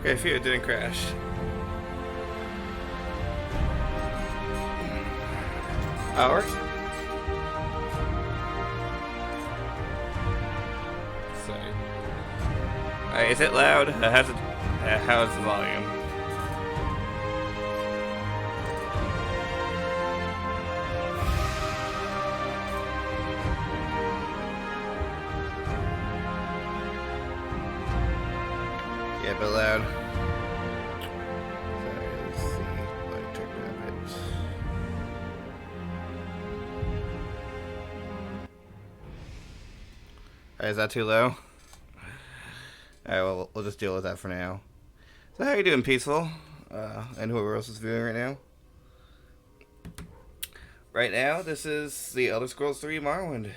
Okay, phew, it didn't crash. Hours? Sorry. Is it loud? How's the volume? Yeah, a bit loud. Sorry, let's see. Let me turn it up a bit. Alright, is that too low? Alright, well, we'll just deal with that for now. So how are you doing, Peaceful? And whoever else is viewing right now? Right now, this is the Elder Scrolls 3 Morrowind.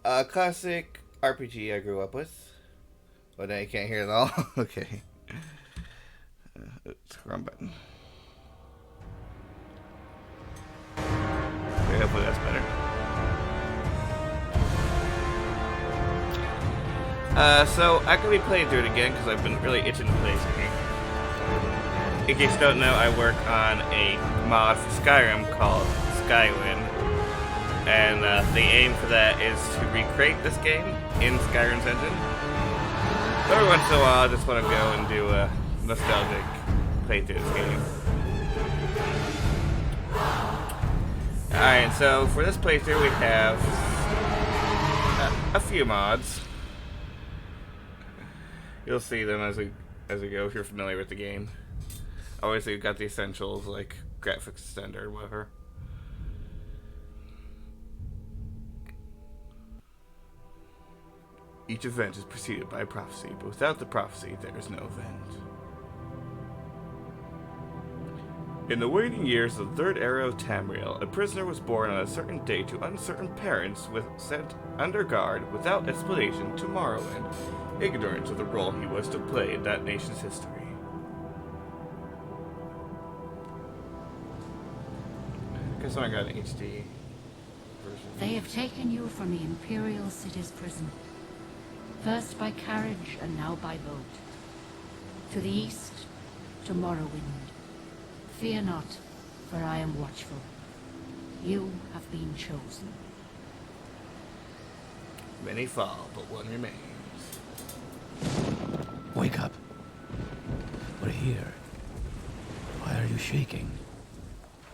A classic RPG I grew up with. But now you can't hear it all? Okay. Oops, wrong button. Okay, hopefully that's better. So I could be playing through it again because I've been really itching to play this game. In case you don't know, I work on a mod for Skyrim called Skywind. And the aim for that is to recreate this game in Skyrim's engine. But every once in a while, I just want to go and do a nostalgic playthrough this game. Alright, so for this playthrough we have a few mods. You'll see them as we go if you're familiar with the game. Obviously we've got the essentials like graphics extender or whatever. Each event is preceded by a prophecy, but without the prophecy, there is no event. In the waning years of the Third Era of Tamriel, a prisoner was born on a certain day to uncertain parents, sent under guard, without explanation, to Morrowind, ignorant of the role he was to play in that nation's history. I guess I got an HD version. They have taken you from the Imperial City's prison. First by carriage and now by boat. To the east, to Morrowind. Fear not, for I am watchful. You have been chosen. Many fall, but one remains. Wake up. We're here. Why are you shaking?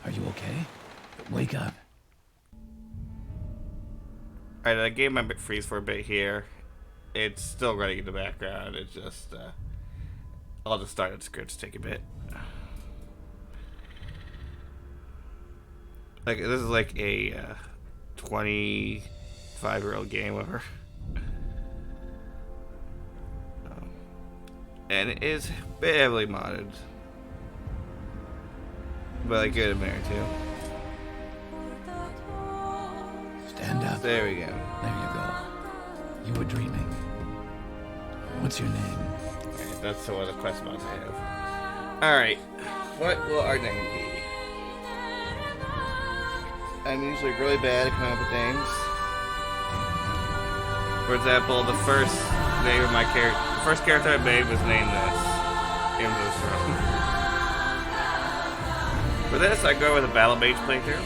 Are you okay? Wake up. Alright, I gave my freeze for a bit here. It's still running in the background. It's just, I'll just start at scripts, take a bit. Like, this is like a 25-year-old game over. And it is barely modded. But I get it there too. Stand up. There we go. There you go. You were dreaming. What's your name? Alright, that's one of the quest mods I have. Alright, what will our name be? I'm usually really bad at coming up with names. For example, the first name of my character, the first character I made was named this. In this room. For this, I go with a Battle Mage playthrough.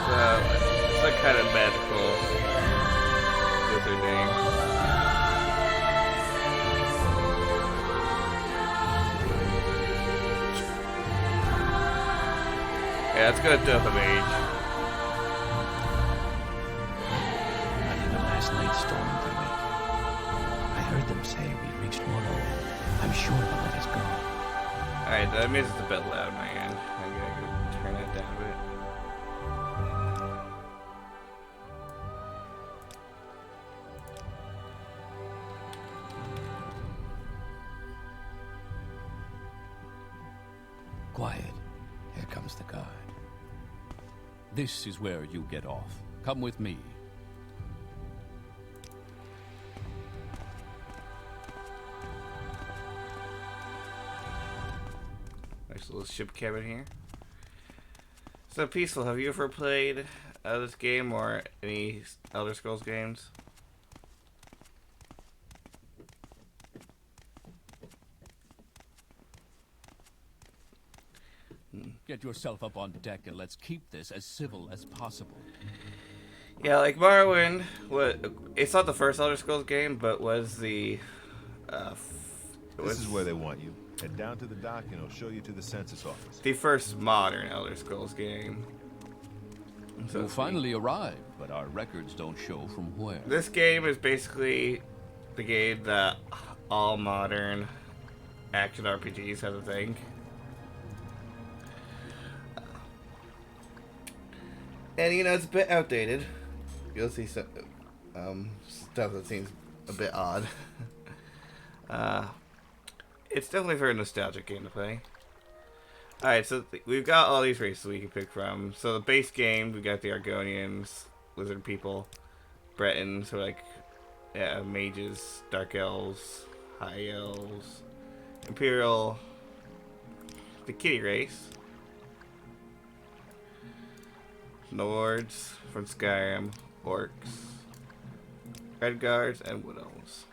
So, it's like kind of magical wizard name. Yeah, let's go with Death of Age. Not even last night's storm could wake. I heard them say we reached Morrowind. I'm sure they'll let us go. Alright, that means it's a bit loud, my end. I'm gonna turn it down a bit. Quiet. Here comes the guard. This is where you get off. Come with me. Nice little ship cabin here. So, Peaceful, have you ever played this game or any Elder Scrolls games? Get yourself up on deck and let's keep this as civil as possible. Yeah, like Morrowind, it's not the first Elder Scrolls game, but was the This is where they want you. Head down to the dock and I'll show you to the census office. the first modern Elder Scrolls game. So You finally arrived, but our records don't show from where. this game is basically the game that all modern action RPGs have a thing. And you know, it's a bit outdated. You'll see some stuff that seems a bit odd. It's definitely a very nostalgic game to play. Alright, so we've got all these races we can pick from. So the base game, we got the Argonians, lizard people, Bretons, who are like mages, dark elves, high elves, Imperial, the kitty race, Nords from Skyrim, Orcs, Redguards, and Wood Elves.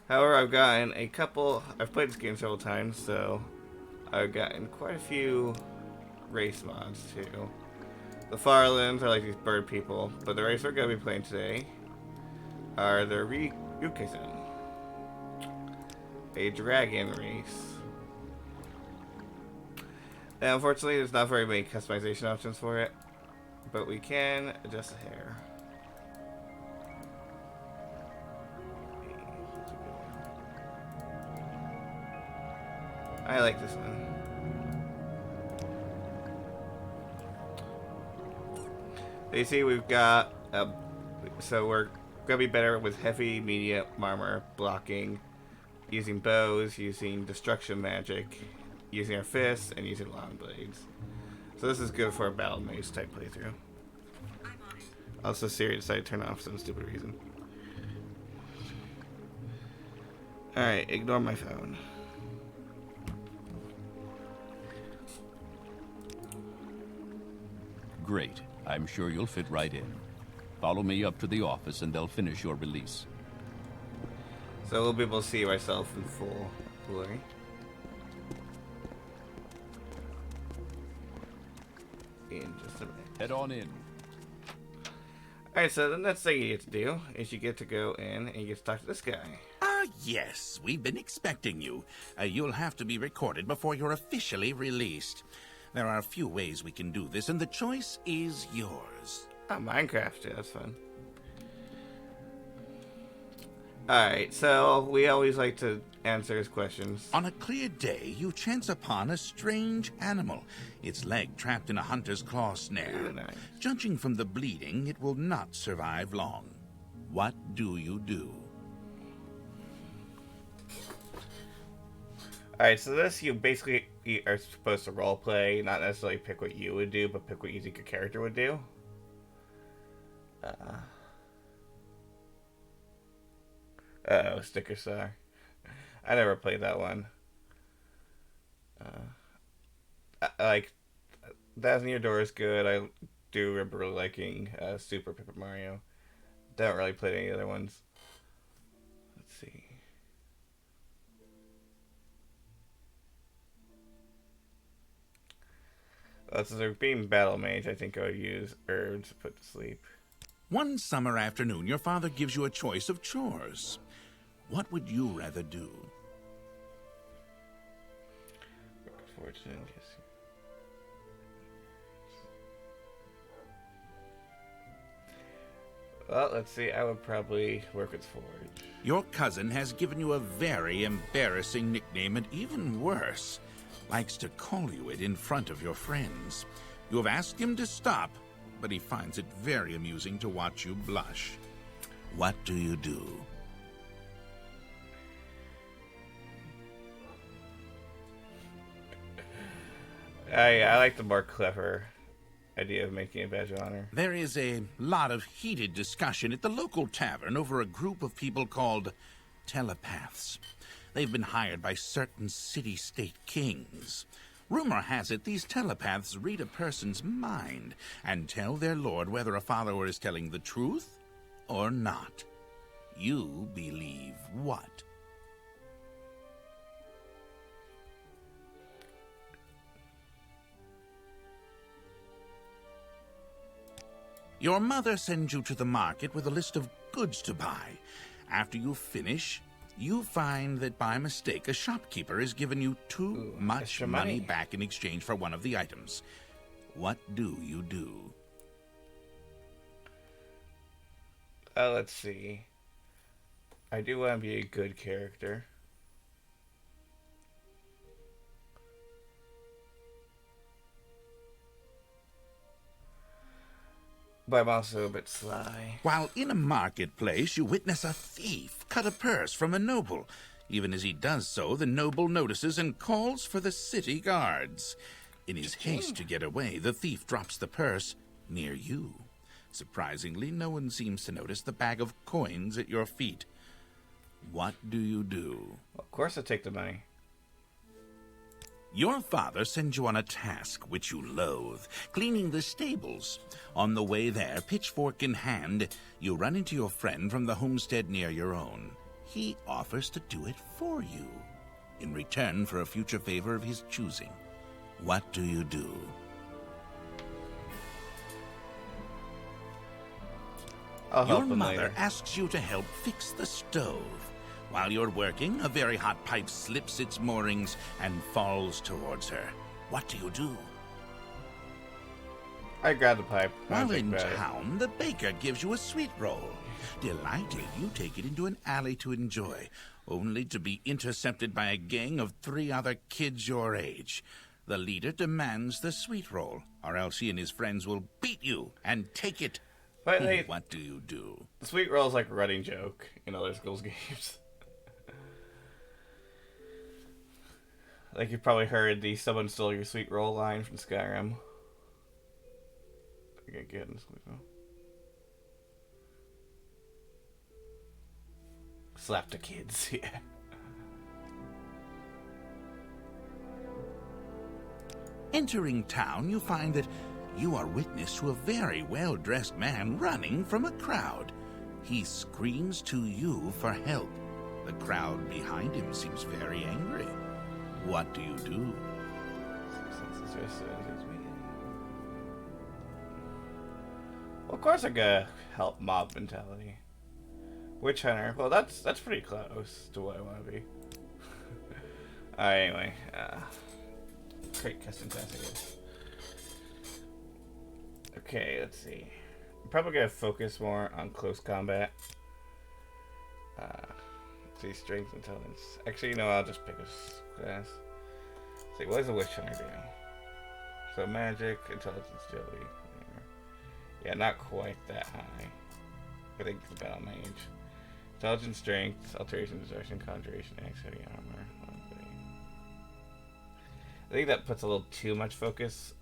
However, I've played this game several times, so I've gotten quite a few race mods too. The Farlands are like these bird people, but the race we're going to be playing today are the Ryukaisen, a dragon race. And unfortunately, there's not very many customization options for it, but we can adjust the hair. I like this one. You see, we've got so we're gonna be better with heavy, medium armor, blocking, using bows, using destruction magic, using our fists, and using long blades. So this is good for a battle maze type playthrough. Also, Siri decided to turn off for some stupid reason. Alright, ignore my phone. Great. I'm sure you'll fit right in. Follow me up to the office and they'll finish your release. So we'll be able to see ourselves in full glory. In just a minute. Head on in. Alright, so the next thing you get to do is you get to go in and you get to talk to this guy. Ah, yes. We've been expecting you. You'll have to be recorded before you're officially released. There are a few ways we can do this, and the choice is yours. Oh, Minecraft, yeah, that's fun. Alright, so we always like to answer his questions. On a clear day, you chance upon a strange animal, its leg trapped in a hunter's claw snare. Ooh, nice. Judging from the bleeding, it will not survive long. What do you do? Alright, so this you basically are supposed to roleplay, not necessarily pick what you would do, but pick what you think your character would do. Uh-oh, Sticker Star. I never played that one. Like, Thousand Year Door is good. I do remember really liking Super Paper Mario. Don't really play any other ones. Let's see. Since they're being battle mage, I think I would use herbs to put to sleep. One summer afternoon, your father gives you a choice of chores. What would you rather do? Fortune, yes. Well, let's see. I would probably work with Forge. Your cousin has given you a very embarrassing nickname, and even worse, likes to call you it in front of your friends. You have asked him to stop, but he finds it very amusing to watch you blush. What do you do? I like the more clever idea of making a badge of honor. There is a lot of heated discussion at the local tavern over a group of people called telepaths. They've been hired by certain city-state kings. Rumor has it these telepaths read a person's mind and tell their lord whether a follower is telling the truth or not. You believe what? Your mother sends you to the market with a list of goods to buy. After you finish, you find that by mistake a shopkeeper has given you too much extra money money. back in exchange for one of the items. What do you do? Let's see. I do want to be a good character. But I'm also a bit sly. While in a marketplace, you witness a thief cut a purse from a noble. Even as he does so, the noble notices and calls for the city guards. In his haste to get away, the thief drops the purse near you. Surprisingly, no one seems to notice the bag of coins at your feet. What do you do? Of course I take the money. Your father sends you on a task which you loathe, cleaning the stables. On the way there, pitchfork in hand, you run into your friend from the homestead near your own. He offers to do it for you, in return for a future favor of his choosing. What do you do? I'll help Your him mother later. asks you to help fix the stove. While you're working, a very hot pipe slips its moorings and falls towards her. What do you do? I grab the pipe. I While think in about it. town, the baker gives you a sweet roll. Delighted, you take it into an alley to enjoy, only to be intercepted by a gang of 3 other kids your age. The leader demands the sweet roll, or else he and his friends will beat you and take it. But hey, What do you do? the sweet roll is like a running joke in other schools games. Like you've probably heard the "someone stole your sweet roll" line from Skyrim. Okay, good. Slap the kids, yeah. Entering town, you find that you are witness to a very well-dressed man running from a crowd. He screams to you for help. The crowd behind him seems very angry. What do you do? Well, of course I gotta help mob mentality. Witch hunter. Well, that's pretty close to what I want to be. Alright, anyway. Great custom class, I guess. Okay, let's see. I'm probably gonna focus more on close combat. See, strength, intelligence. Actually, you know, I'll just pick a class. Let's see, what does a witch hunter do? So magic, intelligence, agility. Yeah, not quite that high. I think it's about mage. Intelligence, strength, alteration, destruction, conjuration, X, heavy armor. I think that puts a little too much focus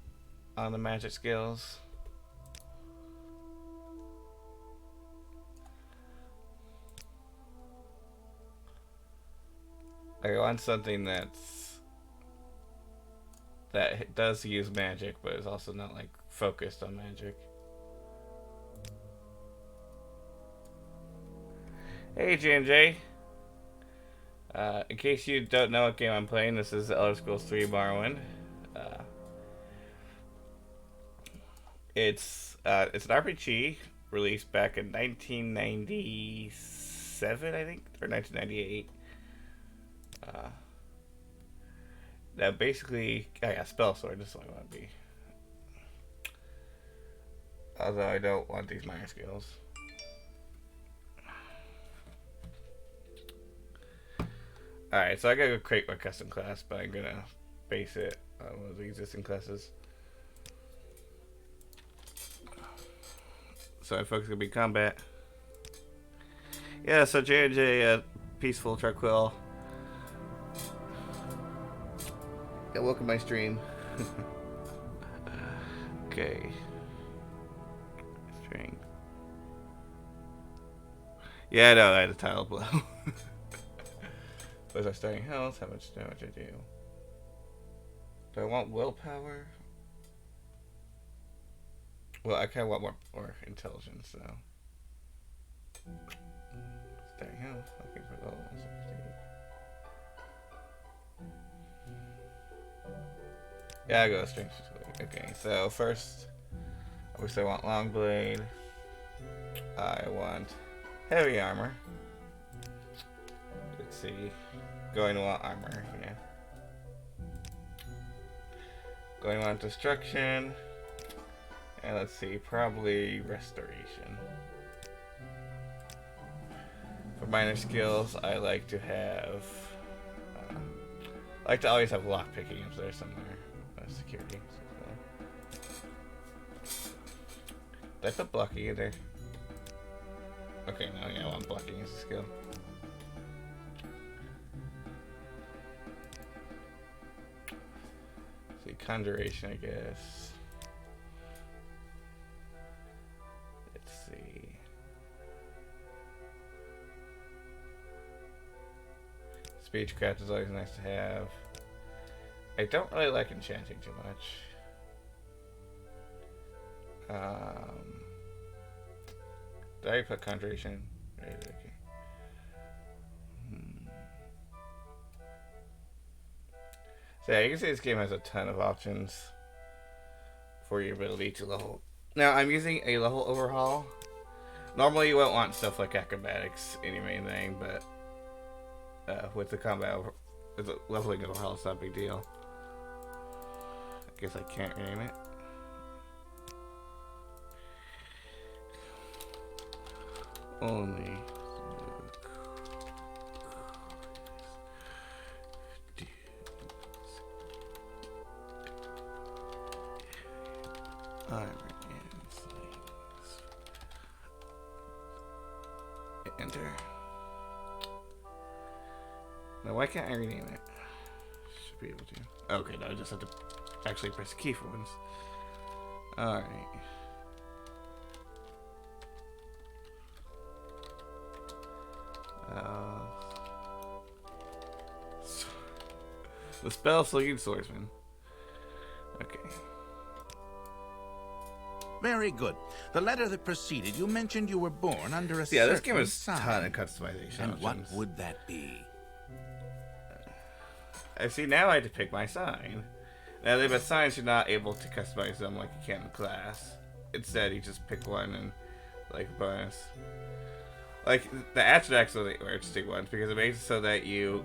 on the magic skills. I want something that does use magic, but is also not like focused on magic. Hey J&J. In case you don't know what game I'm playing, this is Elder Scrolls 3 Morrowind. It's an RPG released back in 1997, I think, or 1998. That basically, I got spell sword. This is what I want to be. Although I don't want these minor skills. Alright, so I gotta go create my custom class, but I'm gonna base it on one of the existing classes. So my focus is gonna be combat. Yeah, so J&J, Peaceful Tranquil. Yeah, welcome to my stream. Okay. String. Yeah, I know, I had a title below. Was I starting health? How much damage I do? Do I want willpower? Well, I kind of want more intelligence, though. Starting health. Looking for level 60. Yeah, I go strength. Okay, so first, Which I want long blade. I want heavy armor. Let's see. Going to want armor, yeah. Going to want destruction. And let's see, probably restoration. For minor skills, I like to have... I like to always have lockpicking up there somewhere. Security. Did I put blocking in there? Okay, no, yeah, I want blocking as a skill. See, conjuration, I guess. Let's see. Speechcraft is always nice to have. I don't really like enchanting too much. Did I put conjuration? Right, okay. So yeah, you can see this game has a ton of options for your ability to level. Now I'm using a level overhaul. Normally you won't want stuff like acrobatics in your main thing, but with the combat with the leveling overhaul, it's not a big deal. I guess I can't rename it. Only armor and slings. Enter. Now why can't I rename it? Should be able to. Okay, no, I just have to actually press the key for once. Alright. The spell slinging swordsman. Okay. Very good. The letter that preceded, you mentioned you were born under a Yeah, this game certain has a sign. ton of customization And options. what would that be? I see, now I have to pick my sign. Now, the signs you're not able to customize them like you can in class. Instead, you just pick one and, like, bonus. Like, the attributes are the interesting ones because it makes it so that you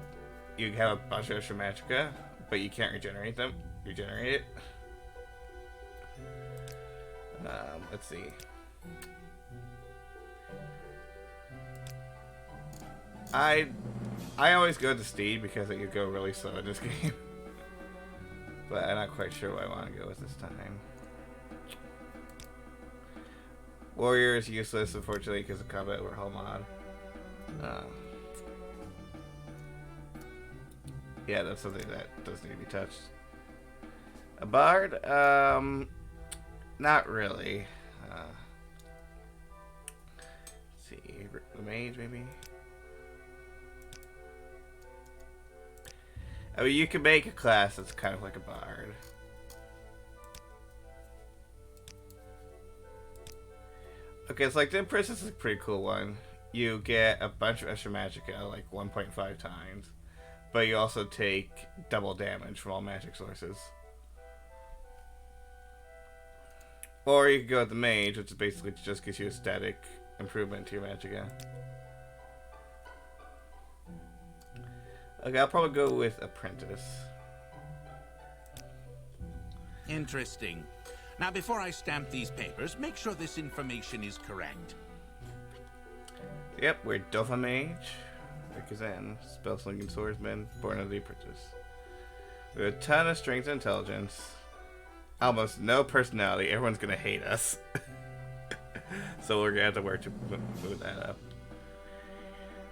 have a bunch of extra magicka, but you can't regenerate them. Regenerate it. Let's see. I always go to Steed because it could go really slow in this game. But I'm not quite sure what I want to go with this time. Warrior is useless, unfortunately, because of combat overhaul mod. Yeah, that's something that does need to be touched. A bard? Not really. Let's see, the mage maybe? I mean, you can make a class that's kind of like a bard. Okay, it's like the Princess is a pretty cool one. You get a bunch of extra magicka, like 1.5 times. But you also take double damage from all magic sources. Or you could go with the mage, which basically just gives you a static improvement to your magicka. Okay, I'll probably go with apprentice. Interesting. Now, before I stamp these papers, make sure this information is correct. Yep, we're Dova Mage, Rikazan, Spell-slinging Swordsman, born of the apprentice. We have a ton of strength and intelligence. Almost no personality. Everyone's gonna hate us. So we're gonna have to work to move that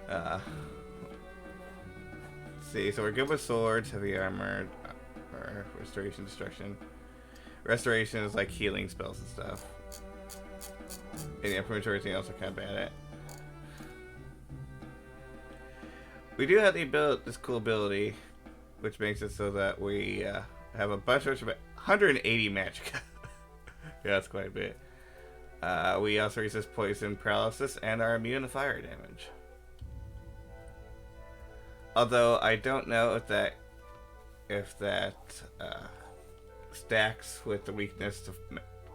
up. Let's see, so we're good with swords, heavy armor, or restoration, destruction. Restoration is like healing spells and stuff. And yeah, pretty much everything else are kind of bad at. We do have the ability, this cool ability, which makes it so that we have a bunch of 180 magicka. Yeah, that's quite a bit. We also resist poison, paralysis, and are immune to fire damage. Although I don't know if that stacks with the weakness to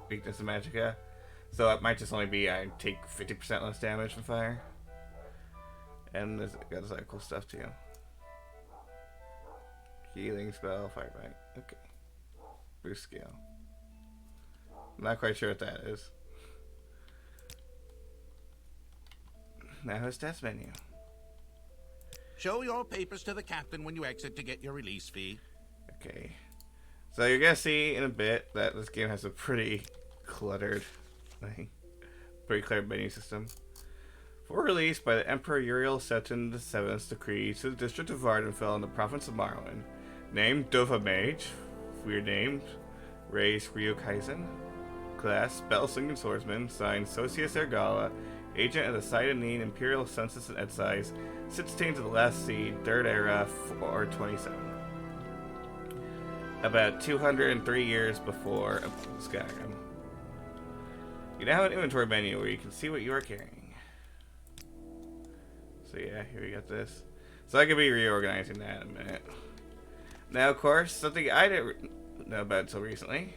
weakness in magicka. So it might just only be I take 50% less damage from fire. And there's got this other cool stuff too. Healing spell, firebite. Okay. Boost scale. I'm not quite sure what that is. Now his stats menu. Show your papers to the captain when you exit to get your release fee. Okay. So you're gonna see in a bit that this game has a pretty cluttered menu system. For release by the Emperor Uriel Seton VII's decree to the district of Vardenfell in the province of Morrowind. Name Dova Mage. Weird name. Race Ryukaisen. Class Spellslinger Swordsman. Signed Socius Ergala. Agent of the Sidonine Imperial Census and Excise. 16 to the Last Seed. 3rd Era 427. About 203 years before Skyrim. You now have an inventory menu where you can see what you are carrying. So yeah, here we got this. So I could be reorganizing that in a minute. Now, of course, something I didn't know about until recently.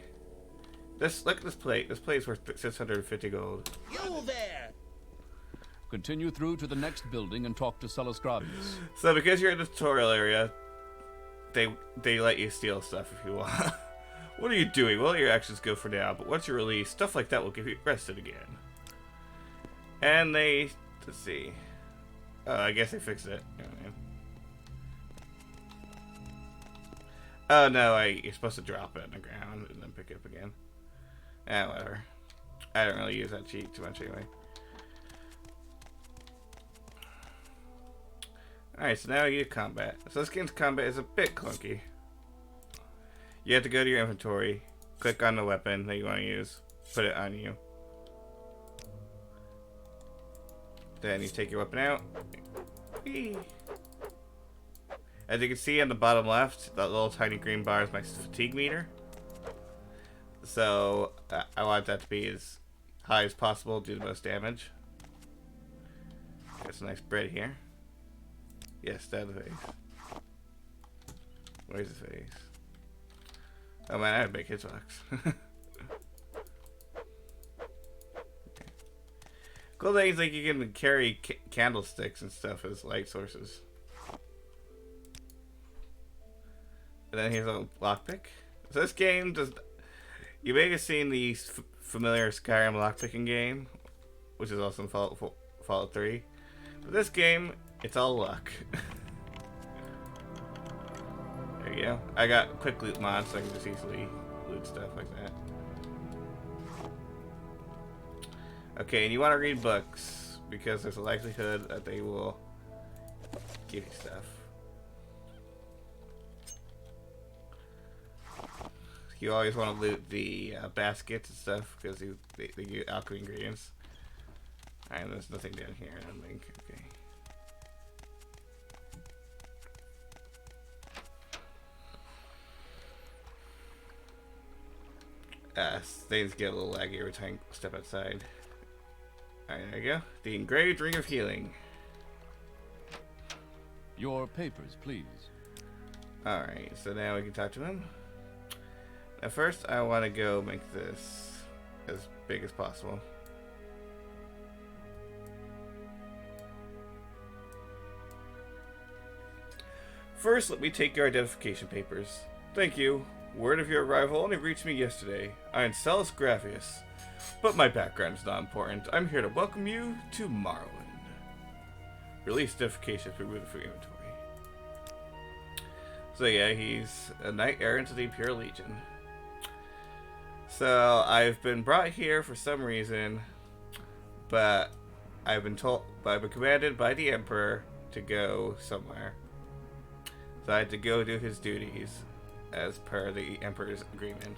Look at this plate. This plate is worth 650 gold. You there! Continue through to the next building and talk to Celisgravius. So because you're in the tutorial area, they let you steal stuff if you want. What are you doing? Well, your actions go for now, but once you release, stuff like that will get you arrested again. And let's see. I guess they fixed it. You know what I mean? Oh no, you're supposed to drop it on the ground and then pick it up again. Whatever. I don't really use that cheat too much anyway. Alright, so now you get combat. So this game's combat is a bit clunky. You have to go to your inventory, click on the weapon that you want to use, put it on you. Then you take your weapon out. Whee. As you can see on the bottom left, that little tiny green bar is my fatigue meter. So I want that to be as high as possible, do the most damage. Got some nice bread here. Yes, stab the face. Where's the face? Oh man, I have a big hitbox. Cool thing is like you can carry candlesticks and stuff as light sources. And then here's a lockpick. So this game does. You may have seen the familiar Skyrim lockpicking game, which is also in Fallout 3. But this game, it's all luck. There you go. I got quick loot mods, so I can just easily loot stuff like that. Okay, and you want to read books, because there's a likelihood that they will give you stuff. You always want to loot the baskets and stuff, because they give you alchemy ingredients. Alright, there's nothing down here, I don't think. Okay. Things get a little laggy every time I step outside. Alright, there you go. The engraved ring of healing. Your papers, please. Alright, so now we can talk to him. Now first, I want to go make this as big as possible. First, let me take your identification papers. Thank you. Word of your arrival only reached me yesterday. I am Celisgravius. But my background is not important. I'm here to welcome you to Morrowind. Release identification for removed from inventory. So yeah, he's a knight errant of the Imperial Legion. So I've been brought here for some reason, but I've been commanded by the Emperor to go somewhere. So I had to go do his duties as per the Emperor's agreement.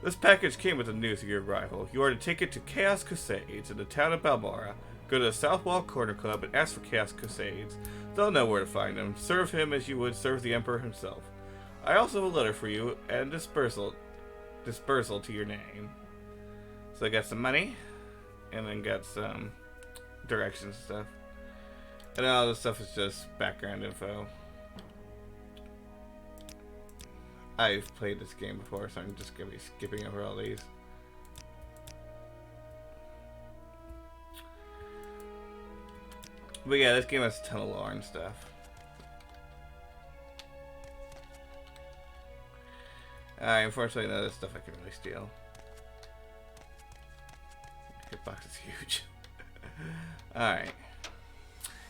This package came with the news of your arrival. You are to take it to Chaos Crusades in the town of Balmora. Go to the South Wall Corner Club and ask for Chaos Crusades. They'll know where to find him. Serve him as you would serve the Emperor himself. I also have a letter for you and dispersal to your name. So I got some money, and then got some directions and stuff. And all this stuff is just background info. I've played this game before, so I'm just gonna be skipping over all these. But yeah, this game has a ton of lore and stuff. Unfortunately, none of this stuff I can really steal. Hitbox is huge. Alright.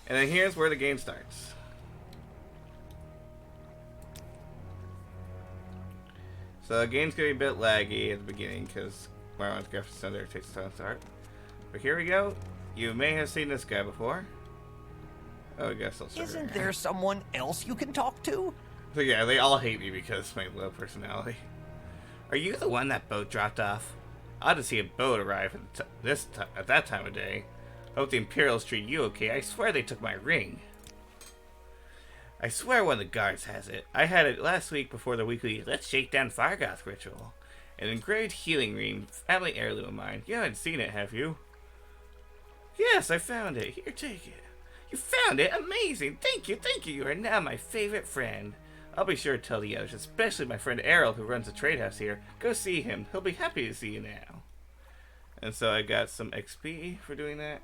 And then here's where the game starts. So the game's gonna be a bit laggy at the beginning because Morrowind's graphics center takes a time to start. But here we go. You may have seen this guy before. Oh, I guess I'll start. Isn't there someone else you can talk to? So yeah, they all hate me because of my low personality. Are you the one that boat dropped off? I ought to see a boat arrive at that time of day. Hope the Imperials treat you okay. I swear they took my ring. I swear one of the guards has it. I had it last week before the weekly Let's Shake Down Fargoth ritual. An engraved healing ring, family heirloom of mine. You haven't seen it, have you? Yes, I found it. Here, take it. You found it? Amazing. Thank you, thank you. You are now my favorite friend. I'll be sure to tell the others, especially my friend Errol, who runs the trade house here. Go see him. He'll be happy to see you now. And so I got some XP for doing that.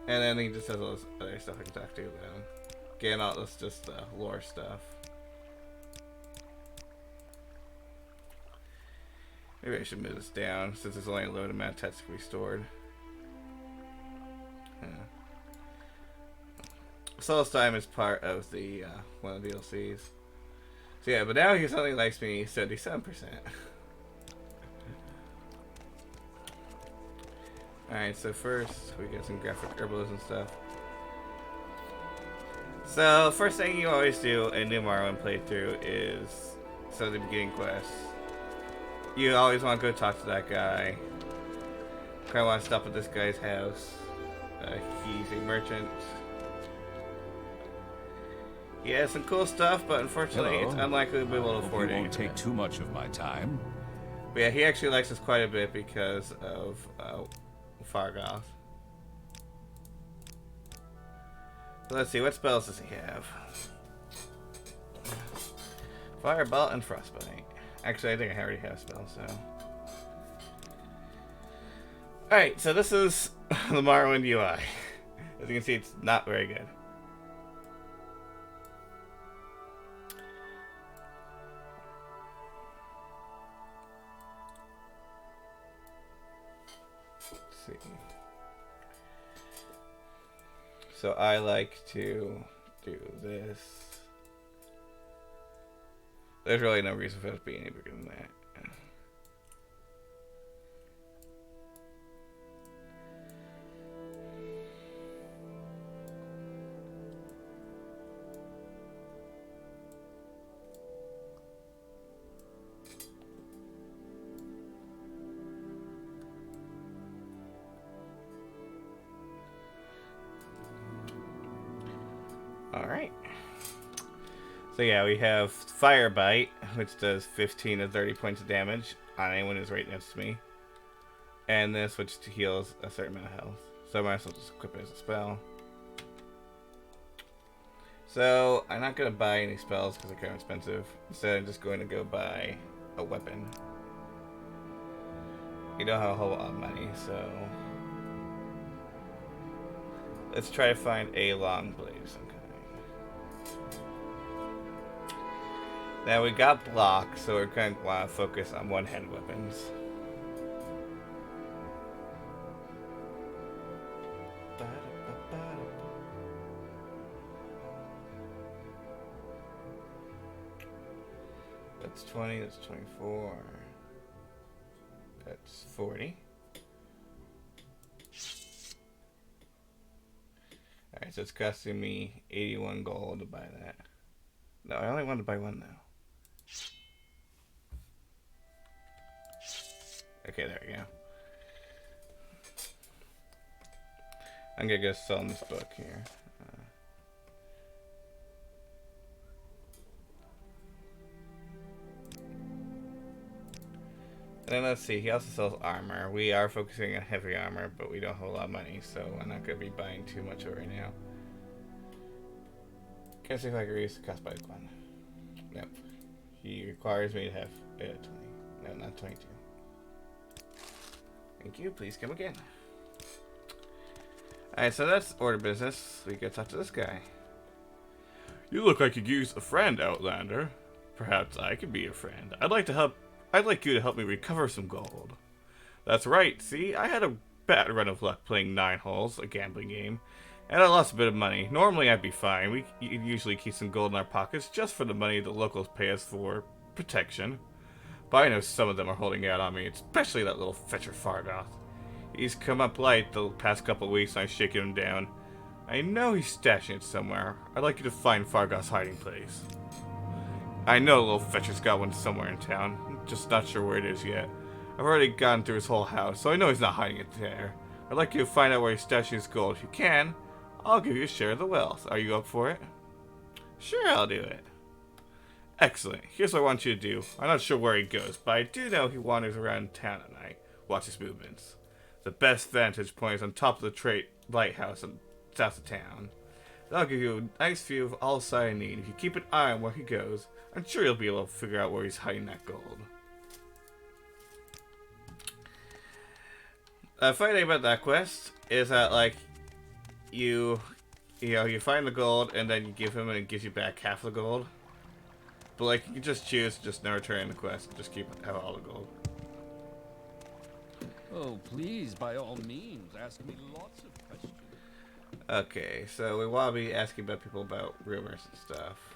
And then he just has all this other stuff I can talk to about him. Again, all this just lore stuff. Maybe I should move this down since there's only a limited amount of text to be stored. Yeah. Soul's Time is part of the one of the DLCs. So yeah, but now he suddenly likes me 77%. Alright, so first we get some graphic herbalism stuff. So first thing you always do in New Morrowind playthrough is the beginning quest. You always want to go talk to that guy. Kind of want to stop at this guy's house. He's a merchant. He has some cool stuff, but unfortunately it's unlikely to be able to afford it. It won't take too much of my time. But yeah, he actually likes us quite a bit because of Fargoth. So let's see, what spells does he have? Fireball and Frostbite. Actually, I think I already have spells, so. Alright, so this is the Morrowind UI. As you can see, it's not very good. Let's see. So I like to do this. There's really no reason for it to be any bigger than that. Alright. So yeah, we have Fire Bite, which does 15 to 30 points of damage on anyone who's right next to me. And this, which heals a certain amount of health. So I might as well just equip it as a spell. So I'm not going to buy any spells because they're kind of expensive. Instead, I'm just going to go buy a weapon. You don't have a whole lot of money, so let's try to find a long blade of some kind. Now we got block, so we're going to want to focus on one-handed weapons. That's 20, that's 24. That's 40. Alright, so it's costing me 81 gold to buy that. No, I only want to buy one now. Okay, there we go. I'm gonna go sell this book here. And then let's see, he also sells armor. We are focusing on heavy armor, but we don't have a lot of money, so I'm not going to be buying too much of it right now. Can't see if I can reduce the cost by 1. Nope. He requires me to have 20. No, not 22. Thank you, please come again. Alright, so that's order business. We gotta talk to this guy. You look like you could use a friend, Outlander. Perhaps I could be your friend. I'd like you to help me recover some gold. That's right, see? I had a bad run of luck playing 9 holes, a gambling game, and I lost a bit of money. Normally I'd be fine. We usually keep some gold in our pockets just for the money the locals pay us for protection. But I know some of them are holding out on me, especially that little fetcher Fargoth. He's come up light the past couple of weeks and I've shaken him down. I know he's stashing it somewhere. I'd like you to find Fargoth's hiding place. I know the little fetcher's got one somewhere in town. Just not sure where it is yet. I've already gone through his whole house, so I know he's not hiding it there. I'd like you to find out where he's stashing his gold. If you can, I'll give you a share of the wealth. Are you up for it? Sure, I'll do it. Excellent. Here's what I want you to do. I'm not sure where he goes, but I do know he wanders around town at night. Watch his movements. The best vantage point is on top of the lighthouse in south of town. That'll give you a nice view of all sides I need. If you keep an eye on where he goes, I'm sure you'll be able to figure out where he's hiding that gold. The funny thing about that quest is that, like, you find the gold and then you give him and it gives you back half the gold. But, like, you can just choose to just never turn in the quest and just have all the gold. Oh, please, by all means, ask me lots of questions. Okay, so we want to be asking about people about rumors and stuff.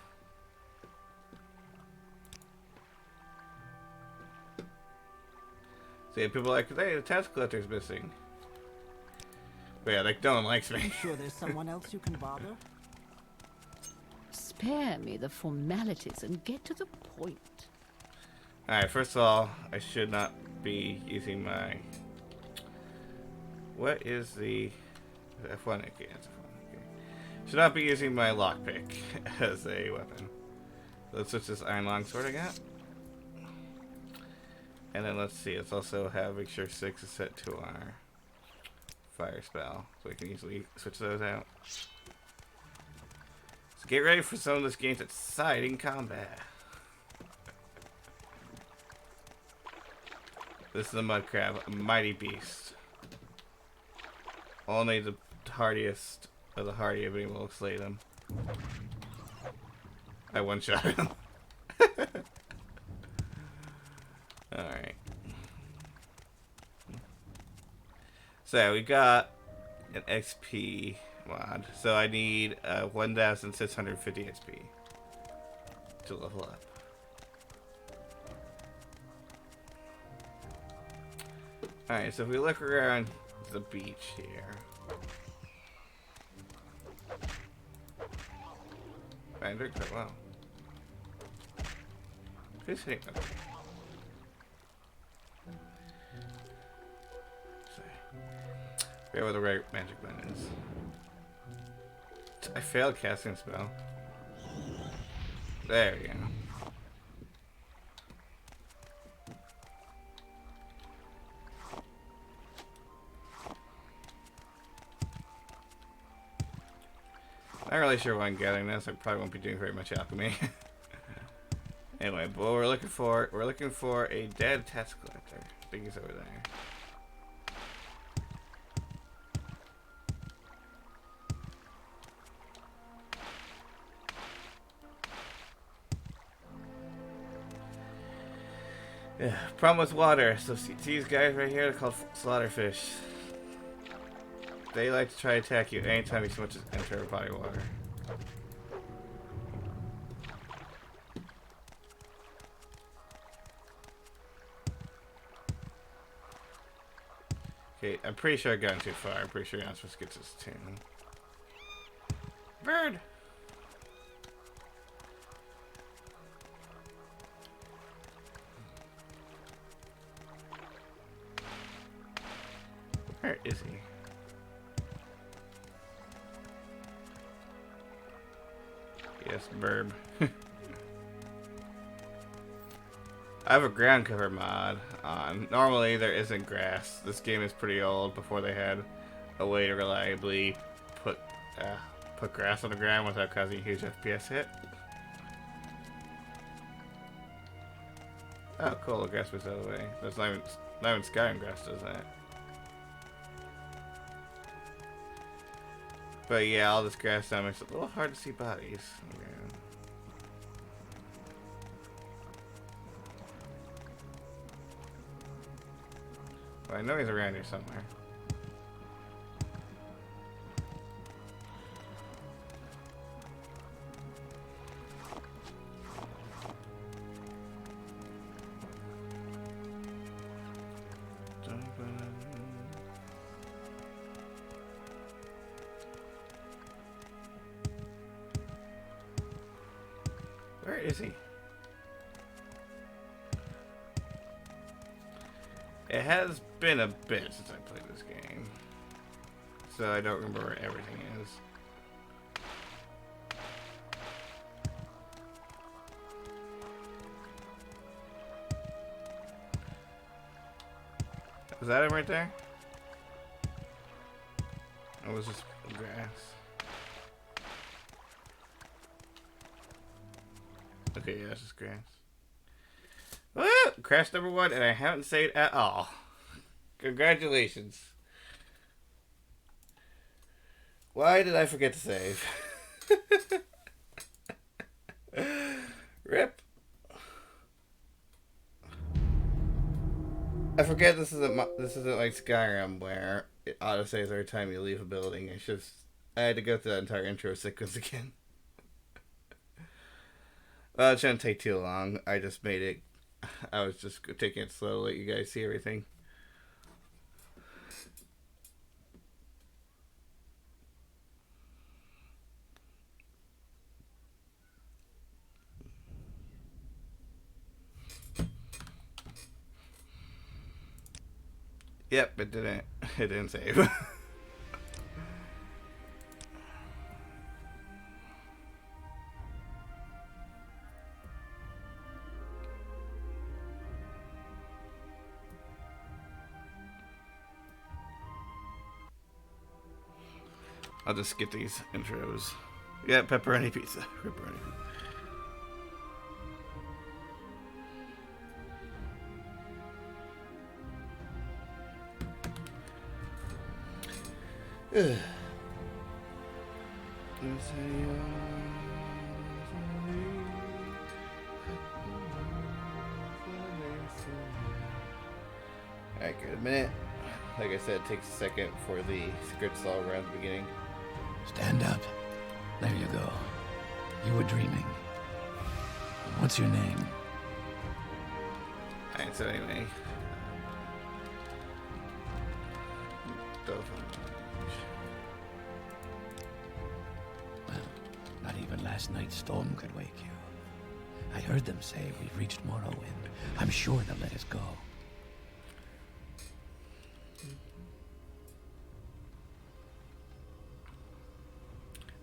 See, people are like, hey, the tax collector's missing. But yeah, like, no one likes me. Sure there's someone else you can bother? Spare me the formalities and get to the point. Alright, first of all, I should not be using my... What is the... F1? Okay, that's F1. Okay. Should not be using my lockpick as a weapon. Let's switch this iron longsword I got. And then let's see, let's also make sure 6 is set to our fire spell, so we can easily switch those out. So get ready for some of this game's exciting combat. This is a mud crab, a mighty beast. Only the hardiest of the hardy of anyone will slay them. I one-shot him. Alright. So we got an XP mod. So I need 1,650 XP to level up. Alright, so if we look around the beach here. I did quite well. Who's hitting them? Forget what the right magic button is. I failed casting a spell. There we go. Not really sure why I'm gathering this. I probably won't be doing very much alchemy. Anyway, but what we're looking for a dead tax collector. I think he's over there. Yeah, problem with water. So see these guys right here, they're called slaughterfish. They like to try to attack you anytime you so much as enter a body of water. Okay, I'm pretty sure I've gotten too far. I'm pretty sure you're not supposed to get to this tomb. Bird! Where is he? Yes, burb. I have a ground cover mod on. Normally there isn't grass. This game is pretty old before they had a way to reliably put grass on the ground without causing a huge FPS hit. Oh cool, the grass moves out of the way. That's not even Skywind grass does that. But yeah, all this grass down makes it a little hard to see bodies. Yeah. Well, I know he's around here somewhere. Where is he? It has been a bit since I played this game, so I don't remember where everything is. Is that him right there? Or was this grass? Okay, yeah, this is grass. Woo! Crash number 1, and I haven't saved at all. Congratulations. Why did I forget to save? Rip. I forget this isn't like Skyrim where it auto saves every time you leave a building. It's just I had to go through that entire intro sequence again. Well, it shouldn't take too long. I just made it. I was just taking it slow to let you guys see everything. Yep, it didn't. It didn't save. I'll just skip these intros. Yeah, pepperoni pizza. Pepperoni pizza. Alright, good. A minute. Like I said, it takes a second for the scripts all around the beginning. Stand up. There you go. You were dreaming. What's your name? Alright, so anyway. Well, not even last night's storm could wake you. I heard them say we've reached Morrowind. I'm sure they'll let us go.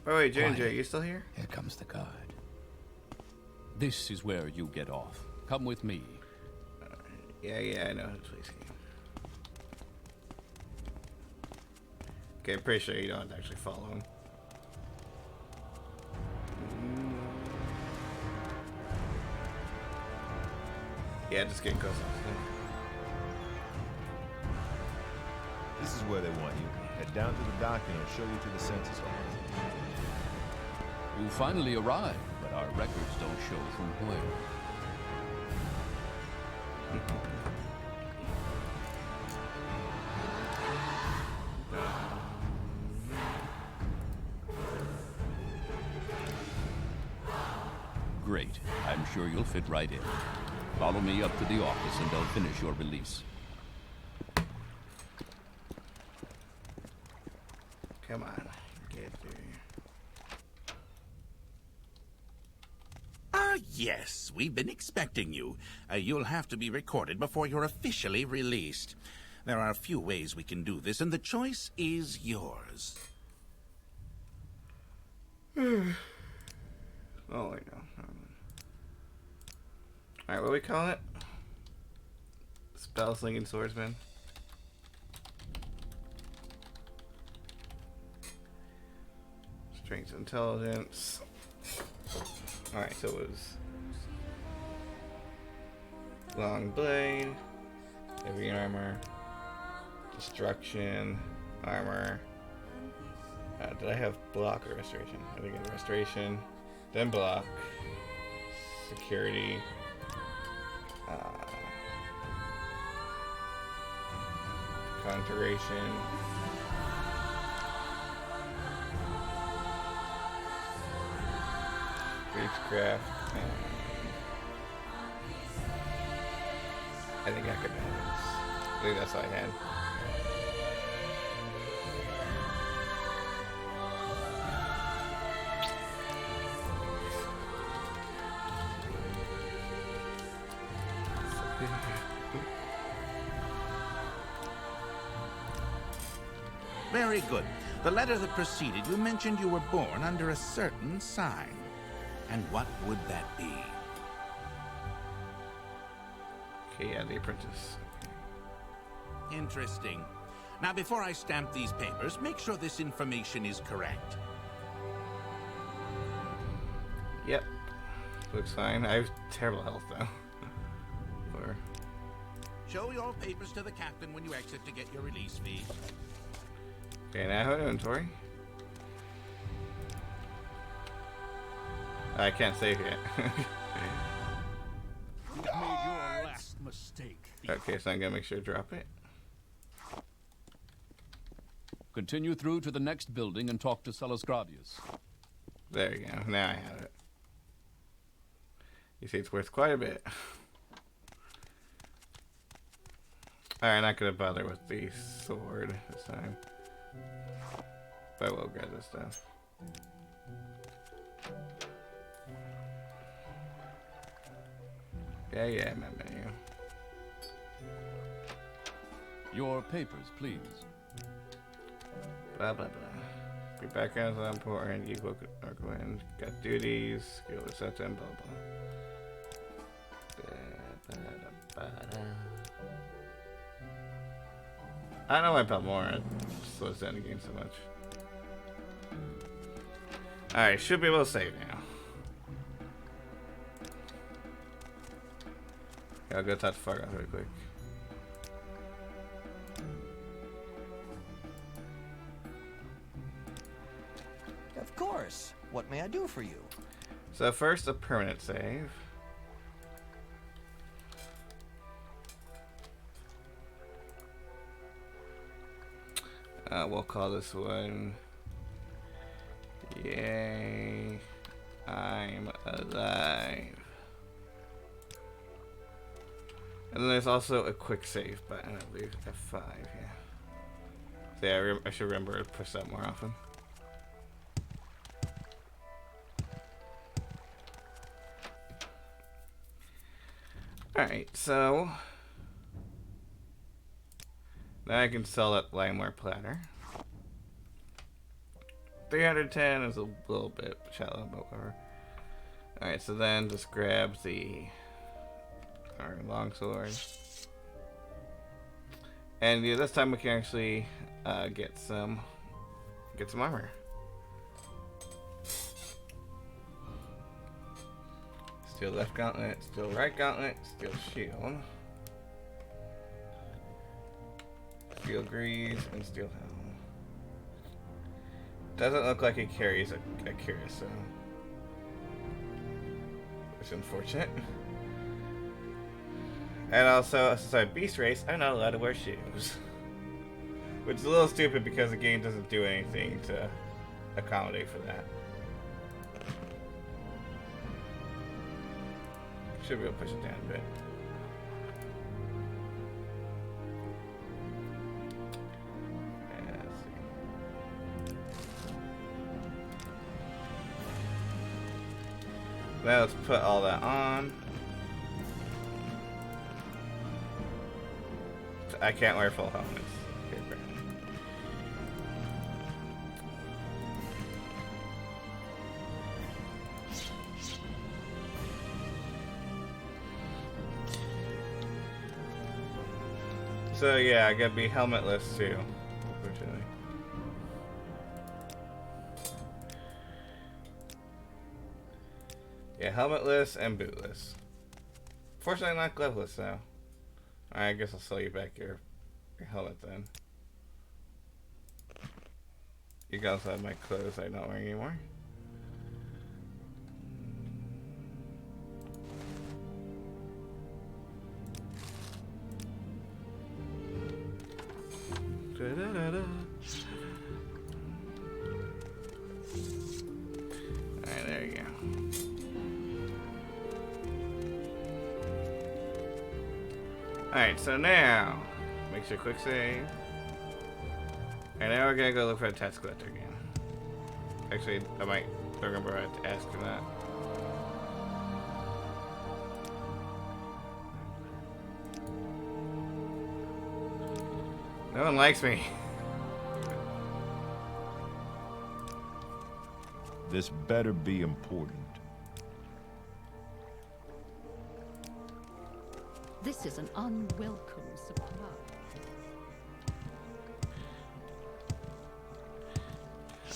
Oh wait, J&J, Quiet. you still here? Here comes the guard. This is where you get off. Come with me. Yeah, I know how to play this game. Okay, I'm pretty sure you don't have to actually follow him. Yeah, just getting close. This is where they want you. Head down to the dock and it'll show you to the census office. You finally arrived, but our records don't show from where. Great. I'm sure you'll fit right in. Follow me up to the office and they'll finish your release. Come on, get through. Yes, we've been expecting you. You'll have to be recorded before you're officially released. There are a few ways we can do this, and the choice is yours. Oh, I know. Alright, what do we call it? Spell slinging swordsman. Strength intelligence. Alright, so it was long blade, heavy armor, destruction, armor, Did I have block or restoration? I think I had restoration, then block, security, conjuration, Beechcraft, and I think academics. I think that's all I had. Very good. The letter that preceded you mentioned you were born under a certain sign. And what would that be? Okay, yeah, the apprentice. Interesting. Now, before I stamp these papers, make sure this information is correct. Yep. Looks fine. I have terrible health, though. Or... Show your papers to the captain when you exit to get your release fee. Okay, now I have inventory. I can't save yet. You've made your last mistake. Okay, so I'm gonna make sure to drop it. Continue through to the next building and talk to Celisgravius. There you go. Now I have it. You see, it's worth quite a bit. Alright, not gonna bother with the sword this time. But we'll grab this stuff. Yeah, my menu. Your papers, please. Blah, blah, blah. Your background's not important. You look at Gwen. Got duties. Skill to set them, blah, blah. I don't know why Balmora slows down the game so much. Alright, should be able to save now. I'll go talk to Fargon really quick. Of course. What may I do for you? So first, a permanent save. We'll call this one... Yay, I'm alive. And then there's also a quick save button, I believe, F5, yeah. So yeah, I should remember to push that more often. Alright, so... now I can sell that Limeware platter. 310 is a little bit shallow, but whatever. Alright, so then just grab our longsword. And yeah, this time we can actually get some armor. Steel left gauntlet, steel right gauntlet, steel shield, steel greaves, and steel helm. Doesn't look like it carries a cuirass, so it's unfortunate. And also, since I'm beast race, I'm not allowed to wear shoes, which is a little stupid because the game doesn't do anything to accommodate for that. Should be able to push it down a bit. Let's see. Now let's put all that on. I can't wear full helmets. Okay, great. So yeah, I gotta be helmetless too, unfortunately. Yeah, helmetless and bootless. Fortunately, not gloveless though. I guess I'll sell you back your helmet then. You can also have my clothes I'm not wearing anymore. Da-da-da-da. Alright, there you go. Alright, so now, makes your quick save. And now we're gonna go look for a tax collector again. Actually, I might remember I have to ask for that. No one likes me. This better be important. This is an unwelcome supply.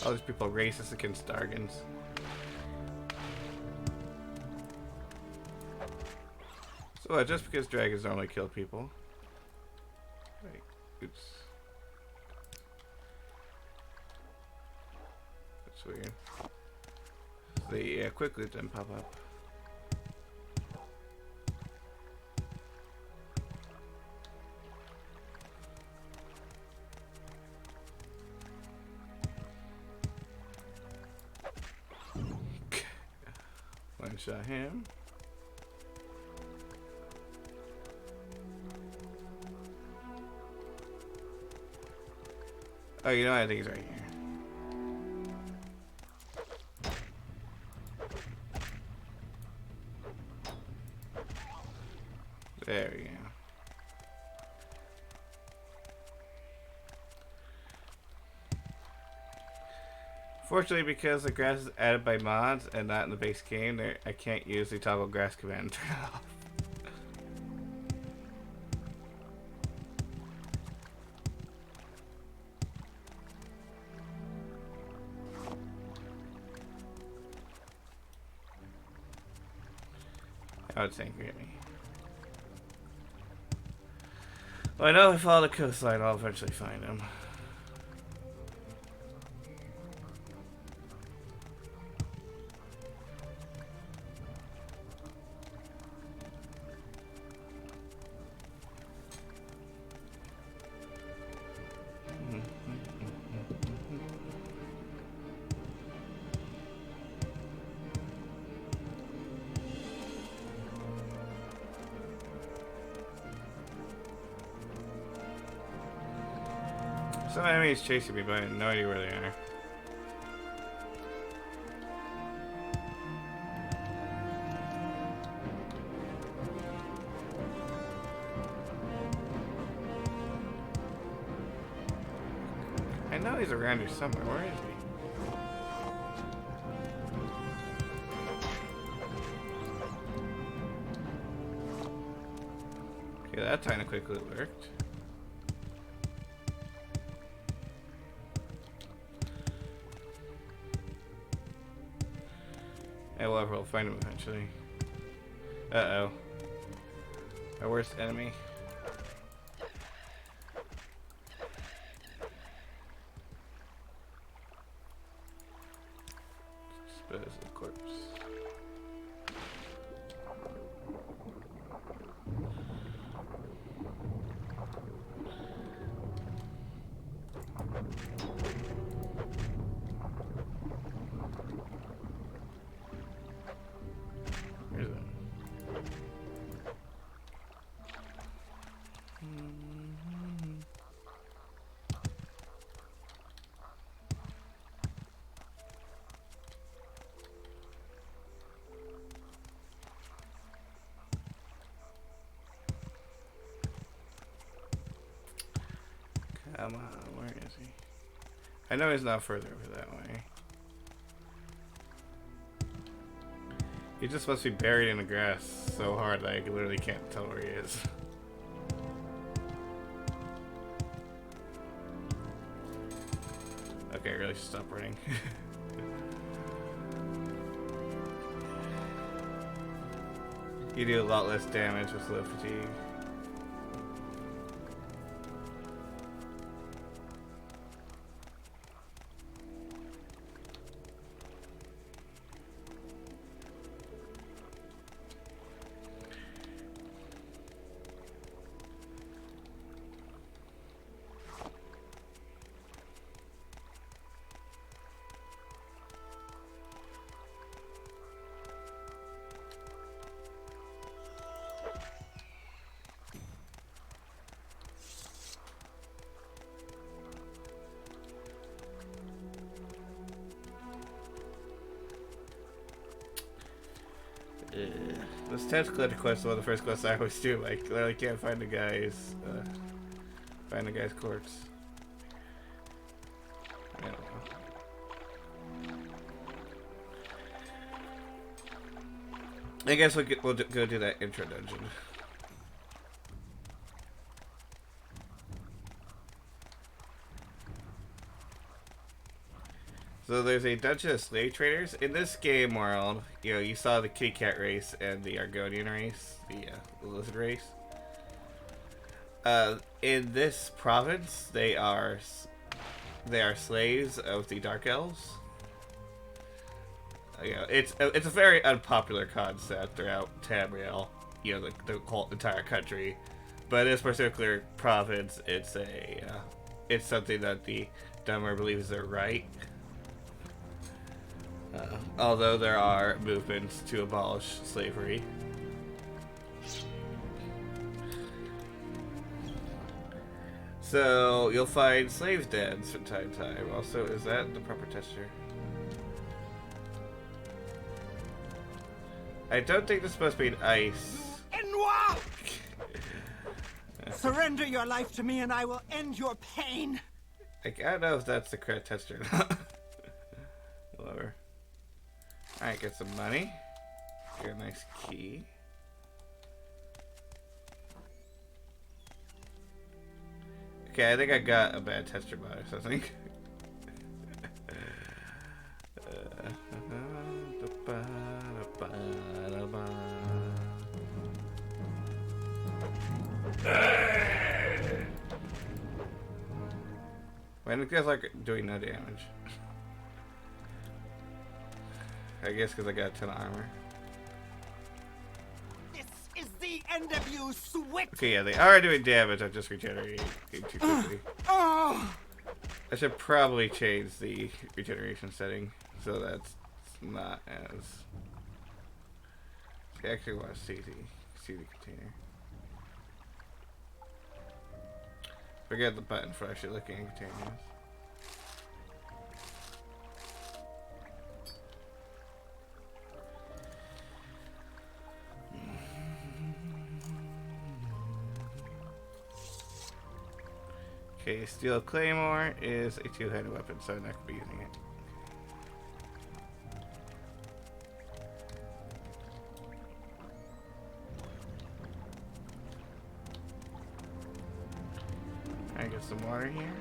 All these people are racist against Dargans. So just because dragons normally kill people. Wait, oops. That's weird. The quick loot didn't pop up. One shot him. Oh, you know what? I think he's right here. There we go. Fortunately, because the grass is added by mods and not in the base game, I can't use the toggle grass command and turn it off. That would angry at me. Well, I know if I follow the coastline, I'll eventually find him. Some enemies chasing me, but I have no idea where they are. I know he's around here somewhere. Where is he? Okay, that kind of quickly worked. We'll find him eventually. Uh-oh. Our worst enemy. Dispose of the corpse. Come on, where is he? I know he's not further over that way. He just must be buried in the grass so hard that I literally can't tell where he is. Okay, I really should stop running. You do a lot less damage with low fatigue. This task collector quest is one of the first quests I always do. Like, literally can't find the guy's corpse. I don't know. I guess we'll go do that intro dungeon. So there's a dungeon of slave traders in this game world. You know, you saw the kitty cat race and the Argonian race, the lizard race. In this province, they are slaves of the Dark Elves. You know, it's a very unpopular concept throughout Tamriel. You know, the whole entire country, but in this particular province, it's something that the Dunmer believes they're right. Although there are movements to abolish slavery. So you'll find slave dens from time to time. Also, is that the proper texture? I don't think this is supposed to be an ice. Enough! Surrender your life to me and I will end your pain. I don't know if that's the correct texture or not. Whatever. Alright, get some money. Get a nice key. Okay, I think I got a bad texture mod or something. Why do you guys like doing no damage? I guess because I got a ton of armor. This is the end of you, Swit! Okay, yeah, they are doing damage. I'm just regenerating too quickly. I should probably change the regeneration setting so that's not as. I actually want to see the container. Forget the button for actually looking at containers. Okay, Steel Claymore is a two-handed weapon, so I'm not going to be using it. I get some water here.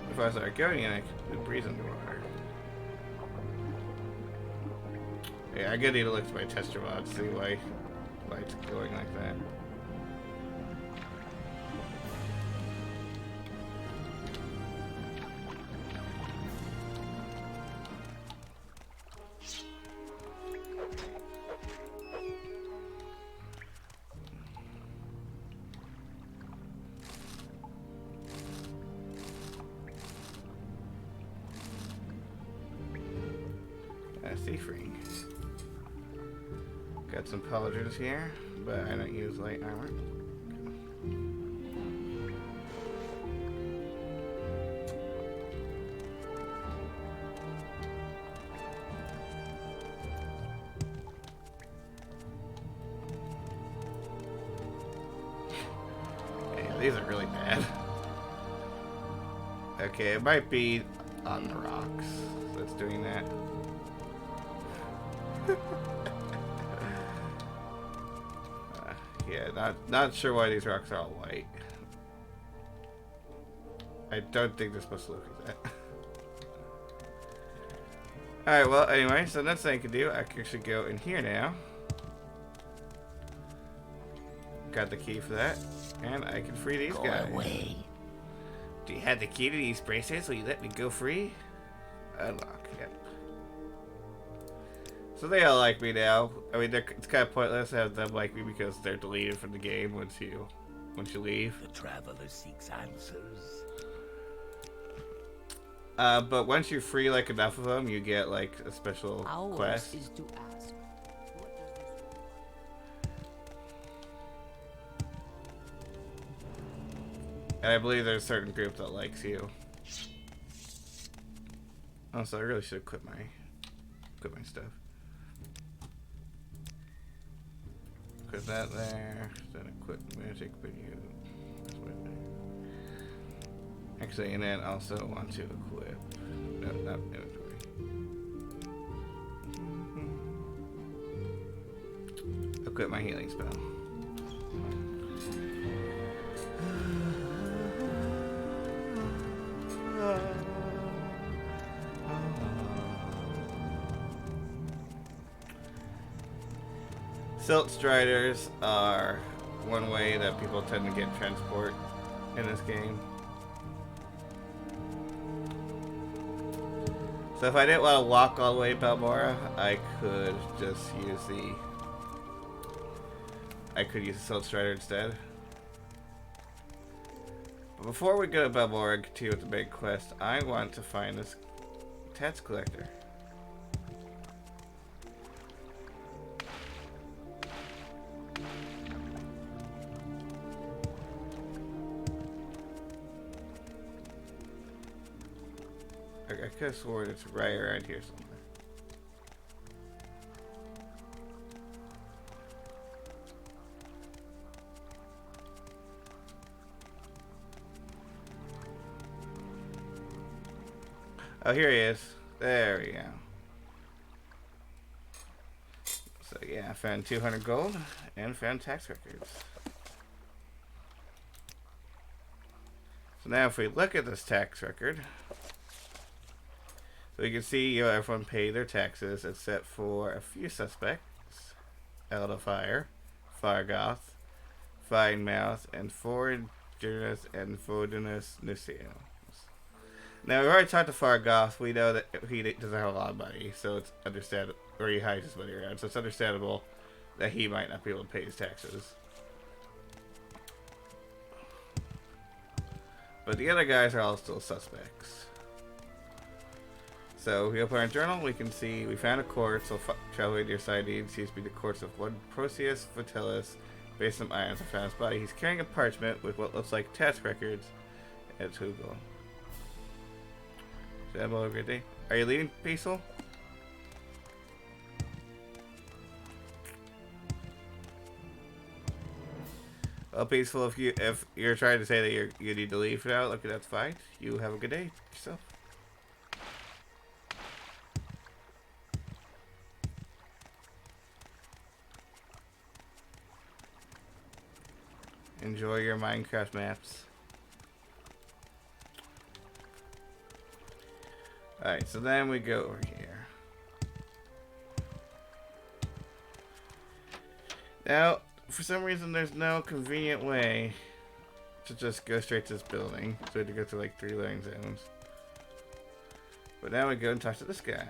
If I was Argonian, I could breathe underwater. Yeah, I gotta need to look at my tester mod to see why it's going like that. Thief ring. Got some pauldrons here, but I don't use light armor. Hey, these are really bad. Okay, it might be on the rocks that's doing that. Yeah, not sure why these rocks are all white. I don't think they're supposed to look like that. Alright, well, anyway, so next thing I can do, I can actually go in here now. Got the key for that, and I can free these guys. Away. Do you have the key to these bracelets? Will you let me go free? Unlock, yep. So they all like me now. I mean, it's kind of pointless to have them like me because they're deleted from the game once you leave. The traveler seeks answers. But once you free like enough of them, you get like a special quest. Is to ask. And I believe there's a certain group that likes you. Also, I really should quit my stuff. Put that there. Then equip magic video. Actually, and then also want to equip. No, not inventory. Equip my healing spell. Silt striders are one way that people tend to get transport in this game. So if I didn't want to walk all the way to Balmora, I could just use the Silt Strider instead. But before we go to Balmora and continue with the main quest, I want to find this tax collector. I could have sworn it's right around here somewhere. Oh, here he is. There we go. So yeah, I found 200 gold and found tax records. So now if we look at this tax record, so you can see everyone paid their taxes except for a few suspects. Eldafire, Fargoth, Finemouth, and Forginus and Fodinus Nucio. Now we've already talked to Fargoth. We know that he doesn't have a lot of money, so it's understandable, or he hides his money around, so it's understandable that he might not be able to pay his taxes. But the other guys are all still suspects. So if we open our journal, we can see we found a court, so traveling to your side needs seems to be the courts of one Proceus Vitellis, based on irons and found his body. He's carrying a parchment with what looks like tax records at Tugel. Have a great day. Are you leaving, Peaceful? Well, Peaceful, if you're trying to say that you need to leave now, look, that's fine. You have a good day yourself. Enjoy your Minecraft maps. Alright, so then we go over here. Now, for some reason, there's no convenient way to just go straight to this building. So we have to go through like 3 loading zones. But now we go and talk to this guy.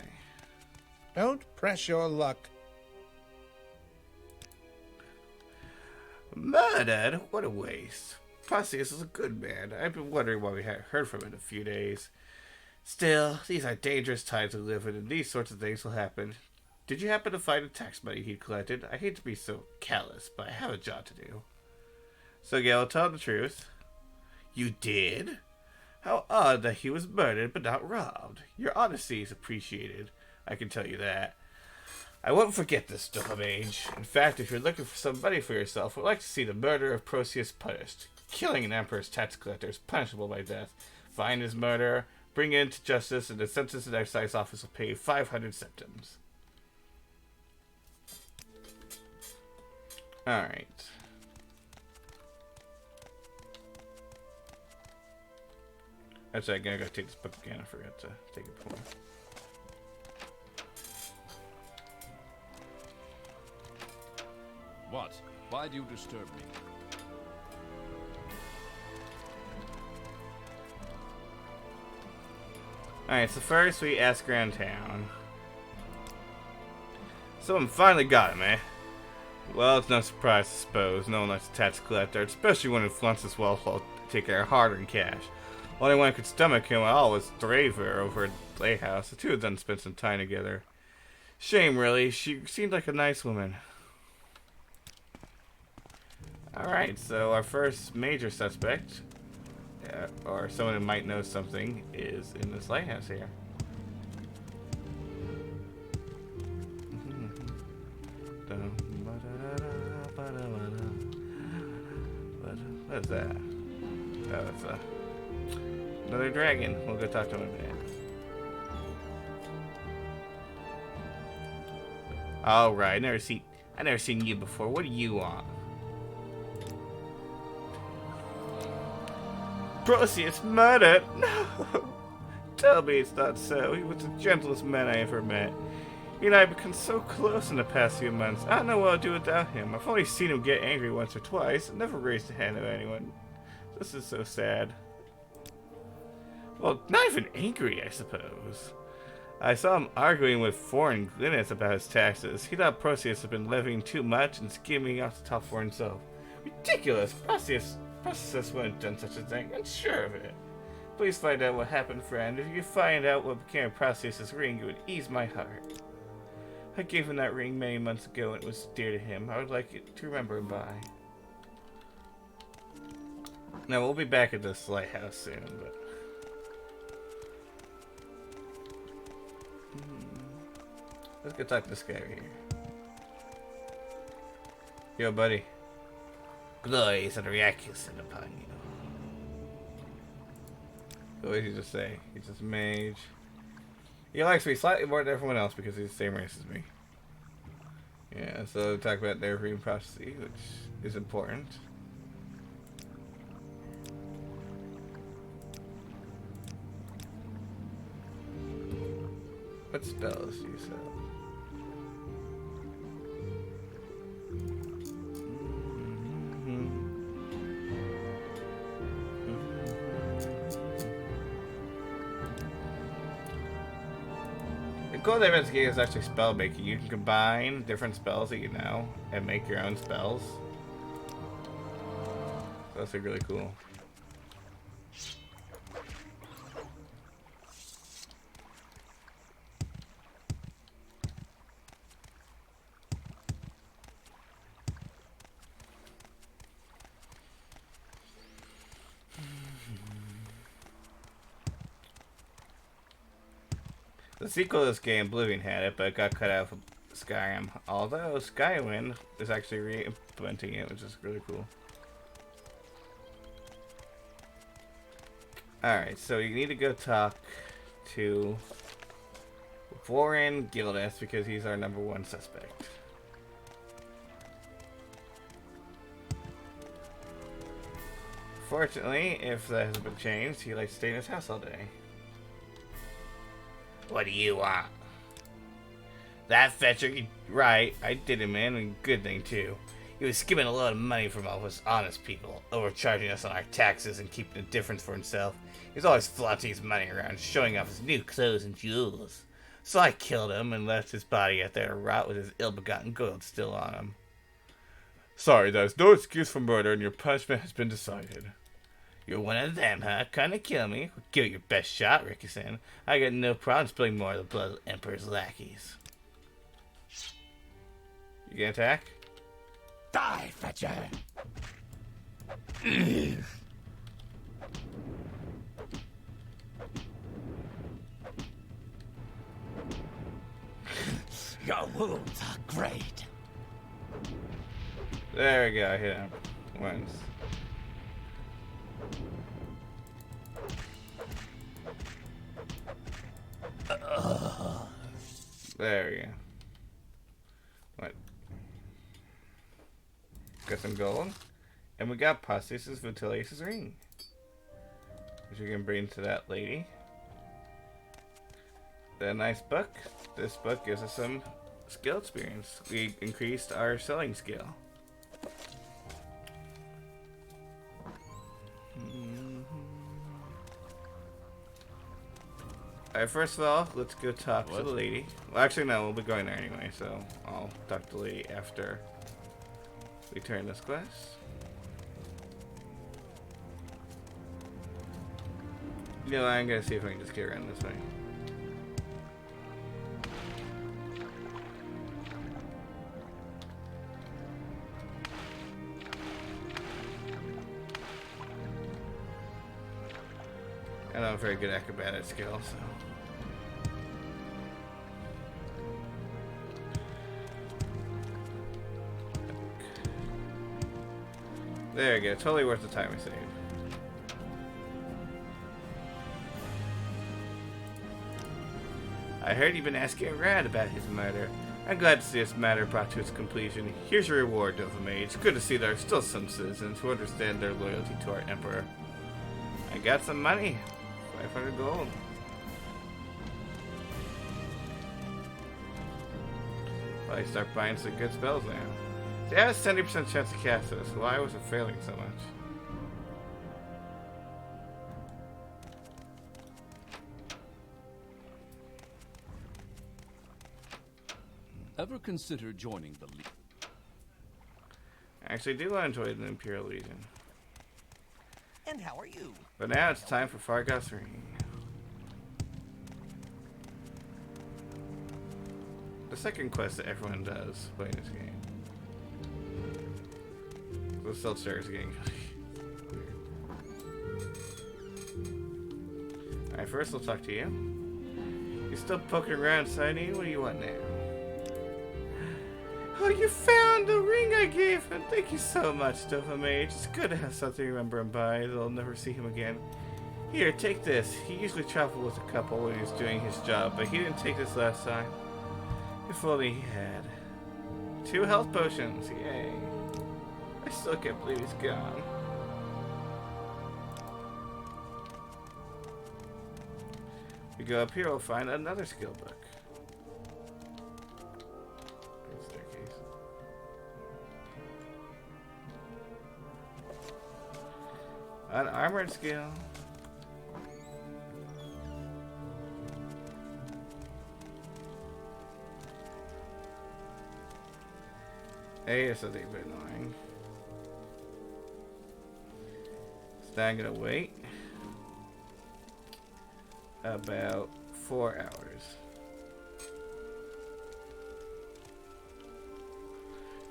Don't press your luck. Murdered? What a waste. Proceus is a good man. I've been wondering why we haven't heard from him in a few days. Still, these are dangerous times we live in, and these sorts of things will happen. Did you happen to find the tax money he'd collected? I hate to be so callous, but I have a job to do. So, Gail, tell him the truth. You did? How odd that he was murdered but not robbed. Your honesty is appreciated, I can tell you that. I won't forget this, Mage. In fact, if you're looking for some money for yourself, I'd like to see the murder of Proceus punished. Killing an emperor's tax collector is punishable by death. Find his murderer, bring it into justice, and the Census and Excise Office will pay 500 septims. Alright. Actually, I'm gonna go take this book again. I forgot to take it before. What? Why do you disturb me? Alright, so first we ask around town. Someone finally got him, eh? Well, it's no surprise, I suppose. No one likes a tax collector, especially when it flaunts his wealth while taking our hard-earned cash. Only one who could stomach him at all was Draver over at the playhouse. The two of them spent some time together. Shame, really. She seemed like a nice woman. Alright, so our first major suspect or someone who might know something is in this lighthouse here. What is that? Oh, it's another dragon. We'll go talk to him in a minute. All right, I never seen you before. What do you want? Perseus murdered? No! Tell me it's not so. He was the gentlest man I ever met. He and I have become so close in the past few months. I don't know what I'll do without him. I've only seen him get angry once or twice. I've never raised a hand at anyone. This is so sad. Well, not even angry, I suppose. I saw him arguing with foreign Glynnets about his taxes. He thought Perseus had been levying too much and skimming off the top for himself. Ridiculous! Perseus wouldn't have done such a thing. I'm sure of it. Please find out what happened, friend. If you find out what became of Perseus' ring, it would ease my heart. I gave him that ring many months ago and it was dear to him. I would like it to remember him by. Now, we'll be back at this lighthouse soon, but... Let's go talk to this guy right here. Yo, buddy. Glories and Ryaki sent upon you. What did he just say? He's just a mage. He likes me slightly more than everyone else because he's the same race as me. Yeah, so talk about their breeding process, which is important. What spells do you sell? The goal of the investigation is actually spell making. You can combine different spells that you know and make your own spells. So that's really cool. The sequel to this game, Oblivion, had it, but it got cut out of Skyrim. Although Skywind is actually re-implementing it, which is really cool. Alright, so you need to go talk to Warren Gildas because he's our #1 suspect. Fortunately, if that hasn't been changed, he likes to stay in his house all day. What do you want? That fetcher, right, I did him in, and good thing too. He was skimming a lot of money from all of us honest people, overcharging us on our taxes and keeping the difference for himself. He was always flaunting his money around, showing off his new clothes and jewels. So I killed him and left his body out there to rot with his ill-begotten gold still on him. Sorry, there's no excuse for murder and your punishment has been decided. You're one of them, huh? Kinda kill me. Give it your best shot, Ricky-san. I got no problem spilling more of the blood of the Emperor's lackeys. You gonna attack? Die, Fetcher! Your wounds are great. There we go, I hit him once. There we go. What? Got some gold. And we got Perseus' Vitellius' ring. Which we can bring to that lady. That nice book. This book gives us some skill experience. We increased our selling skill. Alright, first of all, let's go talk to the lady. Well, actually, no, we'll be going there anyway, so I'll talk to the lady after we turn this quest. You know, I'm gonna see if I can just get around this way. I don't have very good acrobatic skill, so. There you go. Totally worth the time we saved. I heard you've been asking around about his murder. I'm glad to see this matter brought to its completion. Here's your reward, Dopamine. It's good to see there are still some citizens who understand their loyalty to our Emperor. I got some money. 500 gold. Well, I start buying some good spells now. See, I have a 70% chance to cast this. Why was it failing so much? Ever consider joining the League? I actually do want to join the Imperial Legion. And how are you? But now it's time for Fargus Ring. The second quest that everyone does playing this game. The Silt Star's getting weird. Alright, first we'll talk to you. You're still poking around, Sidney? What do you want now? Oh, you found the ring I gave him! Thank you so much, Dopamine. It's good to have something to remember him by. They'll never see him again. Here, take this. He usually traveled with a couple when he was doing his job, but he didn't take this last time. If only he had. 2 health potions, yay. I still can't believe he's gone. We go up here, we'll find another skill book. Staircase. An armored skill. Hey, it's something a bit annoying. So now I'm gonna wait about 4 hours.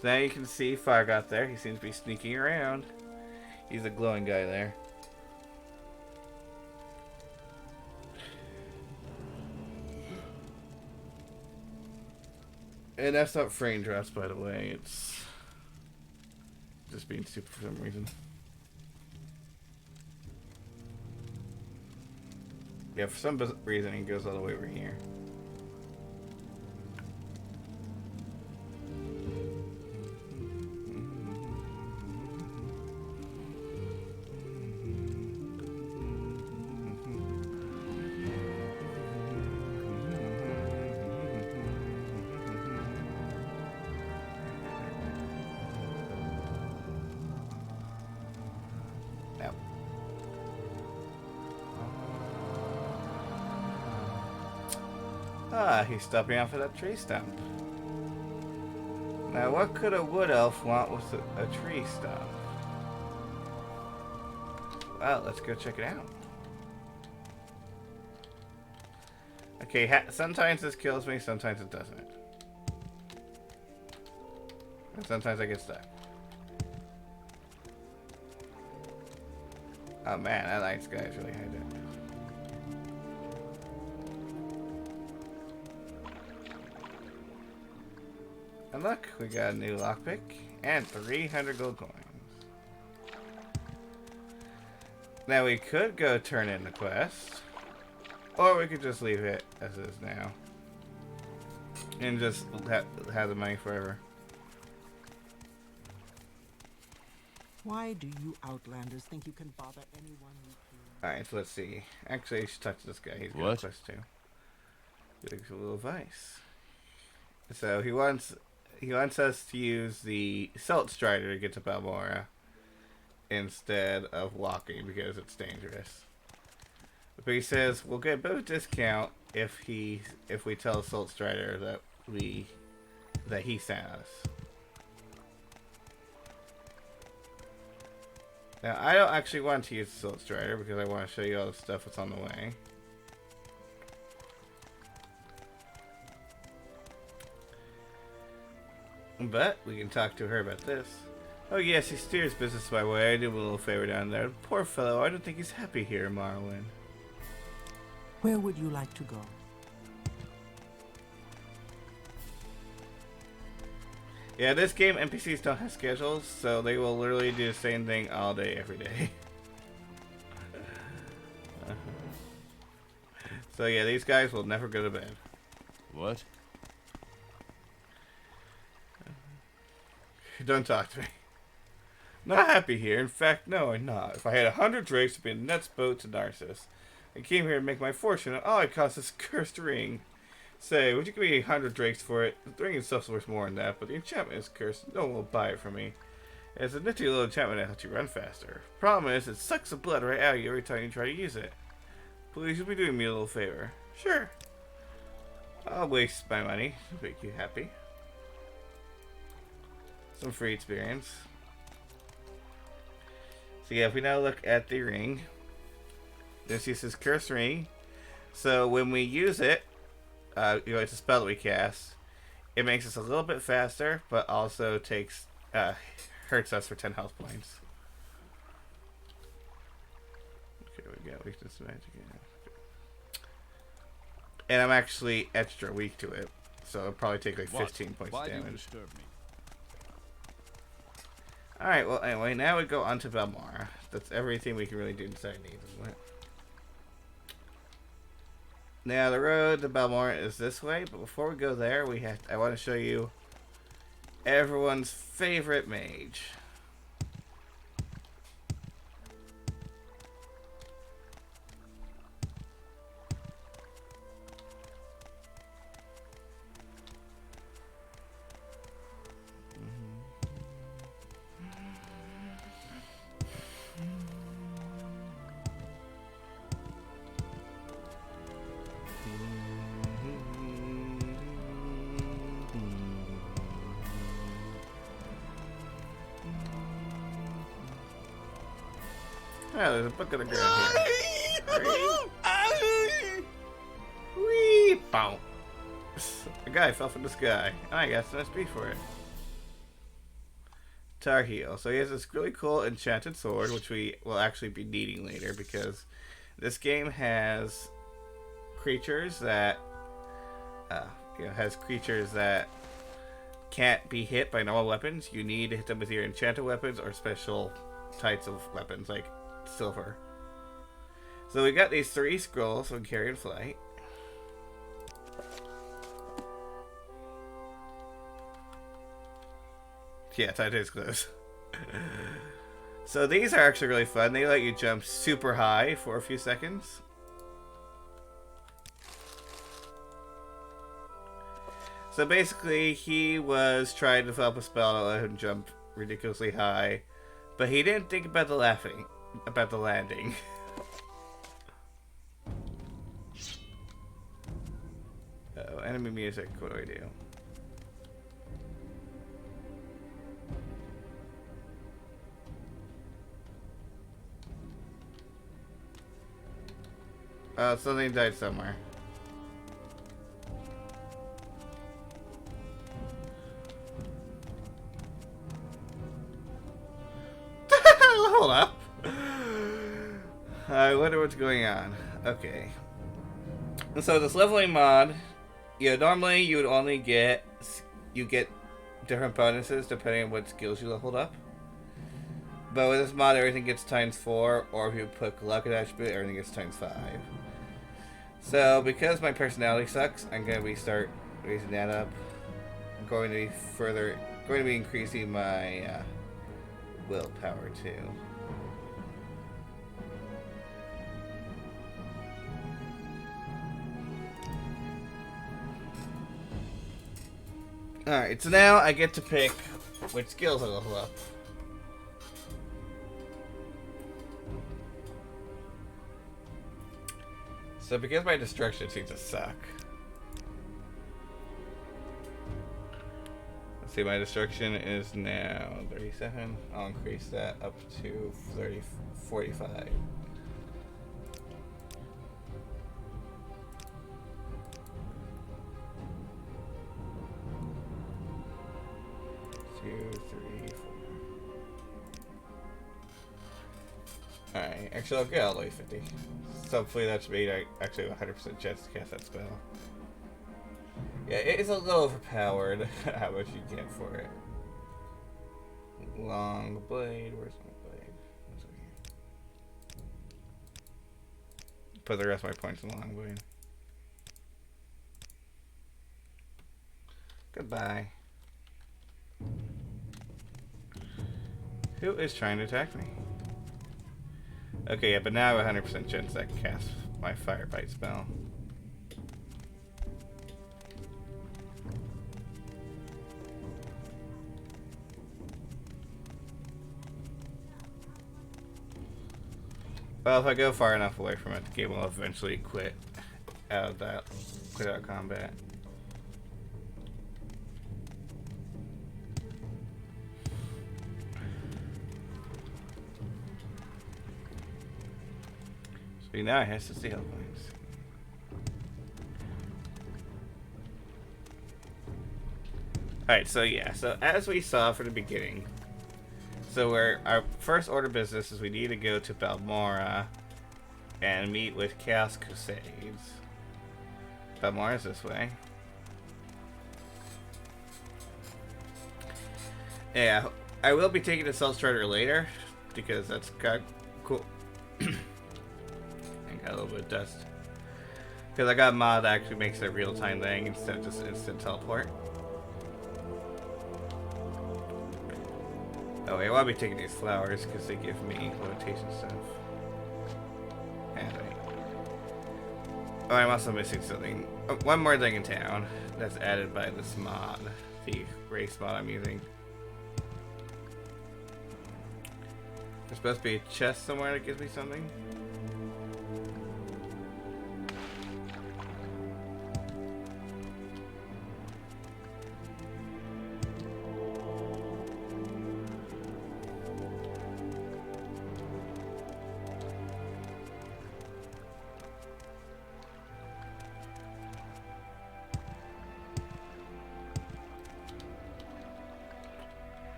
So now you can see Fargot there. He seems to be sneaking around. He's a glowing guy there. And that's not frame drops, by the way. It's just being stupid for some reason. Yeah, for some reason it goes all the way over here. Ah, he's stopping off at that tree stump. Now, what could a wood elf want with a tree stump? Well, let's go check it out. Okay, sometimes this kills me, sometimes it doesn't. And sometimes I get stuck. Oh man, that night sky is really high down. And look, we got a new lockpick and 300 gold coins. Now we could go turn in the quest, or we could just leave it as is now and just have the money forever. Why do you Outlanders think you can bother anyone you can? Alright, so let's see. Actually, I should talk to this guy. He's got a quest too. Gives a little advice. So he wants us to use the Silt Strider to get to Balmora instead of walking because it's dangerous. But he says we'll get a bit of a discount if we tell Silt Strider that he sent us. Now I don't actually want to use the Silt Strider because I want to show you all the stuff that's on the way. But we can talk to her about this. Oh yes, he steers business my way. I do him a little favor down there. Poor fellow, I don't think he's happy here in Morrowind. Where would you like to go? Yeah, this game, NPCs don't have schedules, so they will literally do the same thing all day, every day. So yeah, these guys will never go to bed. What? Don't talk to me. Not happy here. In fact, no, I'm not. If I had 100 drakes, it'd be the next boat to Narcissus. I came here to make my fortune, and all it costs is a cursed ring. Say, would you give me 100 drakes for it? The ring itself's worth more than that, but the enchantment is cursed. No one will buy it from me. It's a nifty little enchantment that helps you run faster. Problem is, it sucks the blood right out of you every time you try to use it. Please, you'll be doing me a little favor. Sure. I'll waste my money to make you happy. Some free experience. So yeah, if we now look at the ring, this uses Curse Ring. So when we use it, it's a spell that we cast. It makes us a little bit faster, but also takes hurts us for 10 health points. Okay, we got weakness to magic. And I'm actually extra weak to it, so it'll probably take like 15 points of damage. Disturb me? Alright, well, anyway, now we go on to Belmar. That's everything we can really do inside Need, isn't it? Now, the road to Belmar is this way, but before we go there, I want to show you everyone's favorite mage. Oh, there's a book on the ground here. Wee! Bow. A guy fell from the sky. I got some SP for it. Tar Heel. So he has this really cool enchanted sword, which we will actually be needing later because this game has creatures that can't be hit by normal weapons. You need to hit them with your enchanted weapons or special types of weapons like silver. So we got these 3 scrolls from Carrion Flight. Yeah, Titani's close. So these are actually really fun. They let you jump super high for a few seconds. So basically, he was trying to develop a spell that let him jump ridiculously high, but he didn't think about the landing. Oh, enemy music. What do I do? Something died somewhere. Hold up. I wonder what's going on. Okay. So this leveling mod, normally you would only get different bonuses depending on what skills you leveled up. But with this mod, everything gets ×4, or if you put luck attribute, everything gets ×5. So because my personality sucks, I'm going to start raising that up. I'm going to be increasing my willpower too. Alright, so now I get to pick which skills I level up. So because my destruction seems to suck. Let's see, my destruction is now 37. I'll increase that up to 45. Alright, actually I'll get all the way 50. So hopefully that's made actually 100% chance to cast that spell. Yeah, it's a little overpowered how much you get for it. Long blade, where's my blade? It's over here. Put the rest of my points in the long blade. Goodbye. Who is trying to attack me? Okay, yeah, but now I have a 100% chance I can cast my firefight spell. Well, if I go far enough away from it, the game will eventually quit out of combat. So now it has to see health points. Alright, so yeah, so as we saw from the beginning, so our first order of business is we need to go to Balmora and meet with Chaos Crusades. Balmora's this way. Yeah, I will be taking the Cell Strider later because that's got cool. And got a little bit of dust. Because I got a mod that actually makes it a real-time thing instead of just instant teleport. Oh, I want to be taking these flowers because they give me rotation stuff. Anyway. Oh, I'm also missing something. Oh, one more thing in town that's added by this mod. The race mod I'm using. There's supposed to be a chest somewhere that gives me something.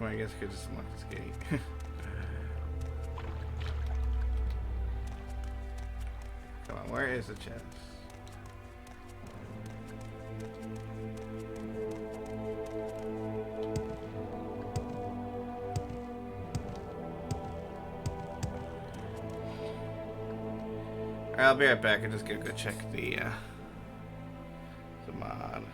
Well, I guess I could just unlock this gate. Come on, where is the chest? Alright, I'll be right back. I'm just gonna go check the mod.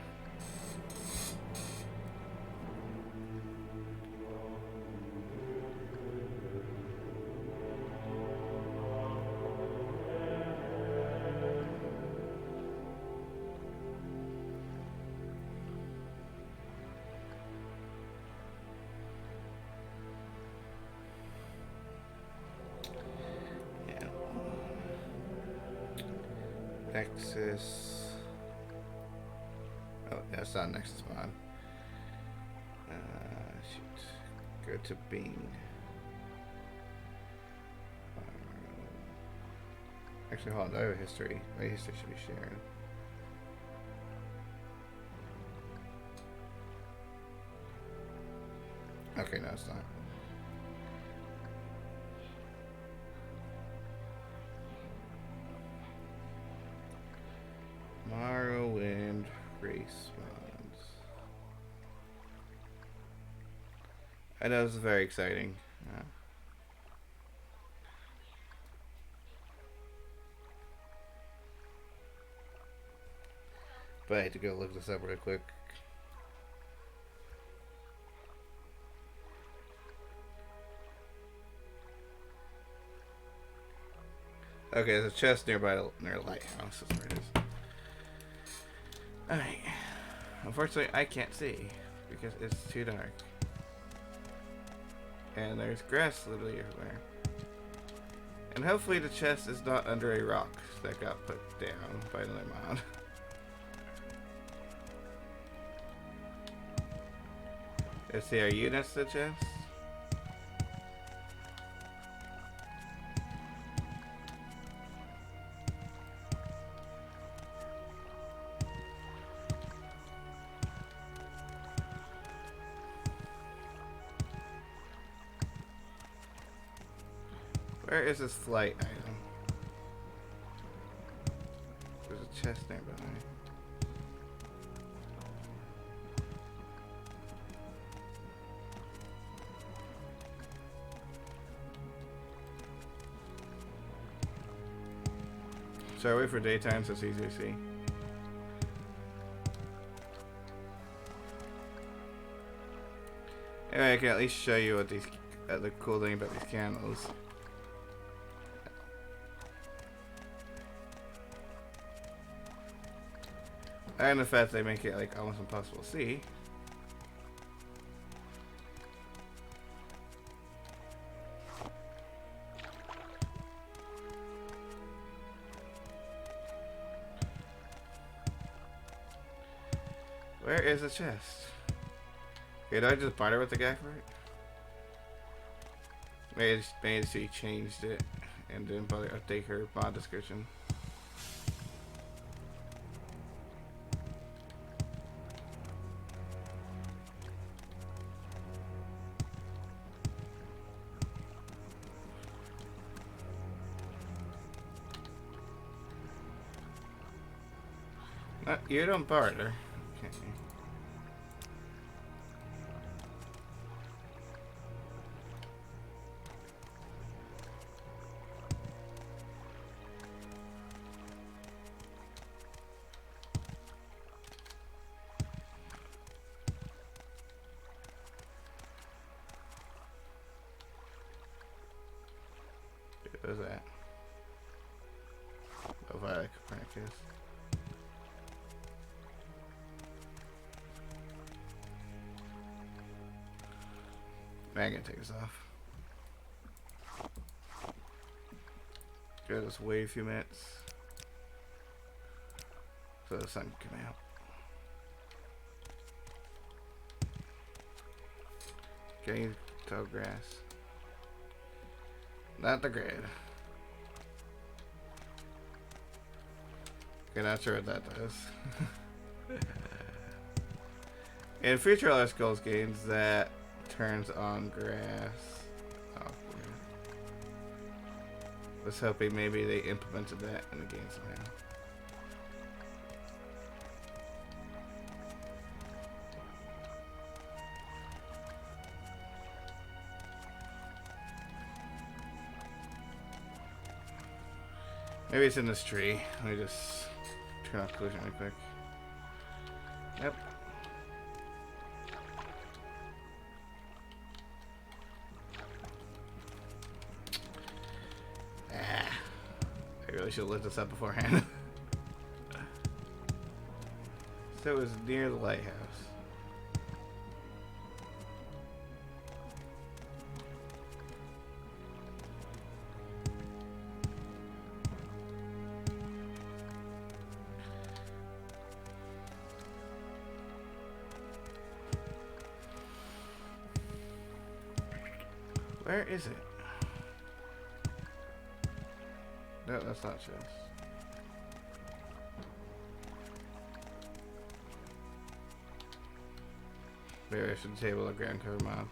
Nexus. Oh, yeah, it's not Nexus mod. Shoot. Go to Bing. Actually, hold on. I have a history. My history should be shared. Okay, no, it's not. Morrowind race mods. I know this is very exciting. But I had to go look this up real quick. Okay, there's a chest near a lighthouse. That's where it is. Alright. Unfortunately, I can't see because it's too dark. And there's grass literally everywhere. And hopefully the chest is not under a rock that got put down by another mod. Let's see, are you next to the chest? Where is this flight item? There's a chest nearby. So I wait for daytime so it's easier to see. Anyway, I can at least show you what these the cool thing about these candles. And the fact they make it like almost impossible to see. Where is the chest? Okay, do I just barter with the guy for it? Maybe she changed it and didn't bother to update her mod description. You don't barter. Okay. What was that? Oh, Violet Copernicus. Man, I'm gonna take this off. Good, let's wait a few minutes so the sun can come out. Okay, tall grass. Not the grid. Okay, not sure what that does. In future Elder Scrolls games, that turns on grass. Oh, weird. Was hoping maybe they implemented that in the game somehow. Maybe it's in this tree. Let me just turn off collision really quick. Yep. I really should have looked this up beforehand. So it was near the lighthouse. Where is it? No, that's not chest. Maybe I should table a ground cover mob.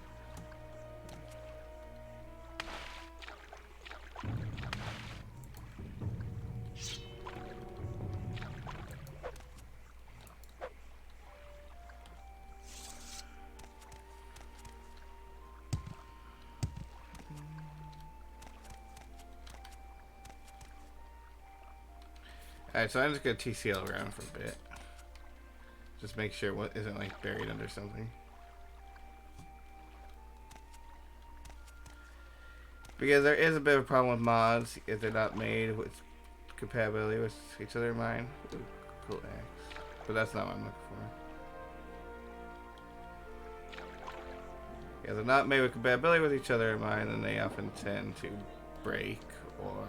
Alright, so I'm just gonna TCL around for a bit. Just make sure what isn't like buried under something. Because there is a bit of a problem with mods if they're not made with compatibility with each other in mind. Ooh, cool axe. But that's not what I'm looking for. Yeah, they're not made with compatibility with each other in mind, then they often tend to break or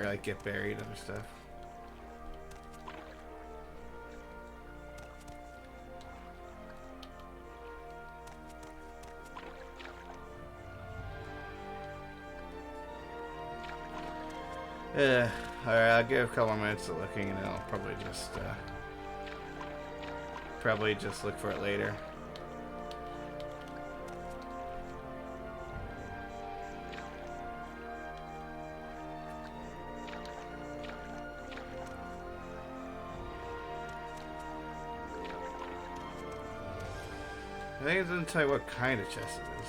like get buried under stuff. Yeah, alright, I'll give a couple minutes of looking and then I'll probably just look for it later. think it doesn't tell you what kind of chest it is.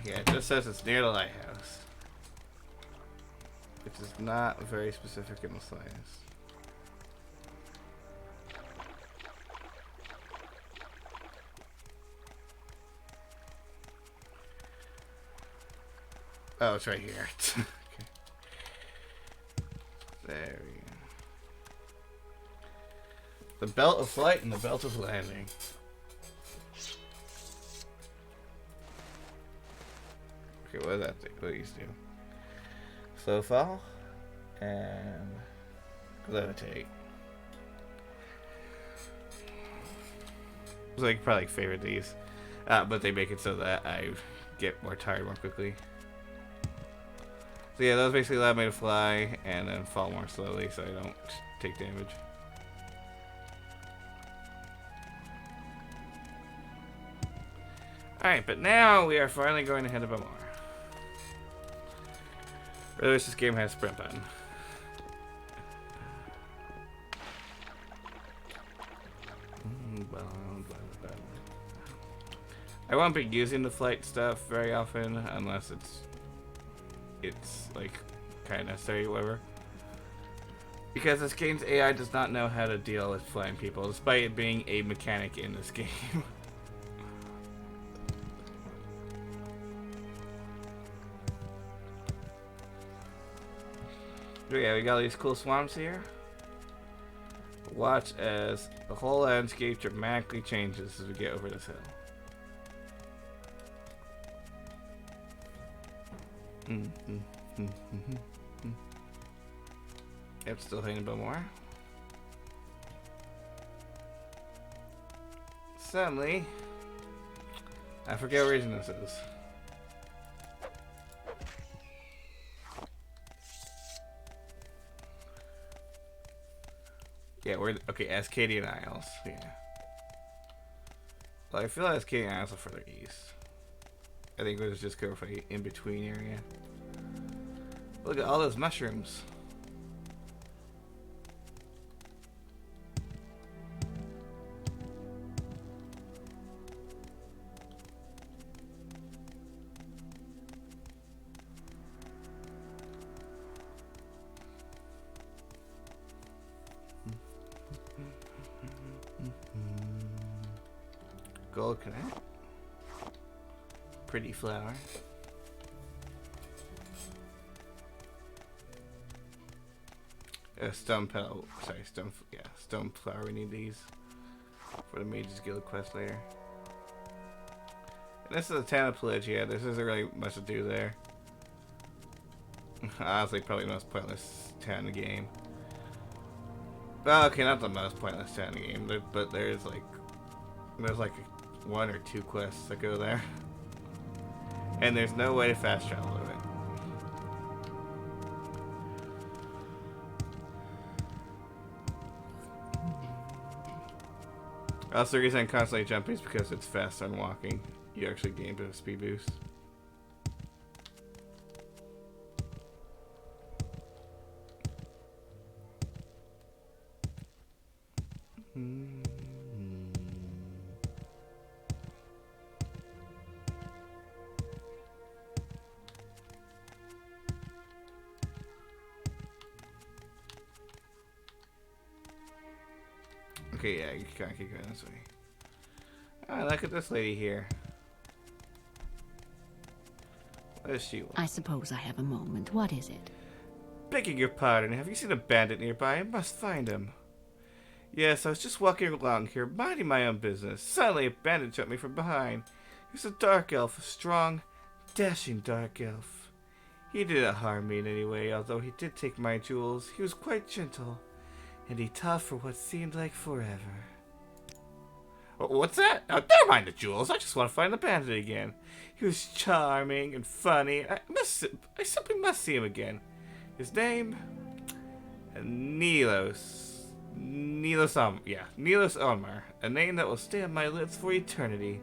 Yeah, it just says it's near the lighthouse, which is not very specific in the slightest. Oh, it's right here. Okay. There we go. The belt of flight and the belt of landing. Okay, what does that do? What do these do? Slow fall and levitate. So I could probably favorite these, but they make it so that I get more tired more quickly. So yeah, those basically allow me to fly and then fall more slowly, so I don't take damage. Alright, but now we are finally going to head a bit more. Really wish this game had a sprint button. I won't be using the flight stuff very often unless it's like kind of necessary or whatever. Because this game's AI does not know how to deal with flying people, despite it being a mechanic in this game. Yeah, we got these cool swamps here. Watch as the whole landscape dramatically changes as we get over this hill. Yep, still hitting a bit more. Suddenly, I forget what region this is. Yeah, we're okay. Ascadian Isles. Yeah. Well, I feel like Ascadian Isles are further east. I think we'll just go for the in-between area. Look at all those mushrooms. Gold connect. Pretty flower. Stone petal. Sorry, stone. Yeah, stone flower. We need these for the Mage's Guild quest later. And this is a town of Pillage. Yeah, this isn't really much to do there. Honestly, probably the most pointless town in the game. Well, okay, not the most pointless town in the game, but there's like one or two quests that go there. And there's no way to fast travel to it. Also, the reason I'm constantly jumping is because it's faster than walking. You actually gain a bit of speed boost. Okay, yeah, you can't keep going this way. Alright, look at this lady here. What does she want? I suppose I have a moment. What is it? Begging your pardon, have you seen a bandit nearby? I must find him. Yes, I was just walking along here, minding my own business. Suddenly, a bandit jumped me from behind. He was a dark elf, a strong, dashing dark elf. He didn't harm me in any way, although he did take my jewels. He was quite gentle, and he tough for what seemed like forever. What's that? Oh, never mind the jewels. I just want to find the bandit again. He was charming and funny. I simply must see him again. His name? Nilos. Nilos Onmar. A name that will stay on my lips for eternity.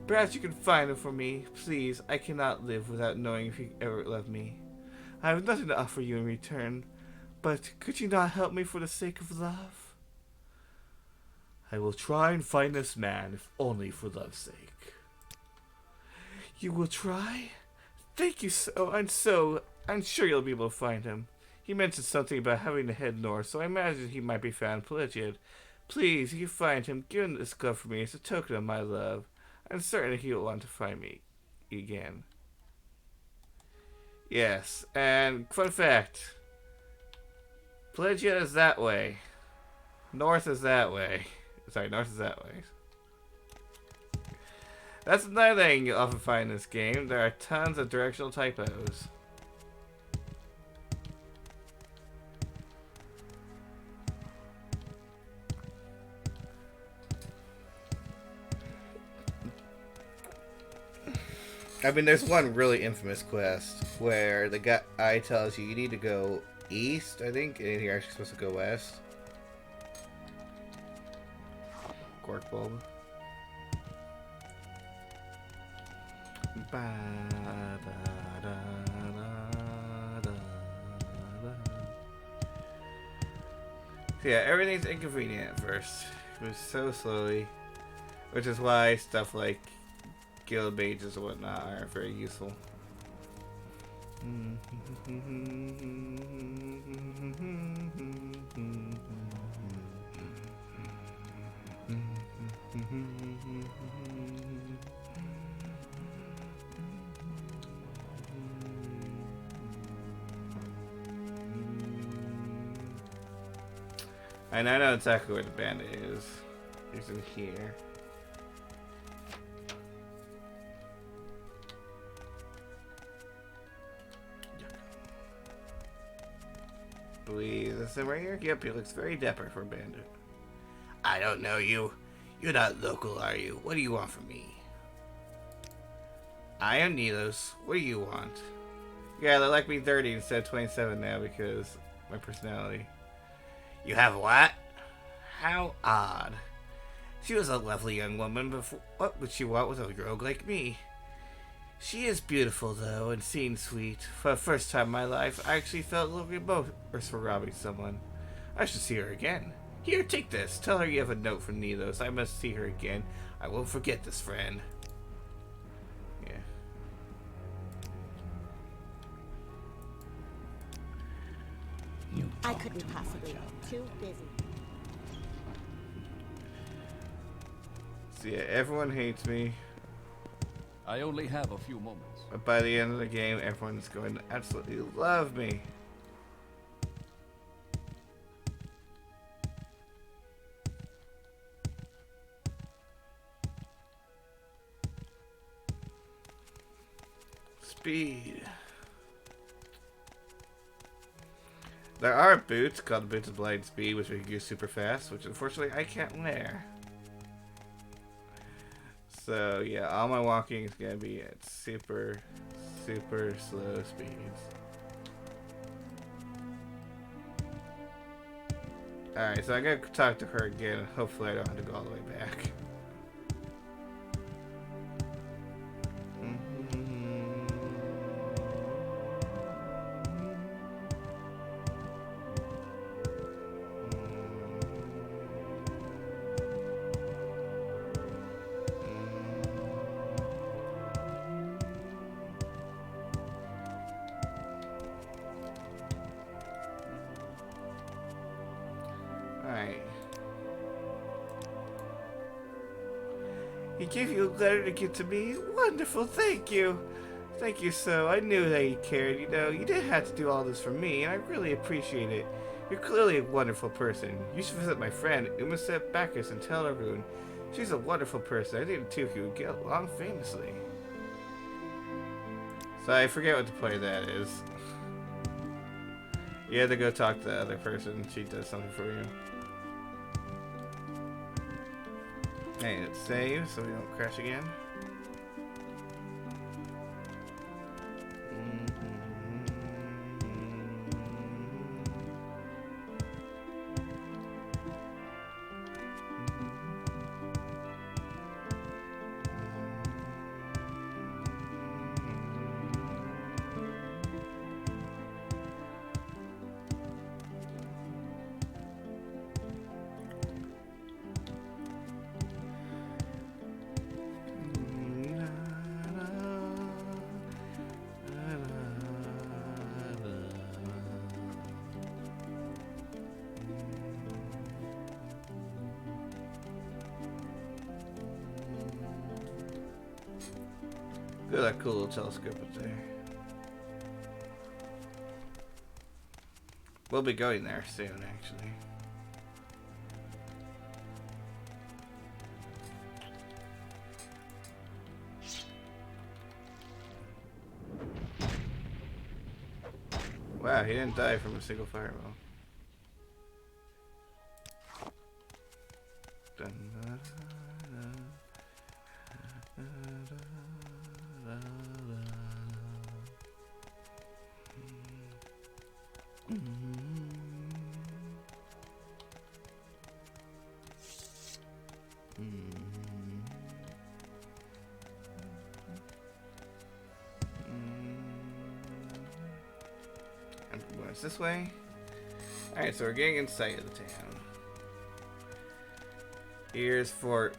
Perhaps you can find him for me. Please, I cannot live without knowing if you ever loved me. I have nothing to offer you in return, but could you not help me for the sake of love? I will try and find this man, if only for love's sake. You will try? Thank you I'm sure you'll be able to find him. He mentioned something about having to head north, so I imagine he might be found in Pelagiad. Please, if you find him, give him this glove for me as a token of my love. I'm certain he will want to find me again. Yes, and fun fact. Pelagiad is that way. North is that way. Sorry, north is that way. That's another thing you'll often find in this game. There are tons of directional typos. I mean, there's one really infamous quest where the guy tells you need to go east, I think, and you're actually supposed to go west. Cork bulb. So yeah, everything's inconvenient at first. It moves so slowly, which is why stuff like guild mages and whatnot aren't very useful. And I know exactly where the bandit is. He's in here. Please, is him right here? Yep, he looks very dapper for a bandit. I don't know you. You're not local, are you? What do you want from me? I am Nilos. What do you want? Yeah, they like me 30 instead of 27 now because of my personality. You have what? How odd. She was a lovely young woman, but what would she want with a rogue like me? She is beautiful, though, and seems sweet. For the first time in my life, I actually felt a little remorse for robbing someone. I should see her again. Here, take this. Tell her you have a note from Nilos. I must see her again. I won't forget this, friend. Yeah. I couldn't possibly. Too busy. So yeah, everyone hates me. I only have a few moments. But by the end of the game, everyone's going to absolutely love me. Speed. There are boots called the Boots of Blind Speed, which we can use super fast, which unfortunately I can't wear. So yeah, all my walking is gonna be at super slow speeds. Alright, so I'm gonna talk to her again. Hopefully I don't have to go all the way back. Alright. He gave you a letter to give to me? Wonderful, thank you. Thank you so. I knew that you cared, you know. You didn't have to do all this for me, and I really appreciate it. You're clearly a wonderful person. You should visit my friend, Umaset Bacchus, and tell her she's a wonderful person. I think the two of you would get along famously. So I forget what the play that is. You have to go talk to the other person. She does something for you. Hey, let's save so we don't crash again. Look at that cool little telescope up there. We'll be going there soon, actually. Wow, he didn't die from a single fireball. Dun, da, da, da, da, da, da, da. And it's this way. Alright, so we're getting inside of the town. Here's Fort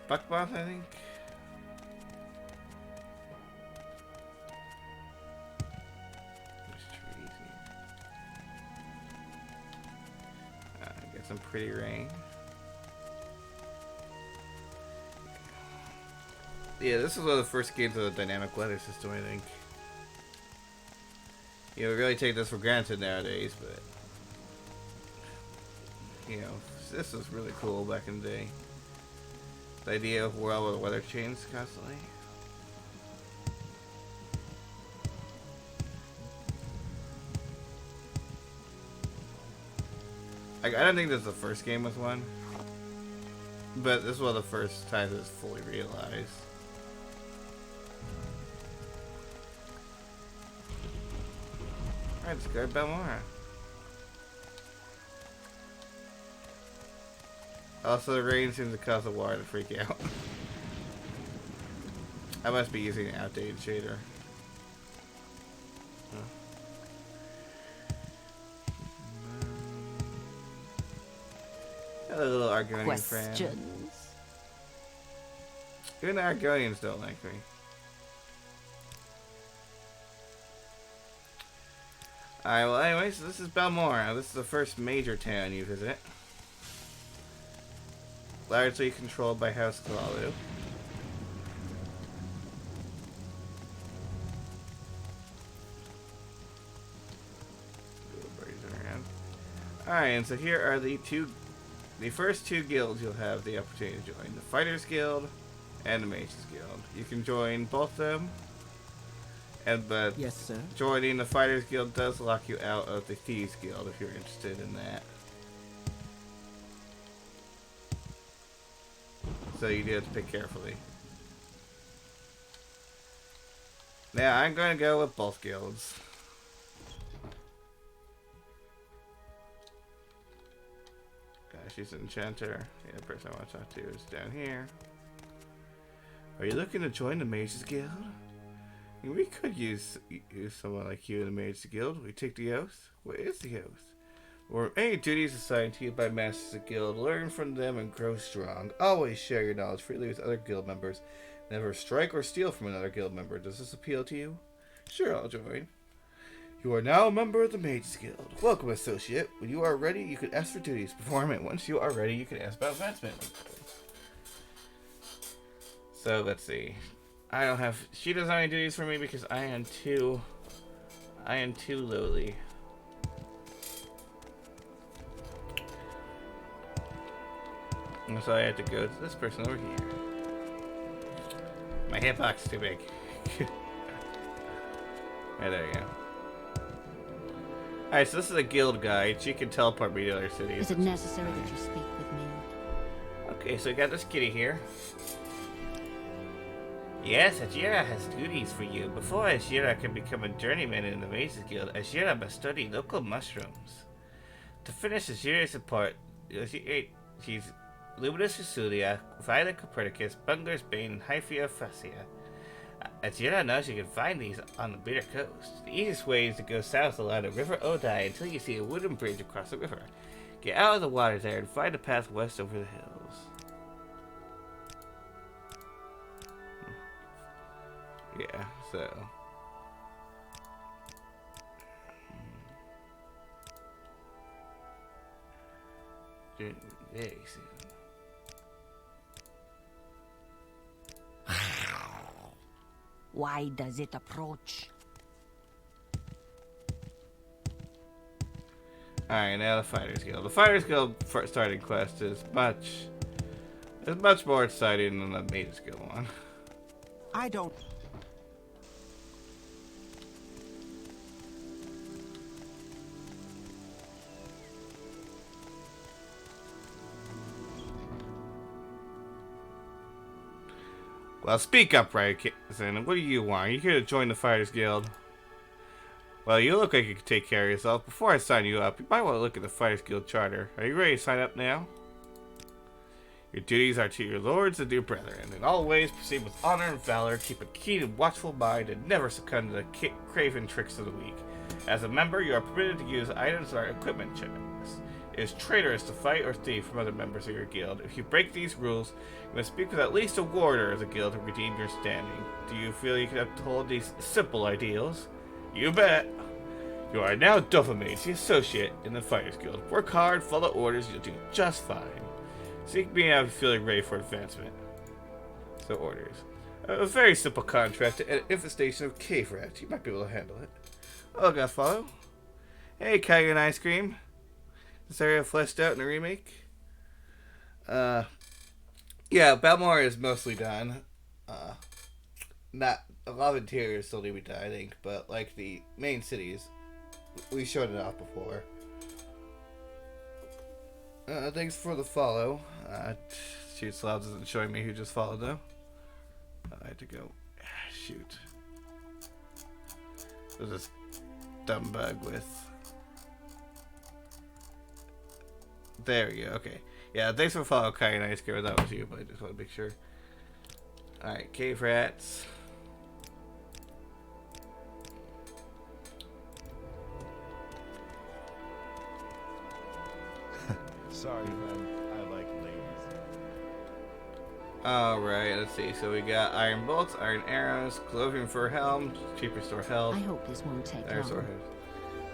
Buckboth, I think. There's trees here. Get some pretty rain. Yeah, this is one of the first games of the dynamic weather system, I think. You know, we really take this for granted nowadays, but you know, this was really cool back in the day. The idea of a world where the weather changed constantly. I don't think this is the first game with one, but this is one of the first times it's fully realized. Alright, let's go to Balmora. Also, the rain seems to cause the water to freak out. I must be using an outdated shader. Hello, little Argonian friend. Questions? Even the Argonians don't like me. Alright, well anyways, this is Balmora. This is the first major town you visit. Largely controlled by House Kalalu. Alright, and so here are the first two guilds you'll have the opportunity to join. The Fighters Guild and the Mages Guild. You can join both of them. But yes, sir. Joining the Fighters Guild does lock you out of the Thieves Guild if you're interested in that. So you do have to pick carefully. Now I'm going to go with both guilds. Gosh, she's an enchanter. Yeah, the person I want to talk to is down here. Are you looking to join the Mages Guild? We could use someone like you in the Mages Guild. We take the oath. What is the oath? Or any duties assigned to you by Masters of the Guild. Learn from them and grow strong. Always share your knowledge freely with other guild members. Never strike or steal from another guild member. Does this appeal to you? Sure, I'll join. You are now a member of the Mages Guild. Welcome, associate. When you are ready, you can ask for duties. Perform it. Once you are ready, you can ask about advancement. So, let's see. I don't have... She doesn't have any duties for me because I am too lowly. And so I had to go to this person over here. My hitbox is too big. Right, there you go. Alright, so this is a guild guide. She can teleport me to other cities. Is it necessary that you speak with me? Okay, so we got this kitty here. Yes, Ajira has duties for you. Before Ajira can become a journeyman in the Mages Guild, Ajira must study local mushrooms. To finish Ajira's report, she's Luminous Fusulia, Violet Copernicus, Bungler's Bane, and Hyphia Fascia. Ajira knows you can find these on the Bitter Coast. The easiest way is to go south along the River Odai until you see a wooden bridge across the river. Get out of the water there and find a path west over the hills. Yeah, so... Very soon. Why does it approach? Alright, now the Fighters Guild. The Fighters Guild starting quest is much more exciting than the Mages Guild one. I don't... Well, speak up, Ryzen. What do you want? Are you here to join the Fighters Guild? Well, you look like you can take care of yourself. Before I sign you up, you might want to look at the Fighters Guild charter. Are you ready to sign up now? Your duties are to your lords and your brethren. In all ways, proceed with honor and valor, keep a keen and watchful mind, and never succumb to the craven tricks of the weak. As a member, you are permitted to use items or equipment checks. It is traitorous to fight or thieve from other members of your guild. If you break these rules, you must speak with at least a warder of the guild to redeem your standing. Do you feel you can uphold these simple ideals? You bet! You are now Dopamine, the associate in the Fighters Guild. Work hard, follow orders, you'll do just fine. Seek me out if you feel ready for advancement. So orders. A very simple contract to infestation of cave rats. You might be able to handle it. Oh, gotta follow. Hey, Kage and Ice Cream. This area fleshed out in the remake. Yeah, Balmore is mostly done. Not a lot of interiors still need to be done, I think, but like the main cities, we showed it off before. Thanks for the follow. Shoot, Slobs isn't showing me who just followed though. I had to go. Shoot. There's this dumb bug with. There we go, okay. Yeah, thanks for following Kai and Ice Cream. That was you, but I just want to make sure. Alright, cave rats. Sorry, man. I like ladies. Alright, let's see. So we got iron bolts, iron arrows, cloven fur helm, cheap restore health. I hope this won't take long.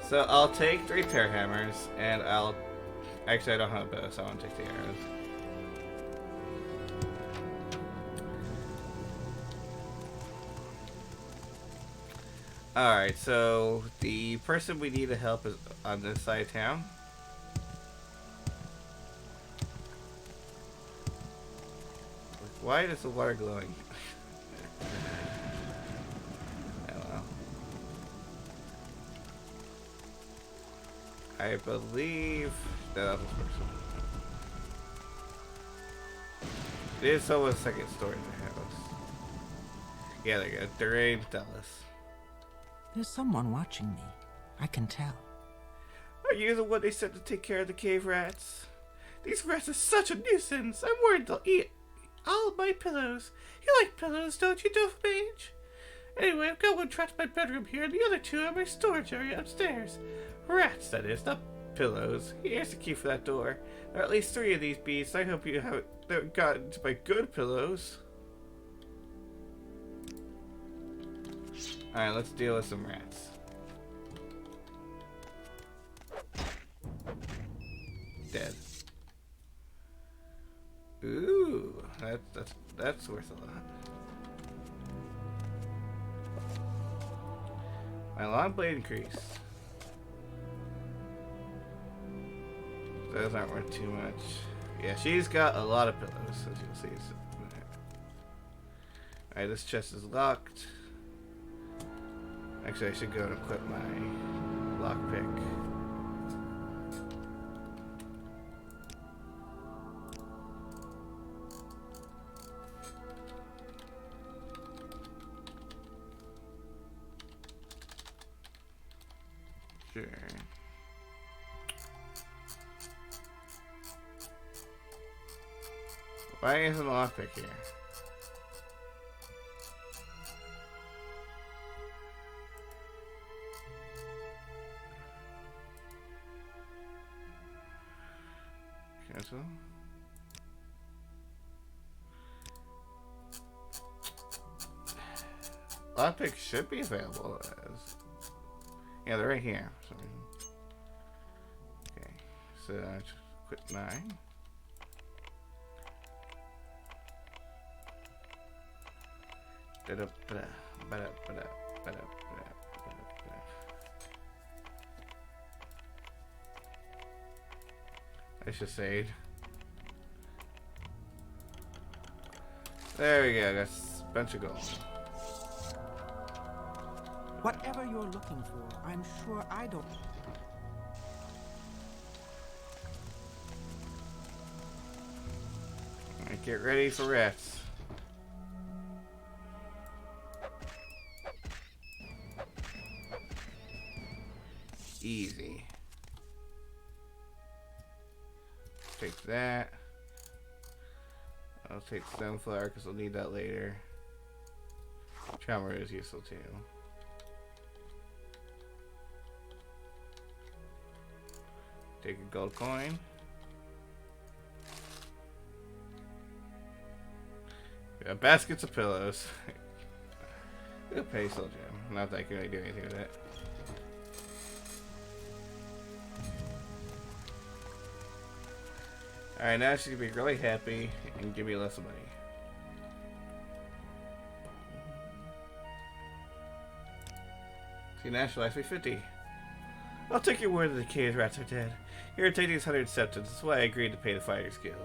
So I'll take 3 pair hammers, and I'll... Actually, I don't have a bow, so I want to take the arrows. Alright, so the person we need to help is on this side of town. Why is the water glowing? I don't know. I believe that was this person. It is almost second story in the house. Yeah, there you go. Durain Dallas. There's someone watching me. I can tell. Are you the one they sent to take care of the cave rats? These rats are such a nuisance. I'm worried they'll eat all of my pillows. You like pillows, don't you, Dopamage? Anyway, I've got one trapped in my bedroom here, and the other 2 are in my storage area upstairs. Rats, that is, not pillows. Here's the key for that door. There are at least 3 of these beasts. I hope you haven't gotten to my good pillows. Alright, let's deal with some rats. Dead. Ooh, that's worth a lot. My long blade increased. Those aren't worth too much. Yeah, she's got a lot of pillows, as you'll see. Alright, this chest is locked. Actually, I should go and equip my lockpick. Sure. Why isn't a lockpick here? Cancel. Lockpick should be available as... Yeah, they're right here. For some reason. Okay, so quit 9. I should say. There we go. That's a bunch of gold. Whatever you're looking for, I'm sure I don't... Alright, get ready for rats. Easy. Take that. I'll take Stoneflower because I'll need that later. Charmer is useful too. Take a gold coin. Yeah, baskets of pillows. Good pencil gem. Not that I can really do anything with it. Alright, now she's gonna be really happy and give me less money. See, national life 50. I'll take your word that the cave rats are dead. Here, take these 100 septons. That's why I agreed to pay the Fighters Guild.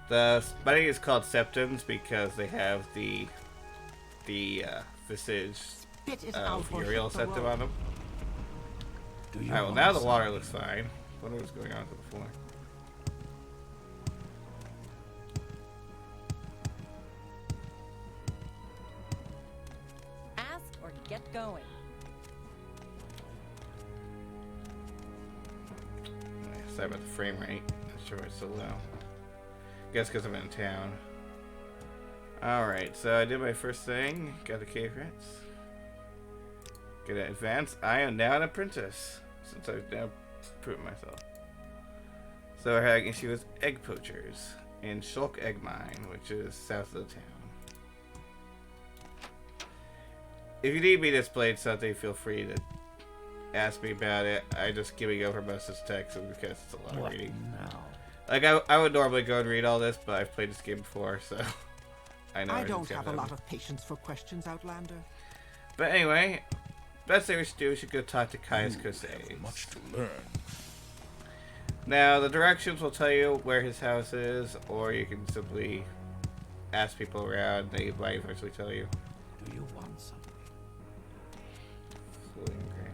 The money is called septons because they have the visage of Uriel septum on them. Alright, well now the water looks fine. I wonder what's going on with it before. Ask or get going. Sorry about the frame rate. Not sure why it's so low. Guess because I'm in town. Alright, so I did my first thing. Got the cave rats. Gonna advance. I am now an apprentice. Since I've now proven myself. So we're having issue with egg poachers in Shulk Egg Mine, which is south of the town. If you need me to explain something, feel free to ask me about it. I'm just giving over most of this text because it's a lot of reading. Like, I would normally go and read all this, but I've played this game before, so I know. I don't have a lot of patience for questions, Outlander. But anyway, best thing we should do, we should go talk to Caius Cosades. Much to learn. Now, the directions will tell you where his house is, or you can simply ask people around. They might eventually tell you. Do you want something? Floating grass.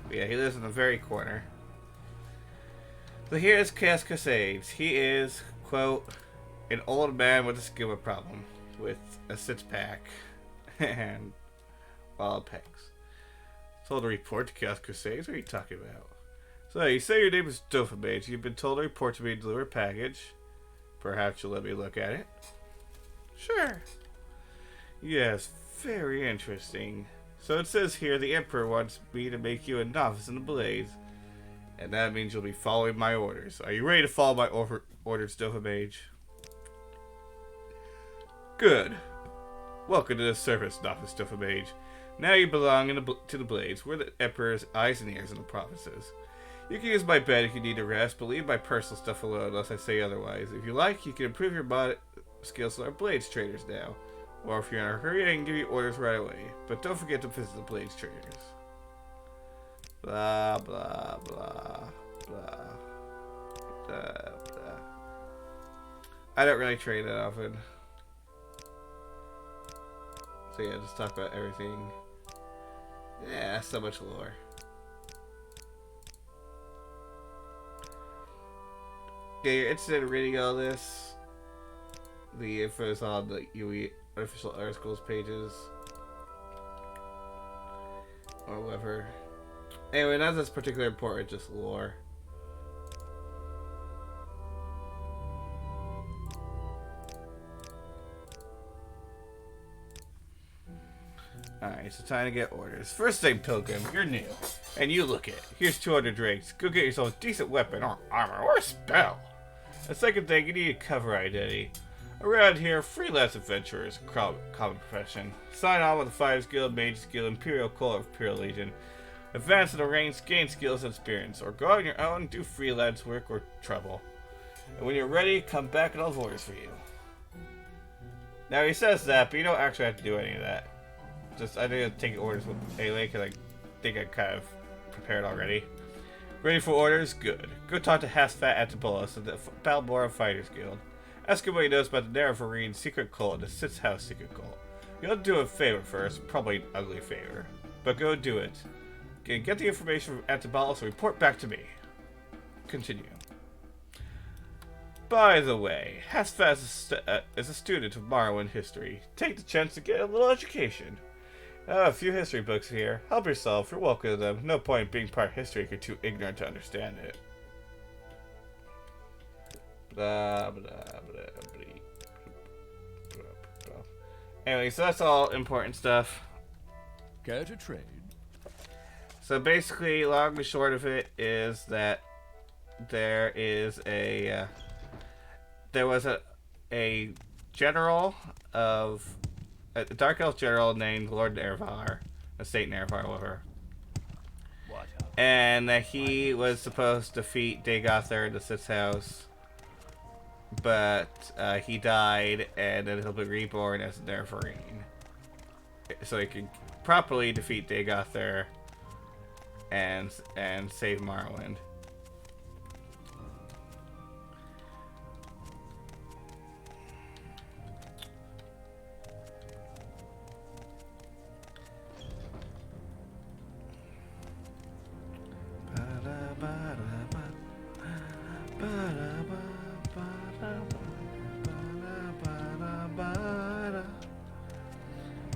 But yeah, he lives in the very corner. So here's Caius Cosades. He is, quote, an old man with a scuba problem, with a six-pack and wild pegs. Told to report to Caius Cosades. What are you talking about? So, you say your name is Dopamage. You've been told to report to me and deliver a package. Perhaps you'll let me look at it? Sure. Yes, very interesting. So it says here the Emperor wants me to make you a novice in the Blades. And that means you'll be following my orders. Are you ready to follow my orders, Dopamage? Good. Welcome to the service, novice Dopamage. Now you belong to the Blades. We're the Emperor's eyes and ears in the provinces. You can use my bed if you need to rest, but leave my personal stuff alone unless I say otherwise. If you like, you can improve your mod skills with our Blades traders now. Or if you're in a hurry, I can give you orders right away. But don't forget to visit the Blades traders. Blah, blah, blah, blah. Blah, blah. I don't really trade that often. So yeah, just talk about everything. Yeah, so much lore. Okay, you're interested in reading all this? the info is on the UE official articles pages. Or whatever. Anyway, not that's particularly important, just lore. Alright, so time to get orders. First thing, Pilgrim, you're new. And you look it. Here's 200 drakes. Go get yourself a decent weapon or armor or a spell. The second thing, you need a cover identity. Around here, freelance adventurers, common profession. Sign on with the Fighters Guild, Mages Guild, Imperial Cult, or Imperial Legion. Advance in the ranks, gain skills and experience. Or go on your own, do freelance work or trouble. And when you're ready, come back and I'll have orders for you. Now he says that, but you don't actually have to do any of that. Just, I need to take orders with Ailey, because I think I kind of prepared already. Ready for orders? Good. Go talk to Hasfat Antibolus of the Balmora Fighters Guild. Ask him what he knows about the Nerevarine secret cult and the Sith's House secret cult. You'll do a favor first, probably an ugly favor. But go do it. Get the information from Antibolus and report back to me. Continue. By the way, Hasfat is a student of Morrowind history. Take the chance to get a little education. I have a few history books here. Help yourself. You're welcome to them. No point in being part of history if you're too ignorant to understand it. Blah, blah, blah, blah, blah. Anyway, so that's all important stuff. Care to trade? So basically, long and short of it is that there is a there was a general of a Dark Elf general named Lord Nervar, a Saint Nervar, whatever. And that he was supposed to defeat Dagother in the Sith's house, but he died, and then he'll be reborn as Nerevarine, so he can properly defeat Dagother and save Morrowind.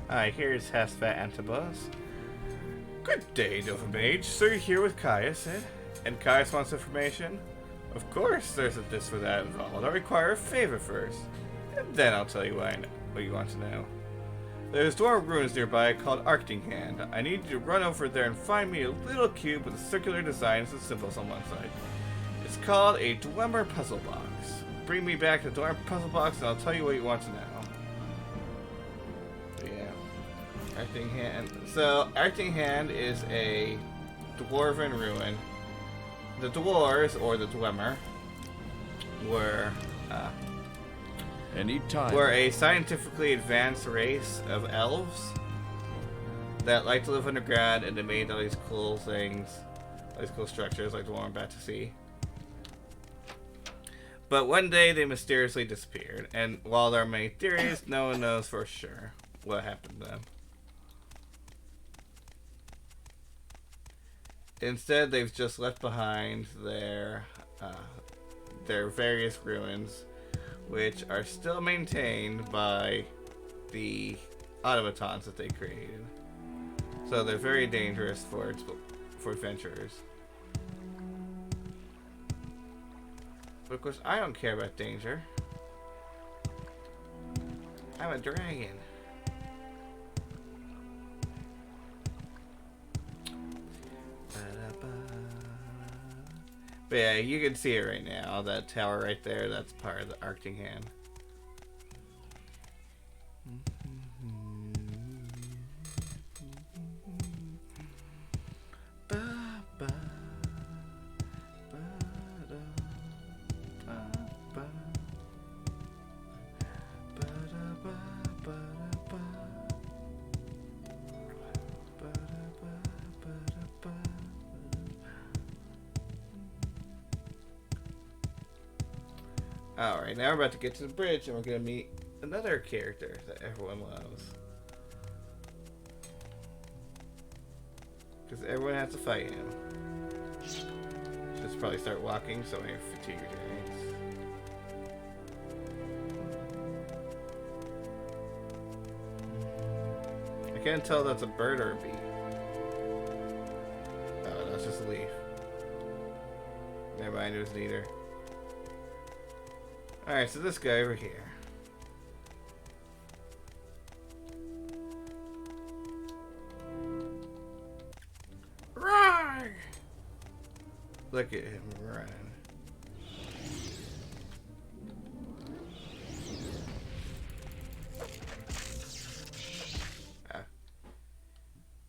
Alright, here's Hasfat Antibolus. Good day, Nova Mage. So you're here with Caius, eh? And Caius wants information? Of course there's a this or that involved. I require a favor first. And then I'll tell you what you want to know. There's dwarven ruins nearby called Arctinghand. I need you to run over there and find me a little cube with a circular designs and symbols on one side. It's called a Dwemer puzzle box. Bring me back the Dwemer puzzle box and I'll tell you what you want to know. Arctinghand. So, Arctinghand is a dwarven ruin. The dwarves, or the Dwemer, were a scientifically advanced race of elves that like to live underground, and they made all these cool things, all these cool structures like the one we're about to see. But one day they mysteriously disappeared, and while there are many theories, no one knows for sure what happened to them. Instead, they've just left behind their various ruins, which are still maintained by the automatons that they created. So they're very dangerous for adventurers. But of course, I don't care about danger. I'm a dragon. But yeah, you can see it right now. That tower right there, that's part of the Arctinghand. Alright, now we're about to get to the bridge and we're going to meet another character that everyone loves. Because everyone has to fight him. Should probably start walking so I have fatigue regenerates. can't tell if that's a bird or a bee. Oh, that's just a leaf. Never mind, it was neither. Alright, so this guy over here. Run! Look at him running.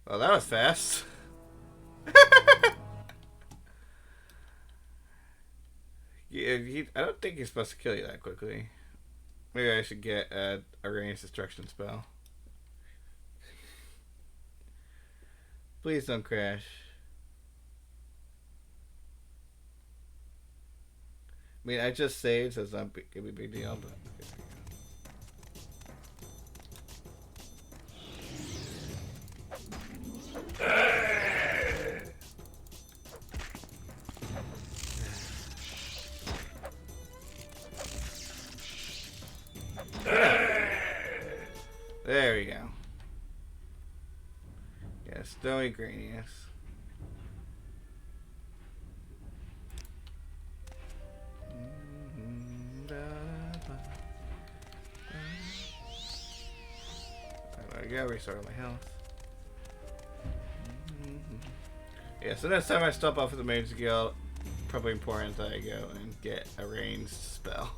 Well, that was fast. Yeah, I don't think he's supposed to kill you that quickly. Maybe I should get a ranged destruction spell. Please don't crash. I mean, I just saved, so it's not gonna be a big deal, but... There we go. Yeah, Snowy Granius. I gotta restart my health. Yeah, so next time I stop off at the Mage Guild, probably important that I go and get a ranged spell.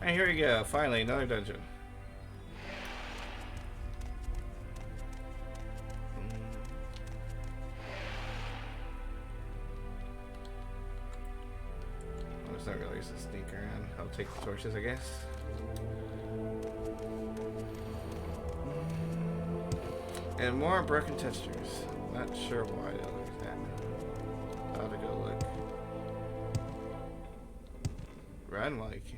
And here we go, finally, another dungeon. There's not really a sneak around. I'll take the torches, I guess. And more broken textures. Not sure why they'll look at that. I'll have to go look. Run while you can.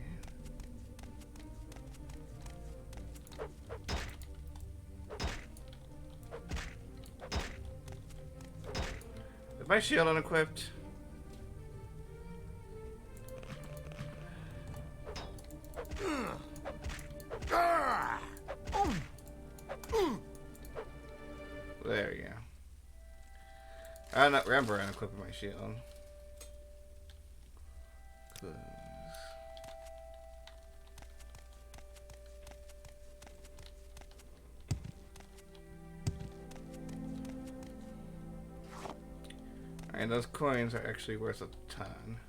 Is my shield unequipped? There we go. I don't remember unequipping my shield. Close. Alright, those coins are actually worth a ton.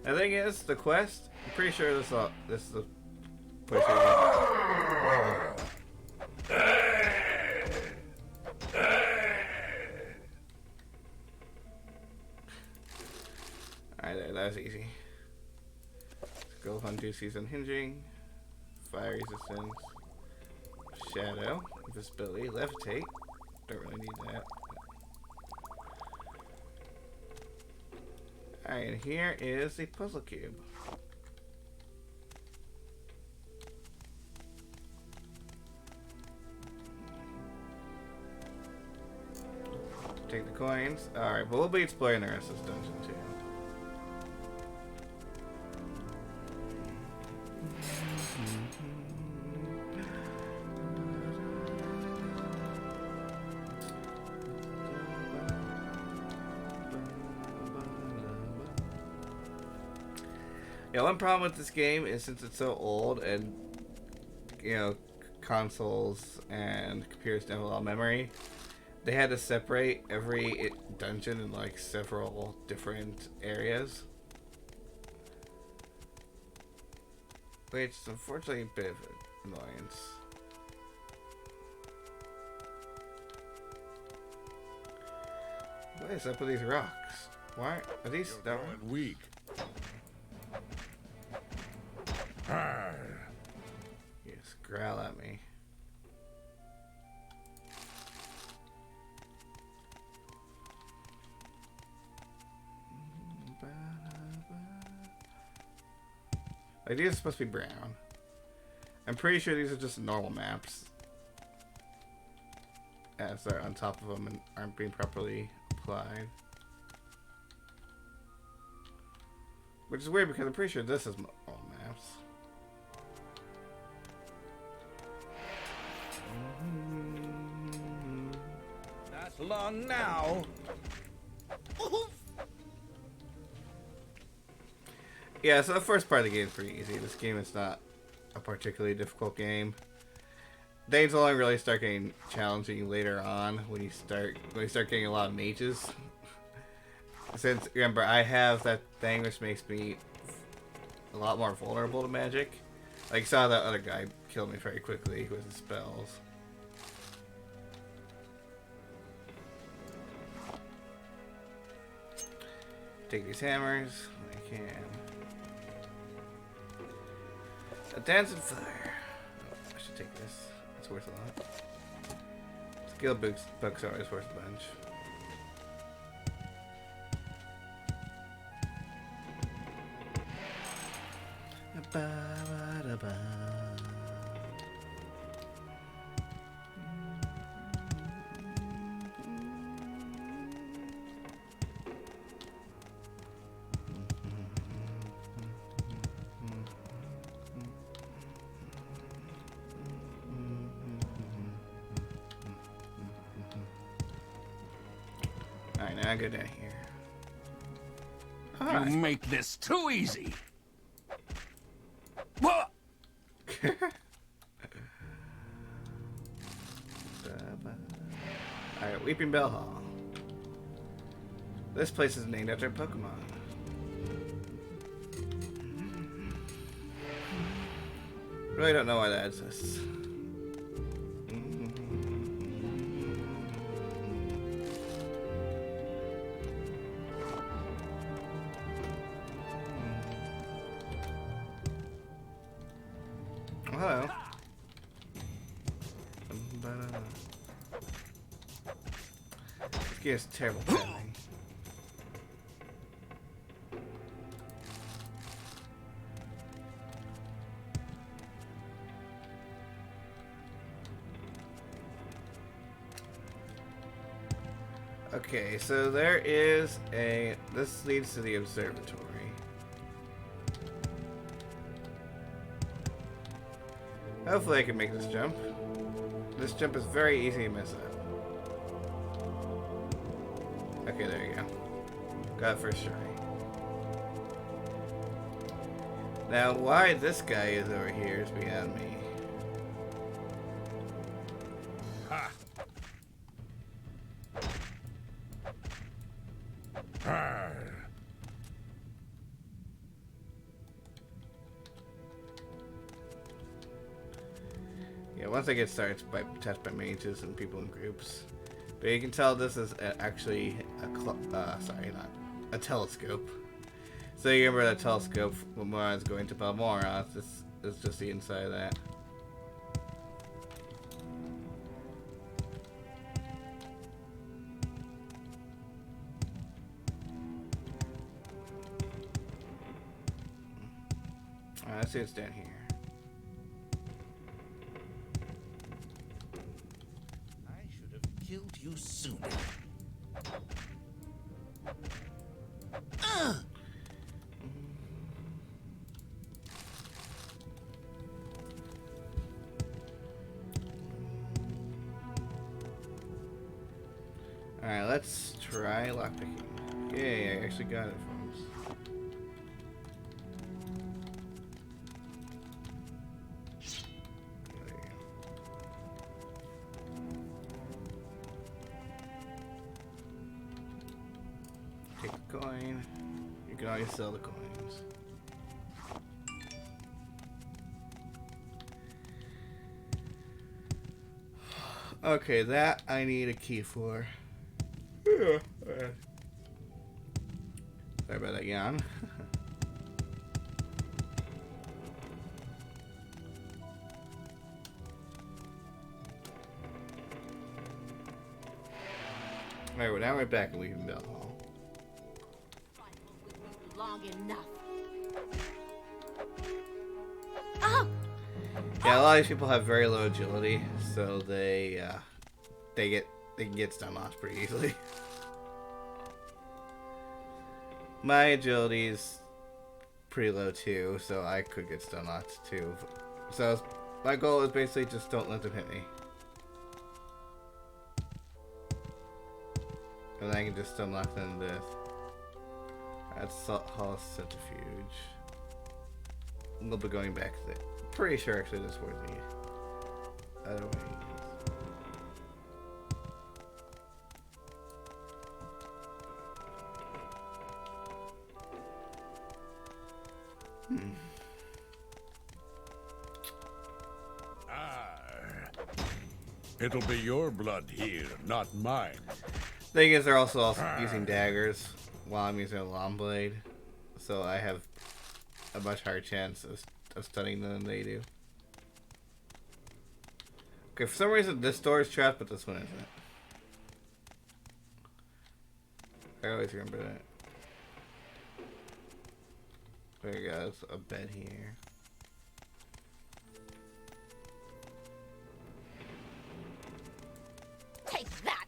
The thing is, the quest, I'm pretty sure this is the place Alright, that was easy. Let's go hunt Juicy's unhinging, fire resistance, shadow, invisibility, levitate. Don't really need that. Alright, and here is the puzzle cube. Take the coins. Alright, but we'll be exploring the rest of this dungeon too. Yeah, one problem with this game is since it's so old and, you know, consoles and computers don't have a lot of memory, they had to separate every dungeon in like several different areas. Which is unfortunately a bit of an annoyance. What is up with these rocks? Why are these stone? Weak. Yes, growl at me. Like, these are supposed to be brown. I'm pretty sure these are just normal maps. as they're on top of them and aren't being properly applied. Which is weird because I'm pretty sure this is all maps. Not long now. Yeah, so the first part of the game is pretty easy. This game is not a particularly difficult game. Things only really start getting challenging later on when you start getting a lot of mages. Since remember, I have that thing which makes me a lot more vulnerable to magic. Like, saw that other guy kill me very quickly with his spells. Take these hammers. I can. A dancing fire. Oh, I should take this. It's worth a lot. Skill books are always worth a bunch. Ba-ba-da-ba. Alright, now I go down here. You make this too easy. What? Alright, Weeping Bell Hall. This place is named after a Pokemon. Really don't know why that exists. Hello. This game is terrible timing. Okay, so there is a... This leads to the observatory. Hopefully I can make this jump. This jump is very easy to mess up. Okay, there you go. Got it first try. Now, why this guy is over here is beyond me. Ha. Yeah, once I get started, it's touched by mages and people in groups. But you can tell this is actually sorry, not a telescope. So you remember that telescope when Morrowind is going to Balmora? This is just the inside of that. Alright, let's see what's down here. Killed you sooner. Alright, let's try lockpicking. Yay, I actually got it, folks. Take the coin. You can always sell the coins. Okay, that I need a key for. Sorry about that yawn. Alright, well, now we're back in Weeping Bell Hall. Long enough. Yeah, a lot of these people have very low agility, so they they can get stun locked pretty easily. My agility's pretty low too, so I could get stun locked too. So my goal is basically just don't let them hit me. And I can just stun lock them to death. That's Hall Centrifuge. We'll be going back to that. Pretty sure actually this is worthy. Otherwise. It'll be your blood here, not mine. Thing is, they're also using daggers while I'm using a long blade, so I have a much higher chance of stunning them than they do. Okay, for some reason this door is trapped, but this one isn't. I always remember that. There you go, there's a bed here. Take that!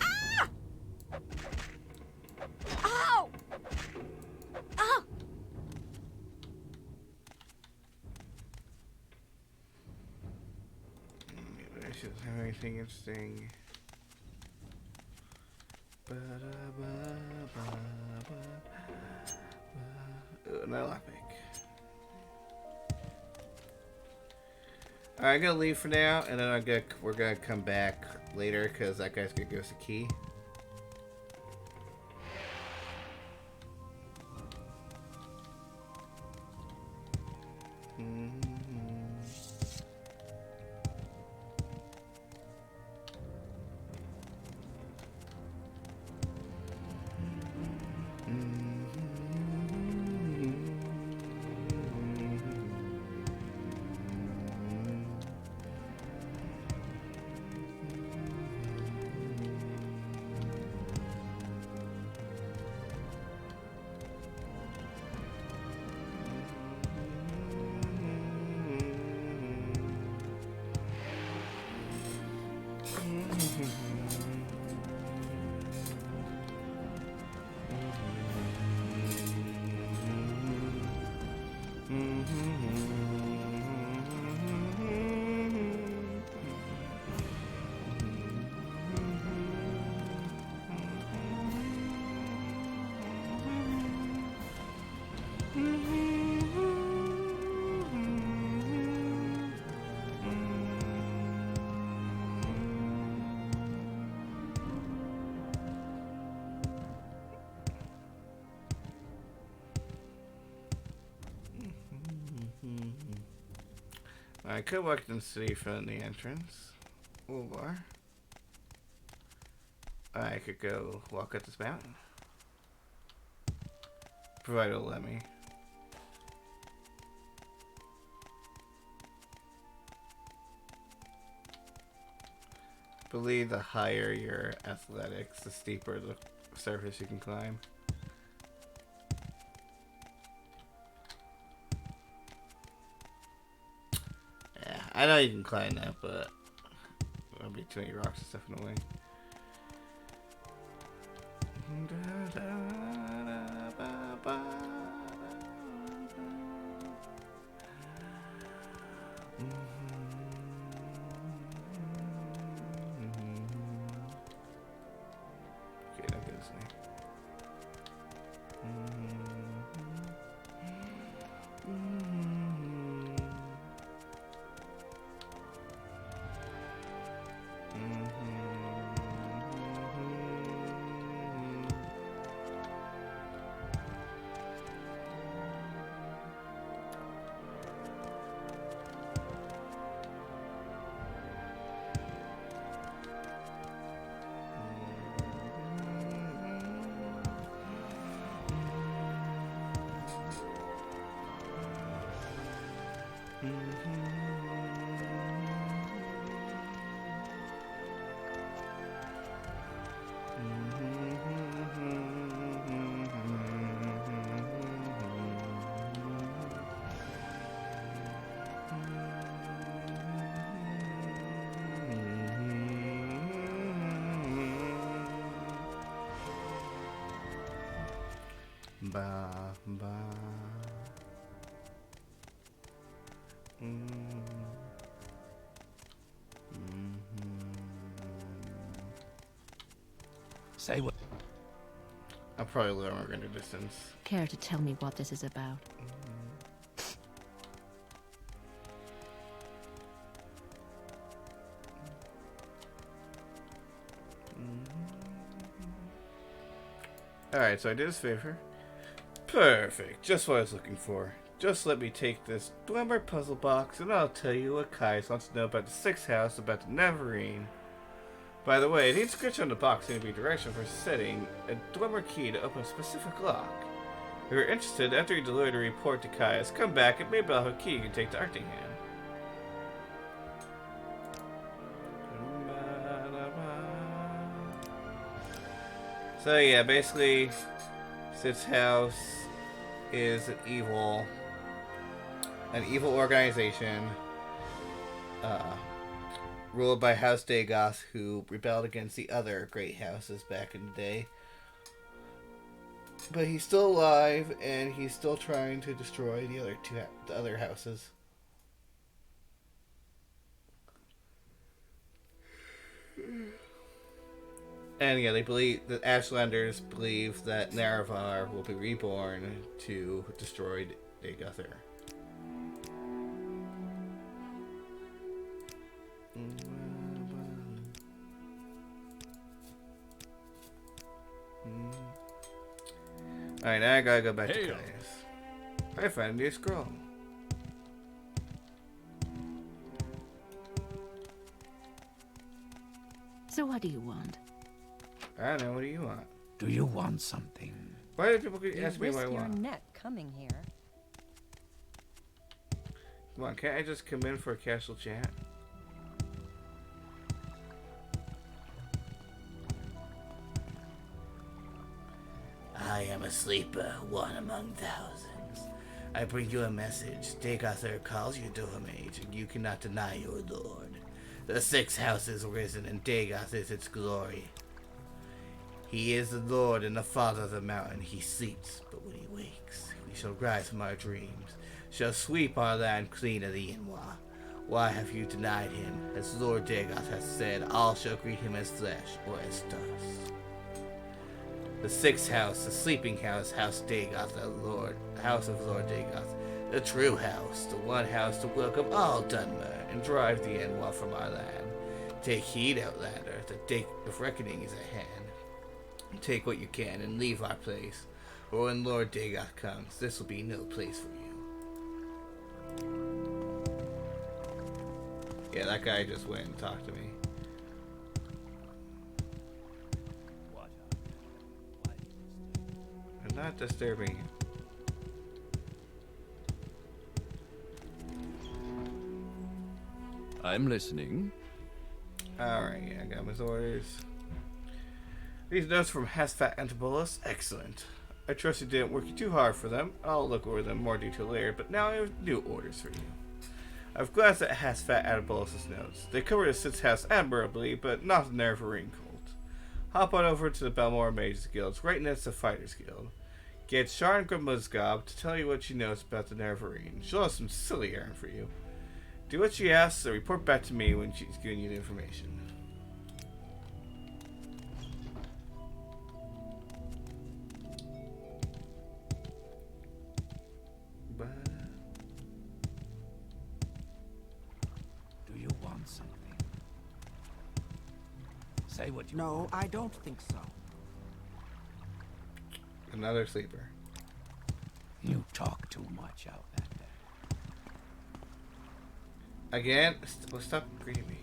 Ah! Ow! Ah! Maybe I should have anything interesting. No lockpick. Alright, I'm gonna leave for now, and then we're gonna come back later because that guy's gonna give us a key. I could walk in the city from the entrance, or I could go walk up this mountain, provided it'll let me. I believe the higher your athletics, the steeper the surface you can climb. I know you can climb that, but there'll be too many rocks and stuff in the way. Okay, that goes there. Ba ba. Say what? I'll probably lower into distance. Care to tell me what this is about? Alright, so I did his favor. Perfect. Just what I was looking for. Just let me take this Dwemer puzzle box and I'll tell you what Kaius wants to know about the 6th house, about the Neverine. By the way, the inscription on the box seems to be direction for setting a Dwemer key to open a specific lock. If you're interested, after you deliver the report to Kaius, come back and maybe I'll have a key you can take to Artingham. So yeah, basically, Sid's house is an evil organization ruled by House Dagoth, who rebelled against the other great houses back in the day. But he's still alive, and he's still trying to destroy the other houses. And yeah, they believe that Ashlanders believe that Naravar will be reborn to destroy Dagoth. Alright, now I gotta go back to Kaius. I found a new scroll. So what do you want? I don't know, what do you want? Do you want something? Why do people ask me You what I risk your want? neck coming here. Come on, can't I just come in for a casual chat? I am a sleeper, one among thousands. I bring you a message. Dagoth calls you to her mage, and you cannot deny your lord. The 6th house is risen, and Dagoth is its glory. He is the lord and the father of the mountain. He sleeps, but when he wakes, we shall rise from our dreams, shall sweep our land clean of the Inwa. Why have you denied him? As Lord Dagoth has said, all shall greet him as flesh or as dust. The 6th house, the sleeping house, House Dagoth, the Lord, house of Lord Dagoth, the true house, the one house to welcome all Dunmer and drive the Enwa from our land. Take heed, Outlander, the day of reckoning is at hand. Take what you can and leave our place, or when Lord Dagoth comes, this will be no place for you. Yeah, that guy just went and talked to me. I'm not disturbing you. I'm listening. Alright, yeah, I got his orders. These notes from Hasfat Antibolus, excellent. I trust you didn't work too hard for them. I'll look over them in more detail later, but now I have new orders for you. I've glanced at Hasfat Antibolus' notes. They cover the 6th house admirably, but not the Neverine cult. Hop on over to the Balmora Mages Guild, right next to the Fighters Guild. Get Sharn Grimuzgob to tell you what she knows about the Neverine. She'll have some silly errand for you. Do what she asks and report back to me when she's giving you the information. Do you want something? Say what you No, want. I don't think so. Another sleeper. You talk too much, Outlander. Again? Stop greeting me.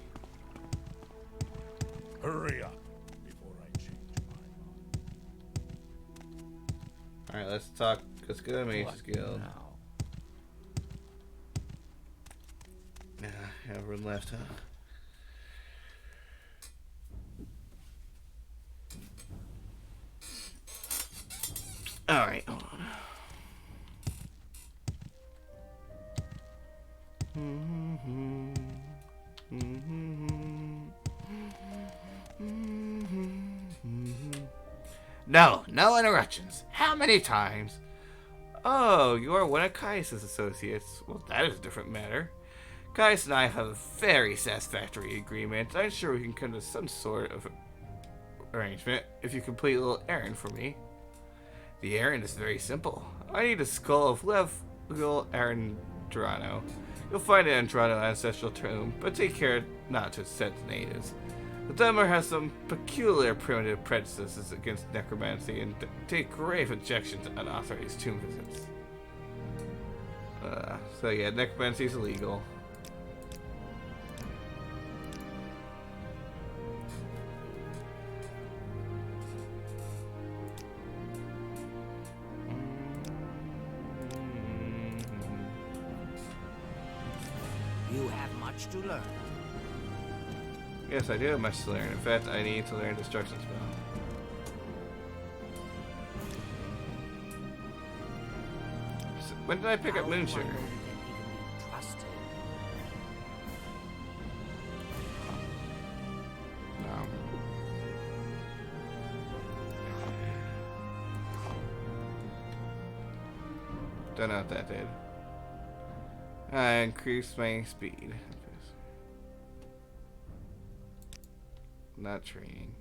Hurry up before I change my mind. Alright, let's talk. Let's go to the Mages Guild. Now? Nah, everyone left, huh? Alright, hold on. No, no interruptions. How many times? Oh, you are one of Caius' associates. Well, that is a different matter. Caius and I have a very satisfactory agreement. I'm sure we can come to some sort of arrangement if you complete a little errand for me. The errand is very simple. I need a skull of Level Arandrano. You'll find it in Drano ancestral tomb, but take care not to set the natives. The Dunmer has some peculiar primitive prejudices against necromancy and take grave objections to unauthorized tomb visits. So yeah, necromancy is illegal. You have much to learn. Yes, I do have much to learn. In fact, I need to learn Destruction Spell. So, when did I pick up Moonshare? No. Don't know what that did. I increased my speed. Not training.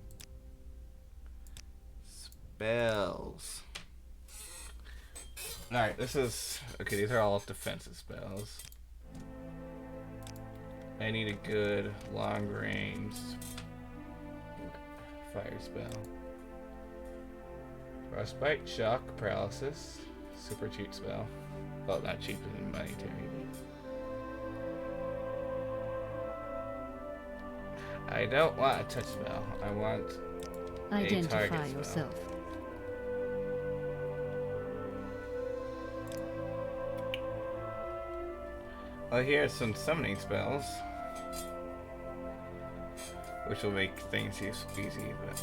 Spells. Alright, this is... Okay, these are all defensive spells. I need a good long-range fire spell. Frostbite, shock, paralysis. Super cheap spell. Well, not cheap in monetary. I don't want a touch spell. I want Identify a target yourself. Spell. Well, here's some summoning spells, which will make things easy, but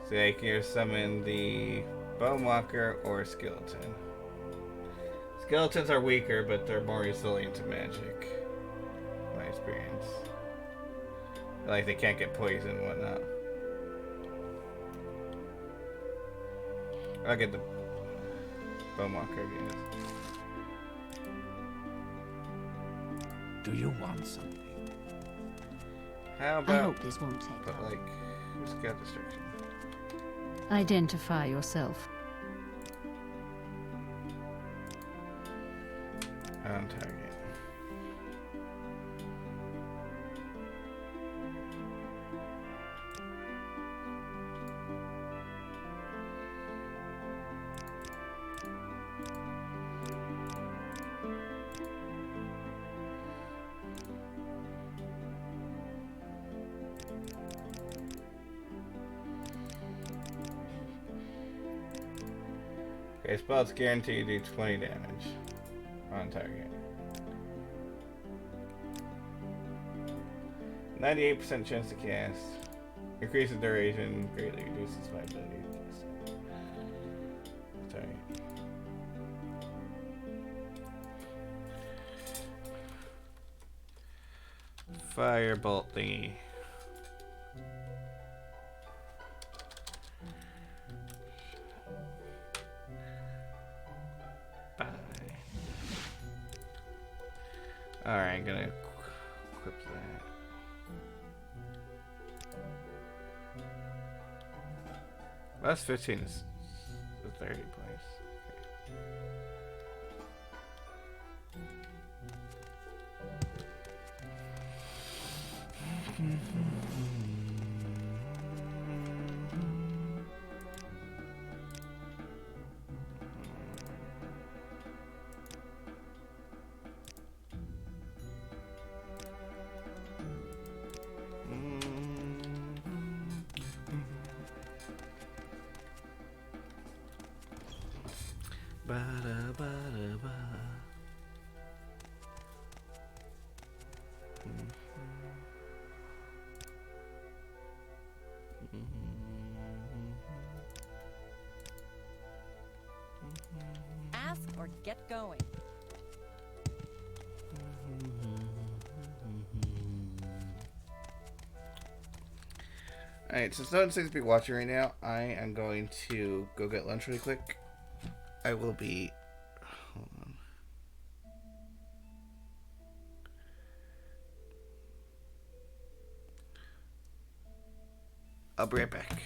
so I can either summon the Bonewalker or Skeleton. Skeletons are weaker, but they're more resilient to magic. My experience. Like they can't get poisoned and whatnot. I'll get the Bonewalker again. Do you want something? How I about hope this won't take but long. like who's got destruction? Identify yourself. On target. Okay, spell's guaranteed to do 20 damage on target. 98% chance to cast. Increases duration, greatly reduces my ability to cast. Target. Firebolt thingy. Alright, I'm gonna equip that. That's 15 is the 30 place. Ask or get going. Alright, since no one seems to be watching right now, I am going to go get lunch really quick. I will be... Hold on. I'll be right back.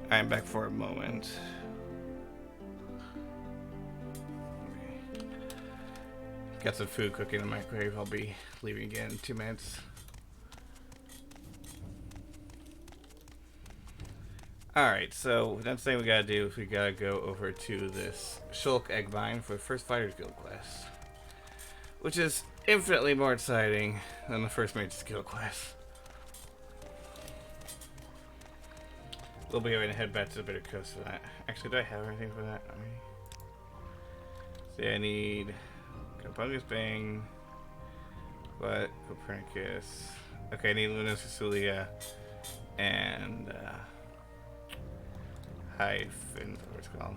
I'm back for a moment. Got some food cooking in the microwave. I'll be leaving again in 2 minutes. Alright, so next thing we gotta do is we gotta go over to this Shulk Egg Mine for the first Fighters Guild class, which is infinitely more exciting than the first Major Skill class. We'll be going to head back to the Bitter Coast for that. Actually, do I have everything for that? See, I need Copernicus Bang, but Copernicus. Okay, I need Lunas Cecilia and Hyphen, what it's called.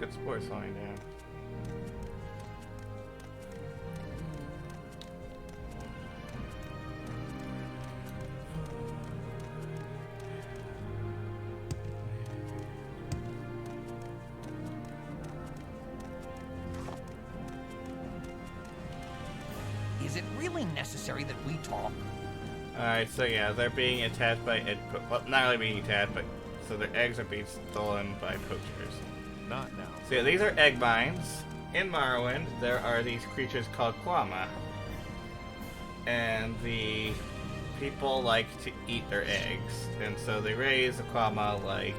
Good sports slowing down. Is it really necessary that we talk? Alright, so yeah, they're being attacked by well, not really being attacked, but so their eggs are being stolen by poachers. Not now. So yeah, these are egg mines. In Morrowind, there are these creatures called Kwama. And the people like to eat their eggs. And so they raise the Kwama like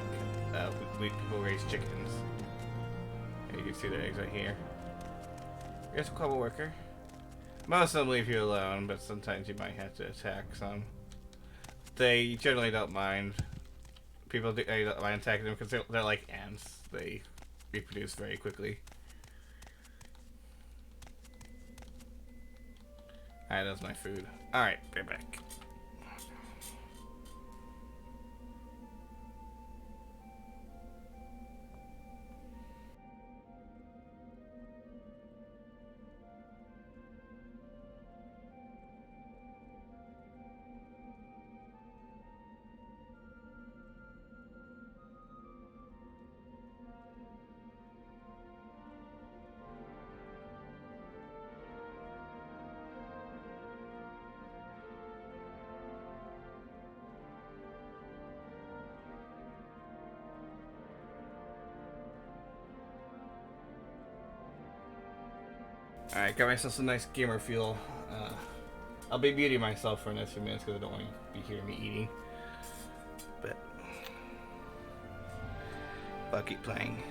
people raise chickens. And you can see their eggs right here. Here's a Kwama worker. Most of them leave you alone, but sometimes you might have to attack some. They generally don't mind. People don't mind attacking them because they're like ants. They reproduce very quickly. Alright, that's my food. Alright, be back. Alright, got myself some nice gamer fuel. I'll be muting myself for the next few minutes because I don't want to be hearing me eating. But I'll keep playing.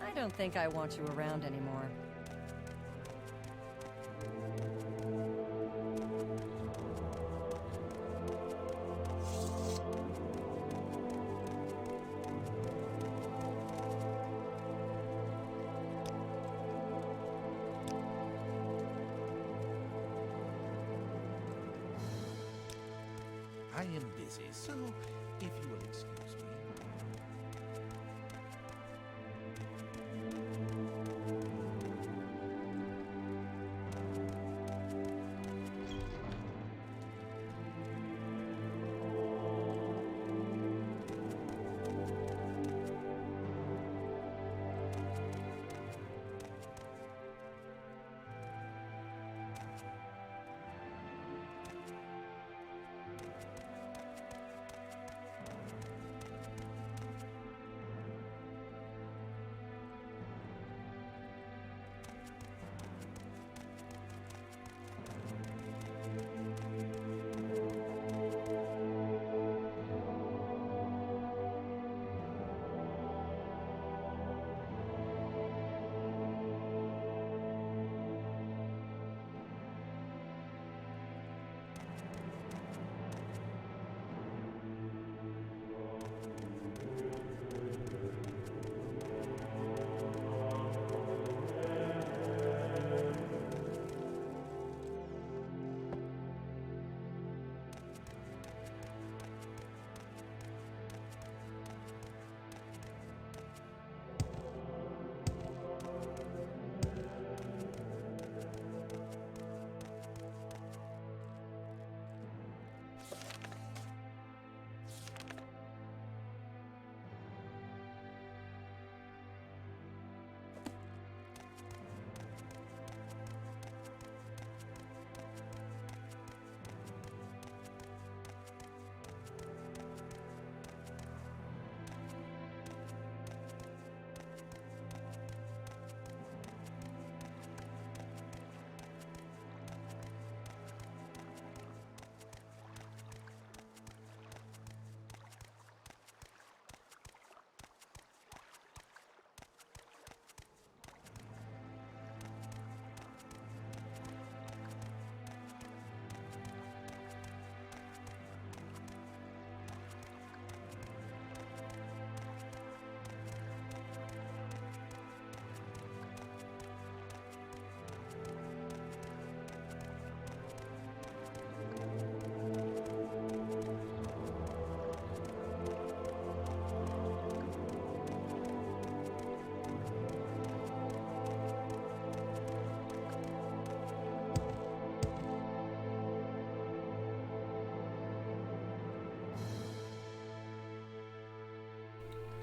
I don't think I want you around anymore. I am busy, so if you will excuse me.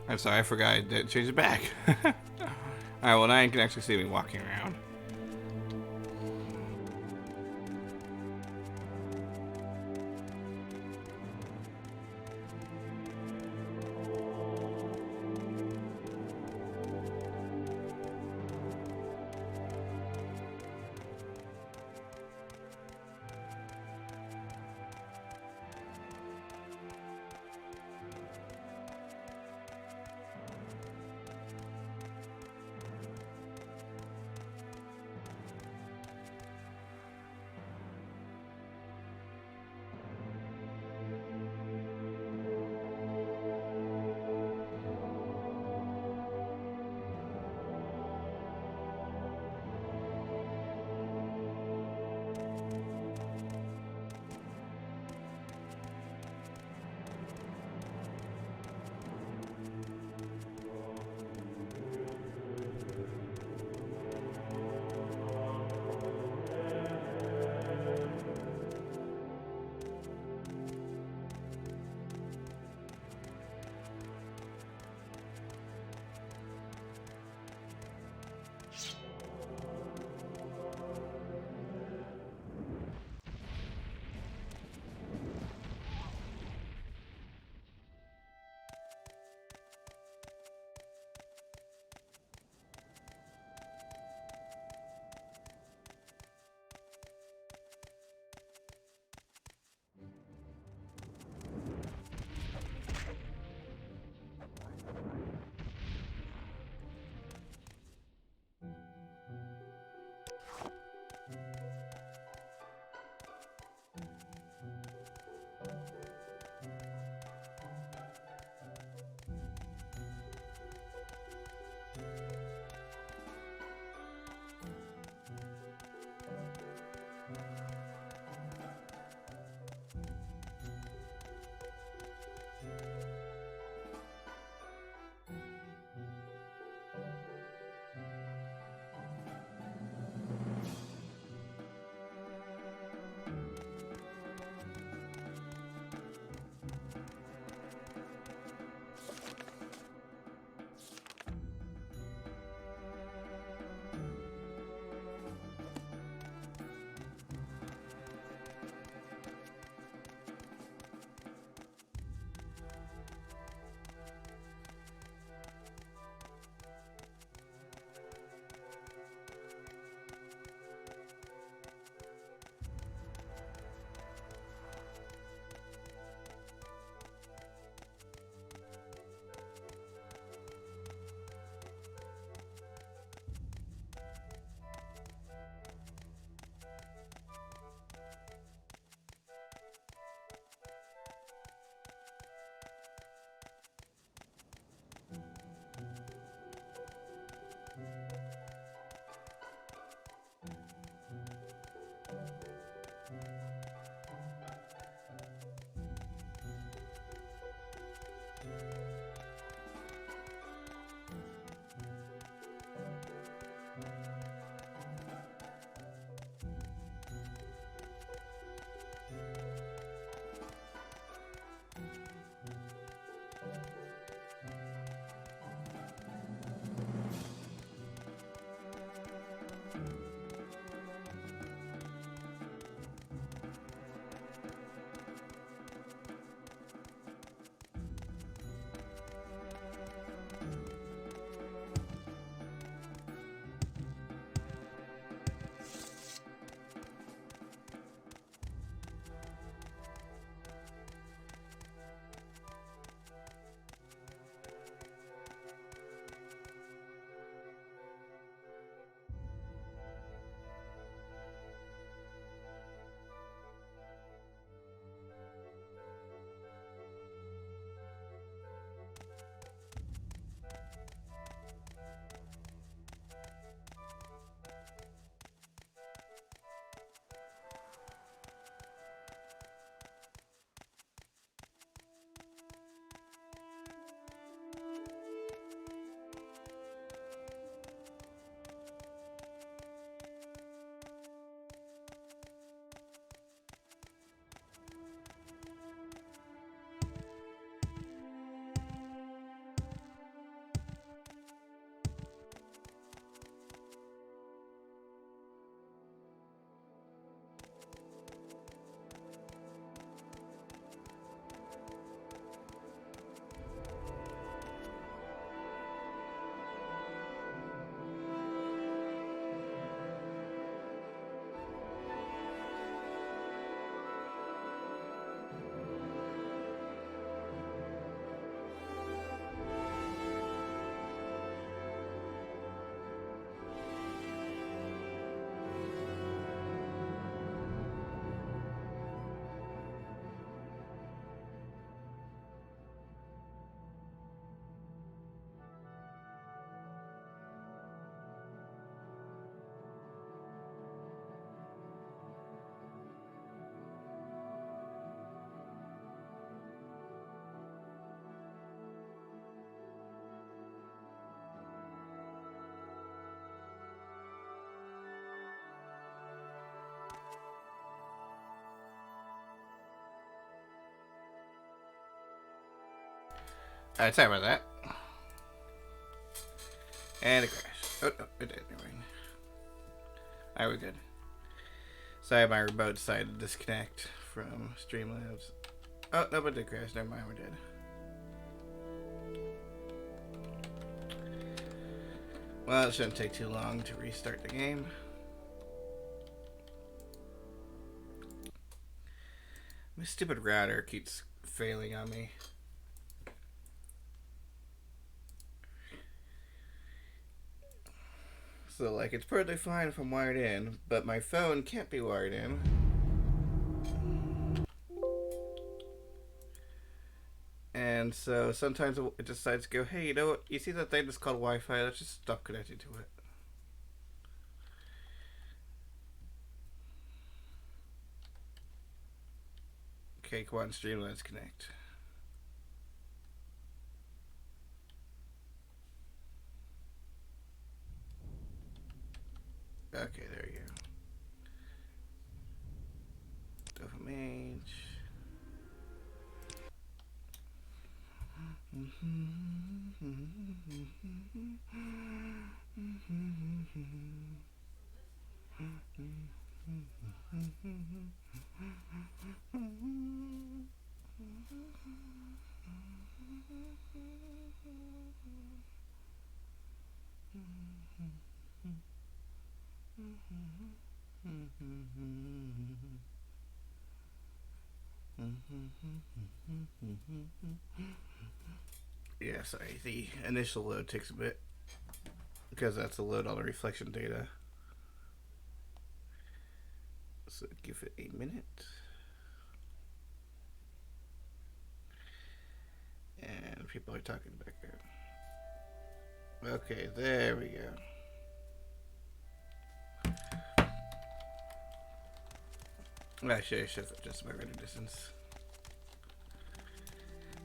I'm sorry, I forgot I did change it back. Alright, well now you can actually see me walking around. Alright, sorry about that. And it crashed. Oh, no, it did. Never mind. Alright, we're good. Sorry, my remote decided to disconnect from Streamlabs. Oh, no, but it did crash. Never mind, we're dead. Well, it shouldn't take too long to restart the game. My stupid router keeps failing on me. So, like, it's perfectly fine if I'm wired in, but my phone can't be wired in. And so sometimes it decides to go, hey, you know what? You see that thing that's called Wi-Fi? Let's just stop connecting to it. Okay, come on, stream, let's connect. Okay, there you go. Dopamine. Yeah, sorry, the initial load takes a bit because that's to load all the reflection data. So give it a minute. And people are talking back there. Okay, there we go. Actually, I should have adjusted my render distance.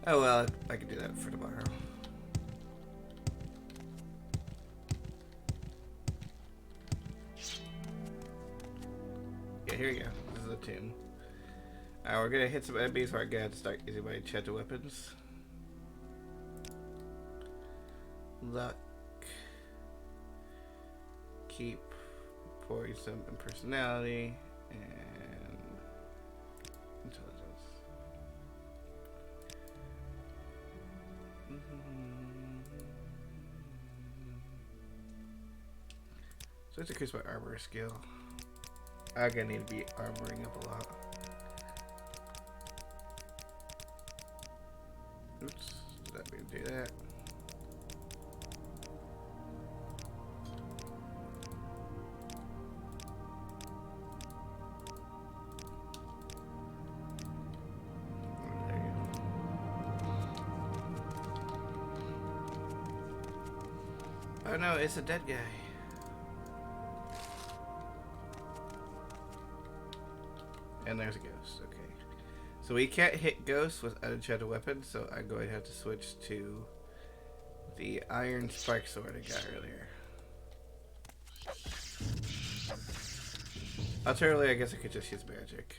Oh well, I can do that for tomorrow. Yeah, here we go. This is a tune. We're gonna hit some enemies where I gotta start using my enchanted weapons. Luck. Keep poison and personality. And intelligence. So let's increase my armor skill. I'm gonna need to be armoring up a lot. Oops, did that mean to do that? Oh no, it's a dead guy. And there's a ghost, okay. So we can't hit ghosts with unenchanted weapons, so I'm going to have to switch to the iron spike sword I got earlier. Alternatively, I guess I could just use magic.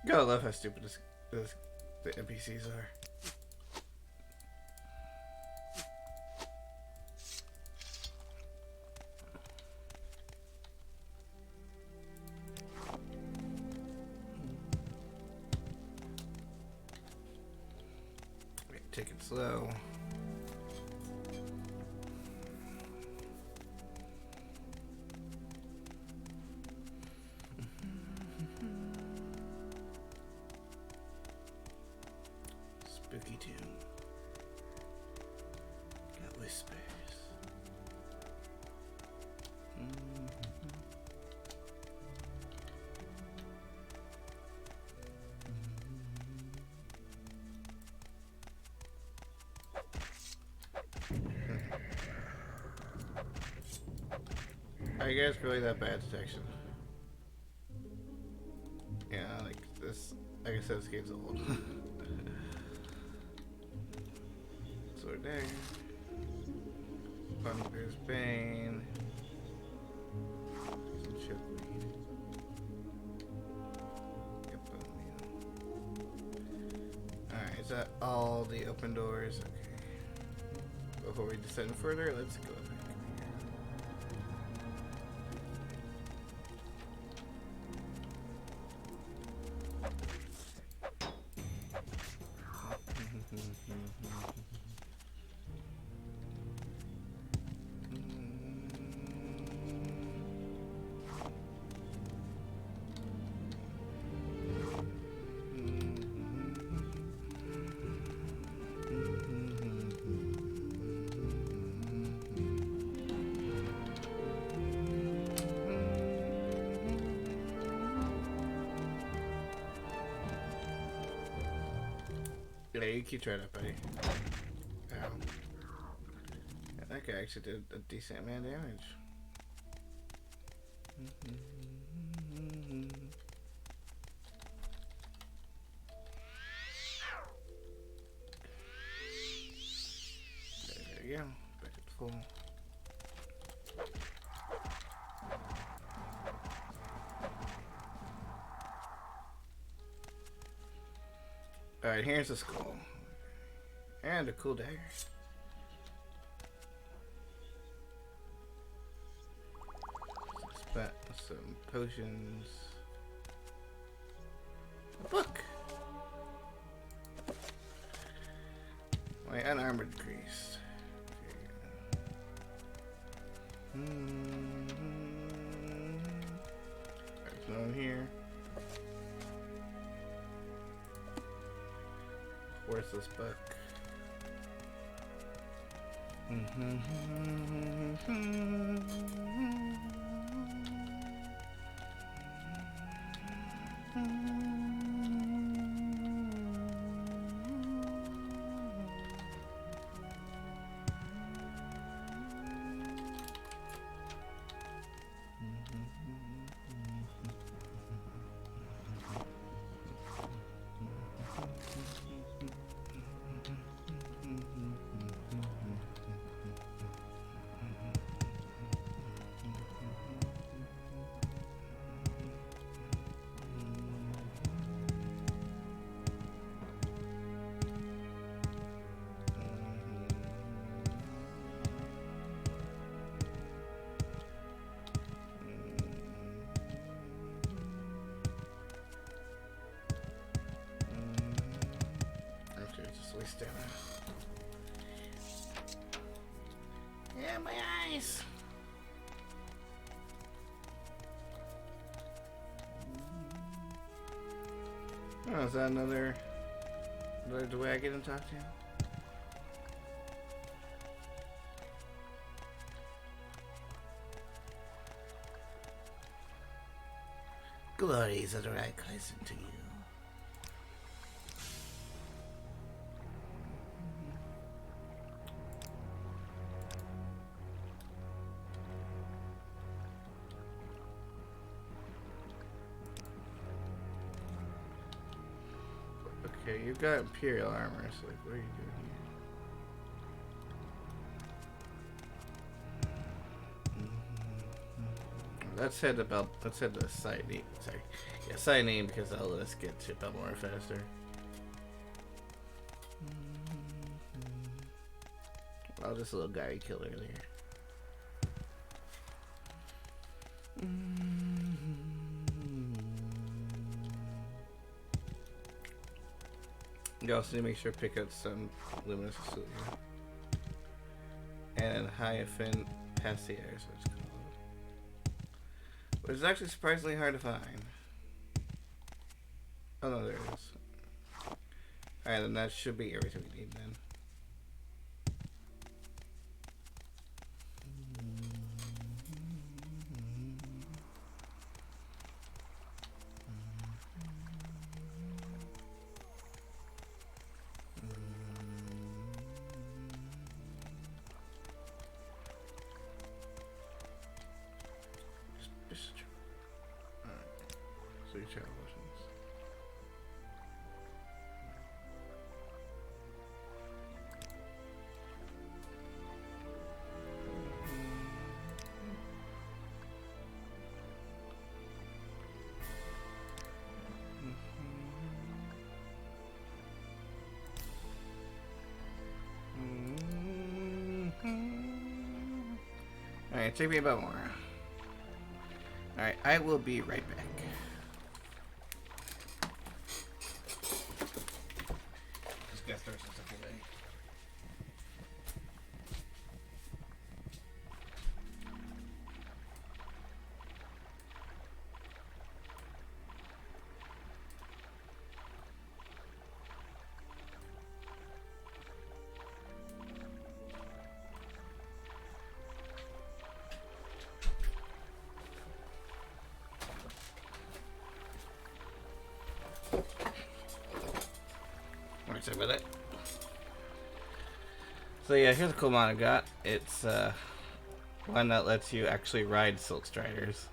Gotta love how stupid the NPCs are. Take it slow. Spooky tune. Got whispers. Are you guys really that bad detection? Yeah, like this. Like I said, this game's old. Sword there. Thunder's Bane. Some chickweed. Yep, alright, is that all the open doors? Okay. Before we descend further, let's go back. Yeah, you keep trying to buddy. Ow. Yeah, that guy actually did a decent amount of damage. There you go. Back at full. Alright, here's the skull. And a cool dagger. Some potions. A book! My unarmored decreased. There's no one here. Worthless book. Yeah, my eyes. Oh, is that another way I get and talk to him? Glories of the right cousin to you. Okay, you've got Imperial armor, so like, what are you doing here? Let's head to the side name. Sorry. Yeah, side name because that'll let us get to Belmore faster. Oh, this little guy we killed earlier. You also need to make sure to pick up some luminous facility. And Hyphen Passier, so it's called. Which is actually surprisingly hard to find. Oh no, there it is. Alright, then that should be everything we need then. Three televisions. Alright, take me about more. Alright, I will be right back. Just gotta throw some stuff away. With it. So yeah, here's a cool mod I got. It's one that lets you actually ride Silk Striders.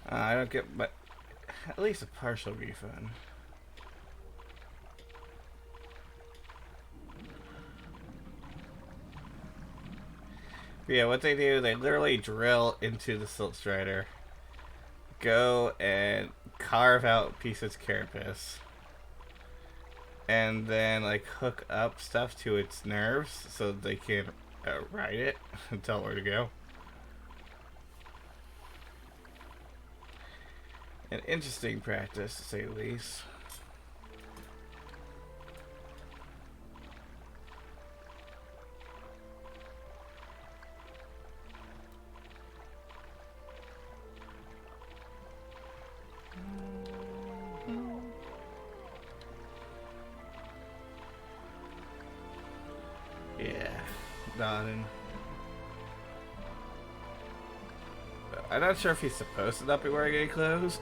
I don't get, but at least a partial refund. But yeah, what they do, they literally drill into the Silk Strider, go and carve out pieces carapace, and then like hook up stuff to its nerves so they can ride it and tell it where to go. An interesting practice, to say the least. Done. I'm not sure if he's supposed to not be wearing any clothes.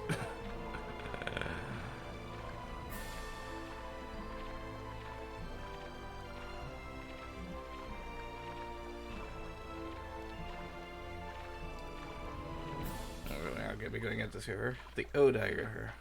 I'll get me going at this river. The Odai River.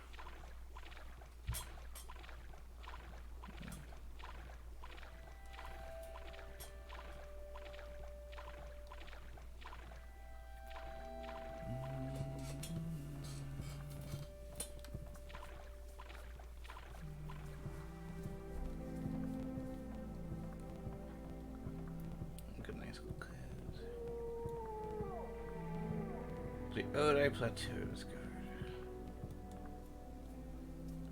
The Odai Plateaus guard.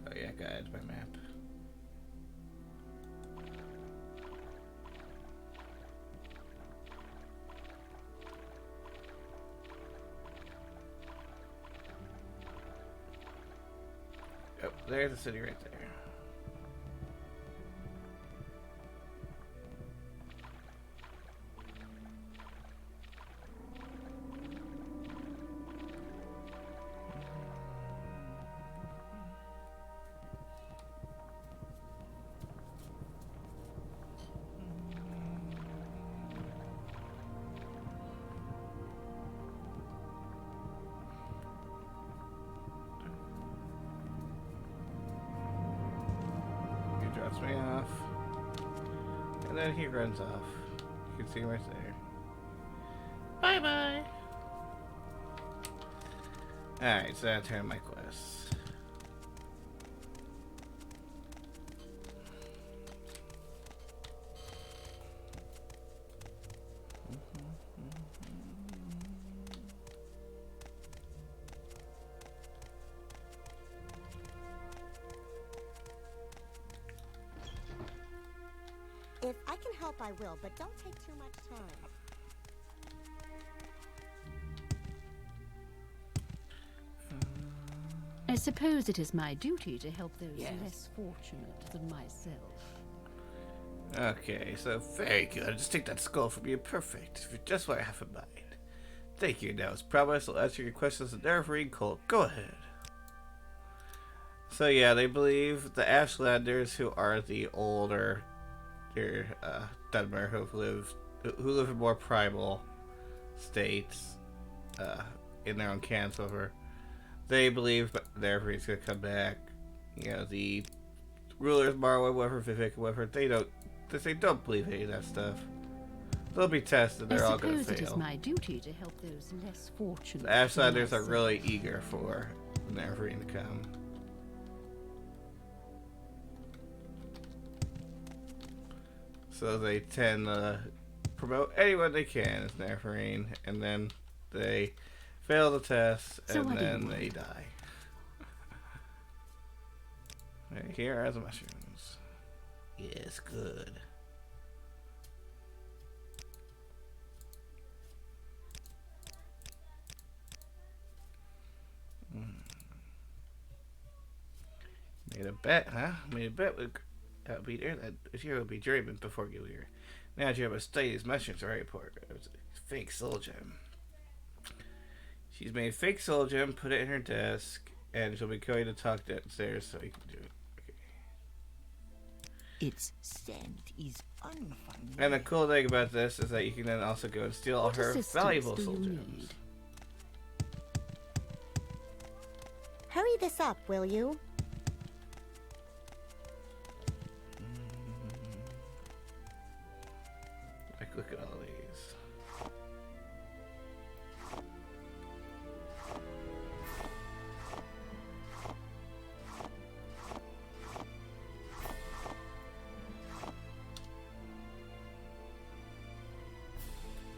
Oh yeah, guys, my map. Oh, there's the city right there. Me off, and then he runs off. You can see him right there. Bye bye. Alright, so I turn my quests. If I can help, I will, but don't take too much time. I suppose it is my duty to help those less fortunate than myself. Okay, so very good. Just take that skull from you. Perfect. Just what I have in mind. Thank you. Now, as promised, I'll answer your questions in Nerve Colt. Go ahead. So yeah, they believe the Ashlanders, who are the older your Dunmer who live in more primal states in their own cans. However, they believe everybody's gonna come back. You know, the rulers, Morrowind, whatever, Vivek, whatever, they don't believe any of that stuff. They'll be tested. They're all gonna fail. It is my duty to help those less fortunate. The outsiders are really eager for Neverine to come. So they tend to promote anyone they can as Neverine, and then they fail the test, and then they die. Right, here are the mushrooms. Yes, good. Made a bet, huh? Made a bet with Peter that you would be dreaming before you were here. Now you have to study these mushrooms very important. It was a fake soul gem. She's made a fake soul gem, put it in her desk, and she'll be going to talk downstairs so you can do it. Okay. Its scent is unfamiliar. And the cool thing about this is that you can then also go and steal all her valuable soul gems. Hurry this up, will you? Like, look at all these.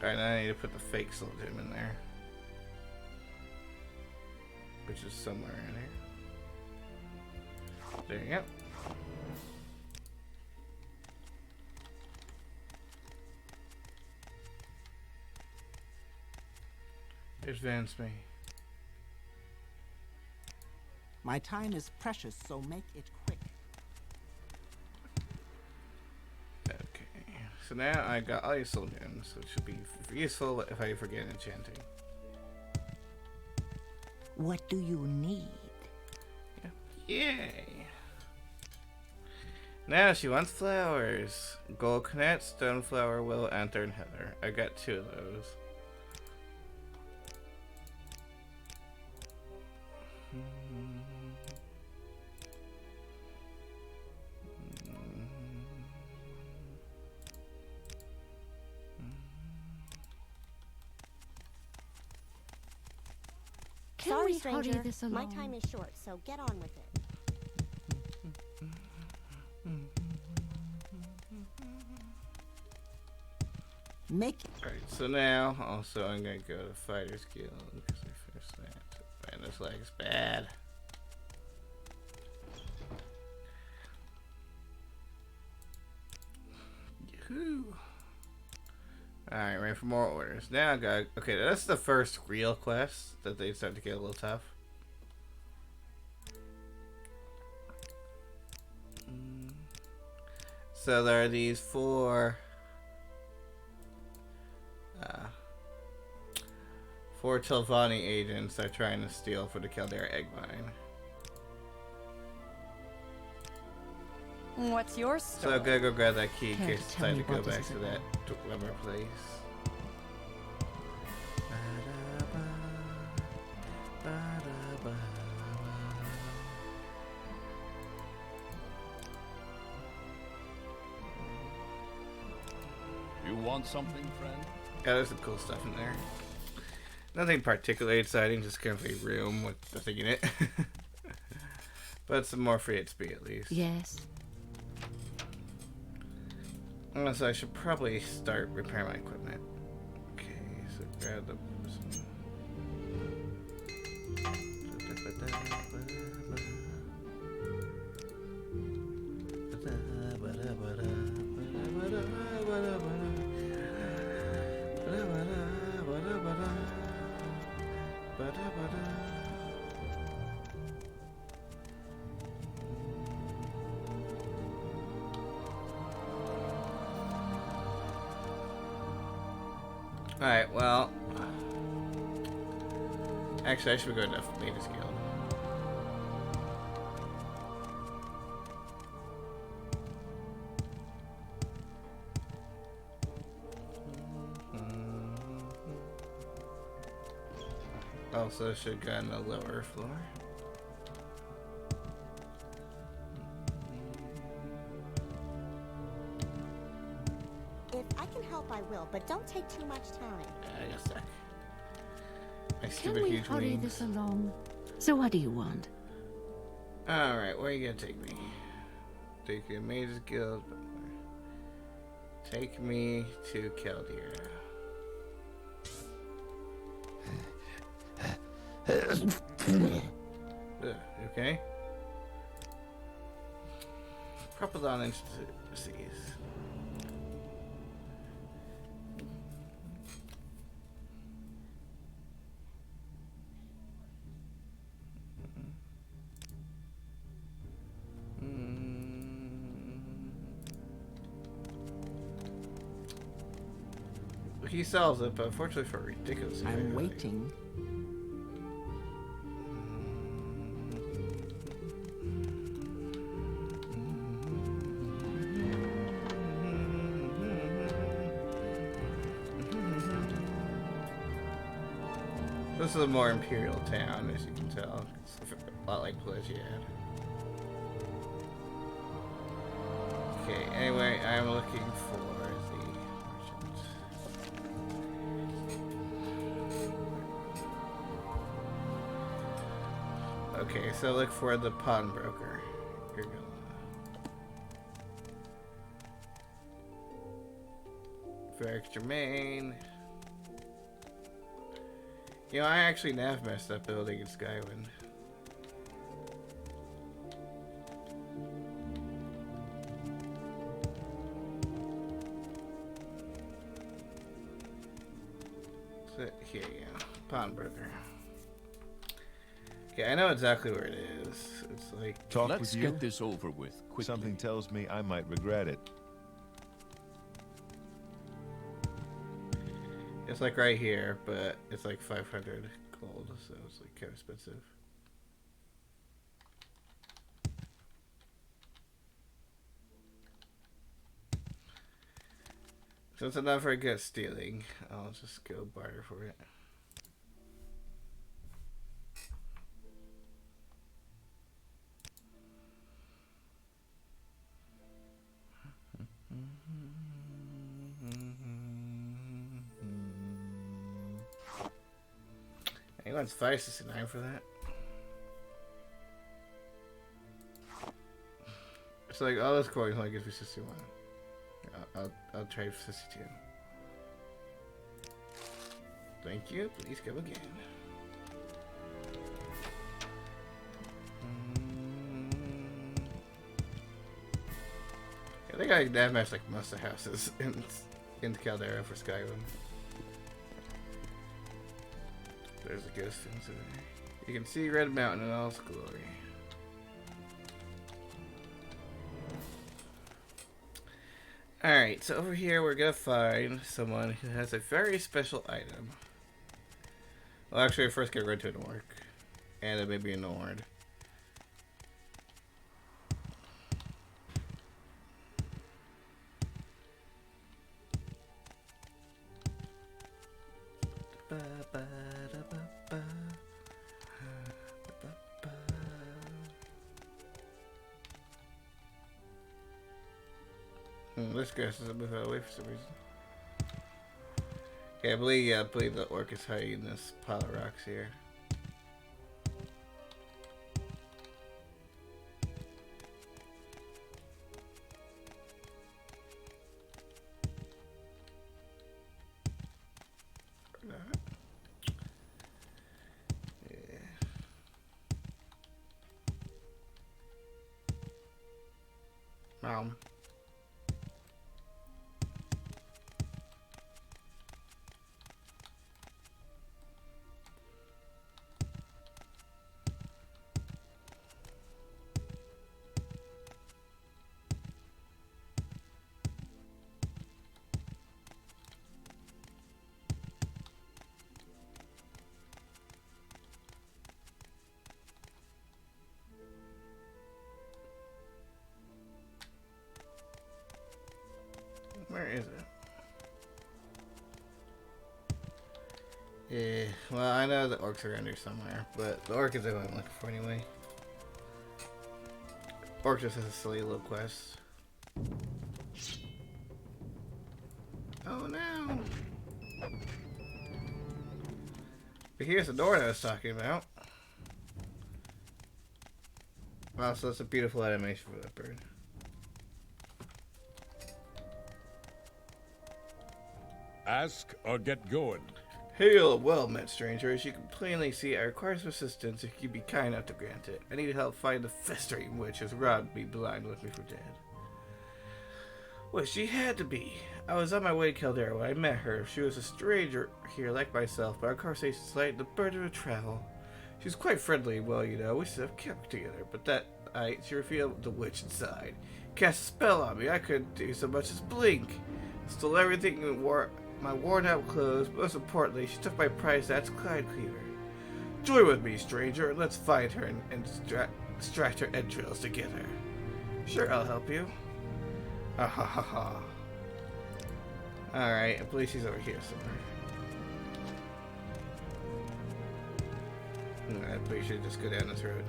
Alright, now I need to put the fake soul gem in there. Which is somewhere in here. There you go. Advance me. My time is precious, so make it quick. Okay, so now I got all these soul gems, so it should be useful if I forget enchanting. What do you need? Yay! Now she wants flowers. Gold Connect, Stoneflower, Willow, Anther, and Heather. I got 2 of those. Sorry, stranger. My time is short, so get on with it. Alright, so now also I'm gonna go to Fighters Guild because I finished that. Man, this lag is bad. Yahoo! Alright, ready for more orders. Now I got. Okay, that's the first real quest that they start to get a little tough. So there are these 4 Telvanni agents they're trying to steal for the Caldera egg mine. What's your story? So I'm gonna go grab that key in case it's time to go back to that Dwemer place. You want something, friend? Yeah, there's some cool stuff in there. Nothing particularly exciting, just kind of a room with nothing in it. But some more free XP at least. Yes. So I should probably start repairing my equipment. Okay, so grab the... Alright, well... Actually, I should go to the latest guild. Also should go on the lower floor. If I can help, I will, but don't take too much time. I guess that. My Can stupid we huge hurry wings. this along? So what do you want? Alright, where are you gonna take me? Take you to Mage's Guild. Take me to Caldera. Okay. Propel on into the seas. He sells it, but unfortunately for ridiculous. I'm waiting. This is a more imperial town, as you can tell. It's a lot like Pelagiad. Okay, anyway, I'm looking for the merchant. Okay, so look for the pawnbroker. You're gonna... Varric Germain. You know, I actually nav messed up building in Skywind. So, here you go. Pawnbroker. Okay, I know exactly where it is. It's like... Let's get this over with quickly. Something tells me I might regret it. It's like right here, but it's like 500 gold, so it's like kind of expensive. Since I'm not very good at stealing, I'll just go barter for it. Anyone's 569 for that? It's like all those coins only gives me 61. I'll trade for 62. Thank you. Please come again. I think I nav match like most of the houses in Caldera for Skyrim. There's a ghost into there. You can see Red Mountain in all its glory. Alright, so over here we're gonna find someone who has a very special item. Well, actually, I first get rid to an orc. And then maybe an Nord. This guy doesn't move out of the way for some reason. Okay, I believe the orc is hiding in this pile of rocks here. Mom. Where is it? Yeah, well, I know the orcs are under somewhere, but the orc is the one I'm looking for anyway. Orc just has a silly little quest. Oh no! But here's the door that I was talking about. Wow, so it's a beautiful animation for that bird. Ask or get going. Hail, well met, stranger. As you can plainly see, I require some assistance if you'd be kind enough to grant it. I need help find the festering witch who's robbed me blind with me for dead. Well, she had to be. I was on my way to Caldera when I met her. She was a stranger here like myself, but our conversations lightened the burden of travel. She was quite friendly, well, you know, we should have kept together, but that night she revealed the witch inside. Cast a spell on me. I couldn't do so much as blink. Stole everything and wore my worn-out clothes. Most importantly, she took my prize. That's Clyde Cleaver. Join with me, stranger, and let's find her and extract her entrails together. Sure, I'll help you. Ha ha ha ha. Alright, I believe she's over here somewhere. I believe we should just go down this road.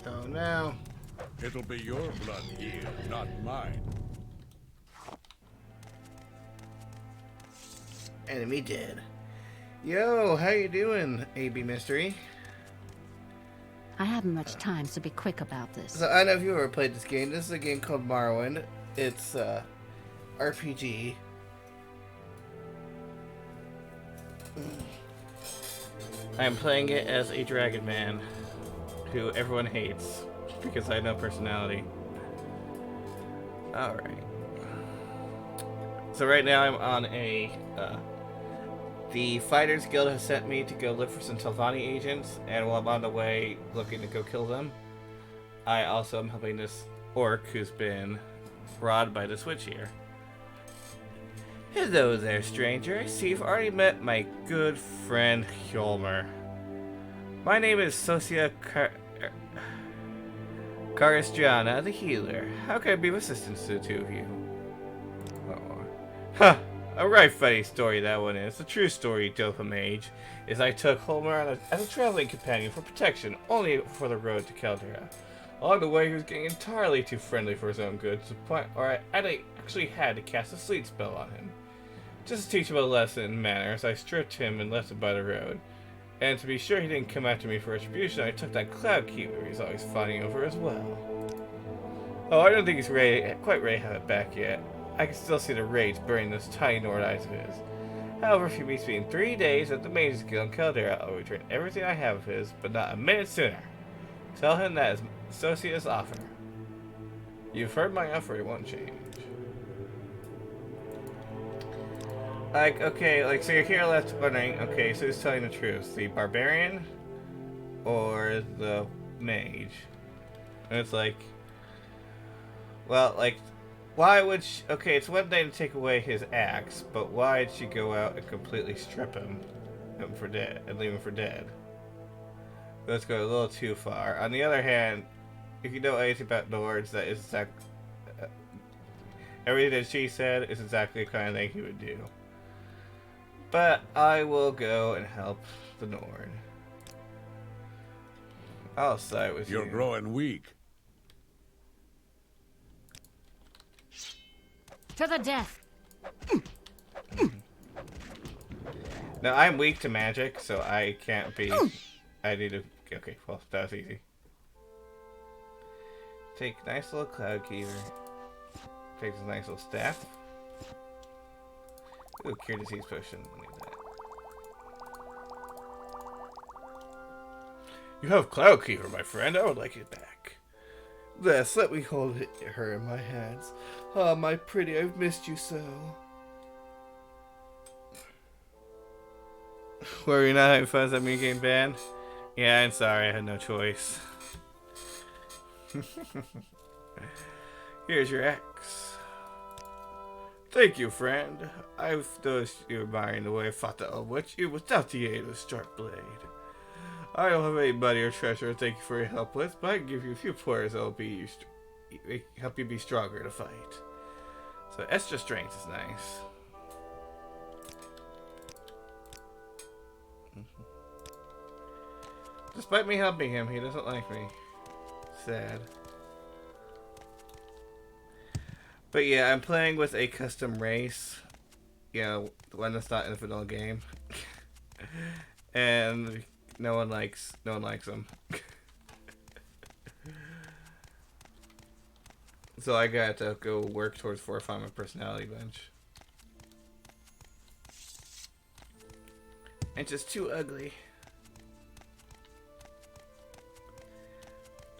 Oh no. It'll be your blood here, not mine. Enemy dead. Yo, how you doing, AB Mystery? I haven't much time, so be quick about this. So I don't know if you've ever played this game. This is a game called Morrowind. It's RPG. I'm playing it as a dragon man who everyone hates because I have no personality. Alright. So right now I'm on a the Fighters Guild has sent me to go look for some Telvanni agents, and while I'm on the way looking to go kill them, I also am helping this orc who's been robbed by this witch here. Hello there, stranger. I see you've already met my good friend Hjolmr. My name is Sosia Karistiana, the healer. How can I be of assistance to the two of you? Oh. Huh! A right funny story that one is. The true story, Dopamage, is I took Hjolmr as a traveling companion for protection, only for the road to Caldera. Along the way, he was getting entirely too friendly for his own good, to the point where I actually had to cast a sleep spell on him. Just to teach him a lesson in manners, I stripped him and left him by the road. And to be sure he didn't come after me for retribution, I took that cloud keeper he's always fawning over as well. Oh, I don't think he's quite ready to have it back yet. I can still see the rage burning those tiny north eyes of his. However, if he meets me in 3 days at the Mages Guild in Caldera, I'll return everything I have of his, but not a minute sooner. Tell him that is Sosia's offer. You've heard my offer, it won't change. Like, okay, like, so you're here left wondering, okay, so who's telling the truth? The barbarian or the mage? And it's like, well, like, why would she, okay, it's one thing to take away his axe, but why did she go out and completely strip him for dead and leave him for dead? Let's go a little too far. On the other hand, if you know anything about Nords, that is exactly everything that she said is exactly the kind of thing he would do. But I will go and help the Nord. I'll side with you. You're growing weak. To the death. Now I'm weak to magic, so I can't be. I need to Okay, well, that was easy. Take a nice little cloud keeper. Takes a nice little staff. Ooh, cure disease potion. I need that. You have cloud keeper, my friend. I would like it back. Yes, let me hold her in my hands. Ah, my pretty, I've missed you so. Were you not having fun as that mini game banned? Yeah, I'm sorry, I had no choice. Here's your axe. Thank you, friend. I've noticed you admiring the way I fought the old witch, even without the aid of a sharp blade. I don't have any money or treasure to thank you for your help with, but I can give you a few pointers that will help you be stronger to fight. So extra strength is nice. Despite me helping him, he doesn't like me. Sad. But yeah, I'm playing with a custom race. You know, the one that's not in the vanilla game. And no one likes them. So I got to go work towards fortifying my personality bench. It's just too ugly.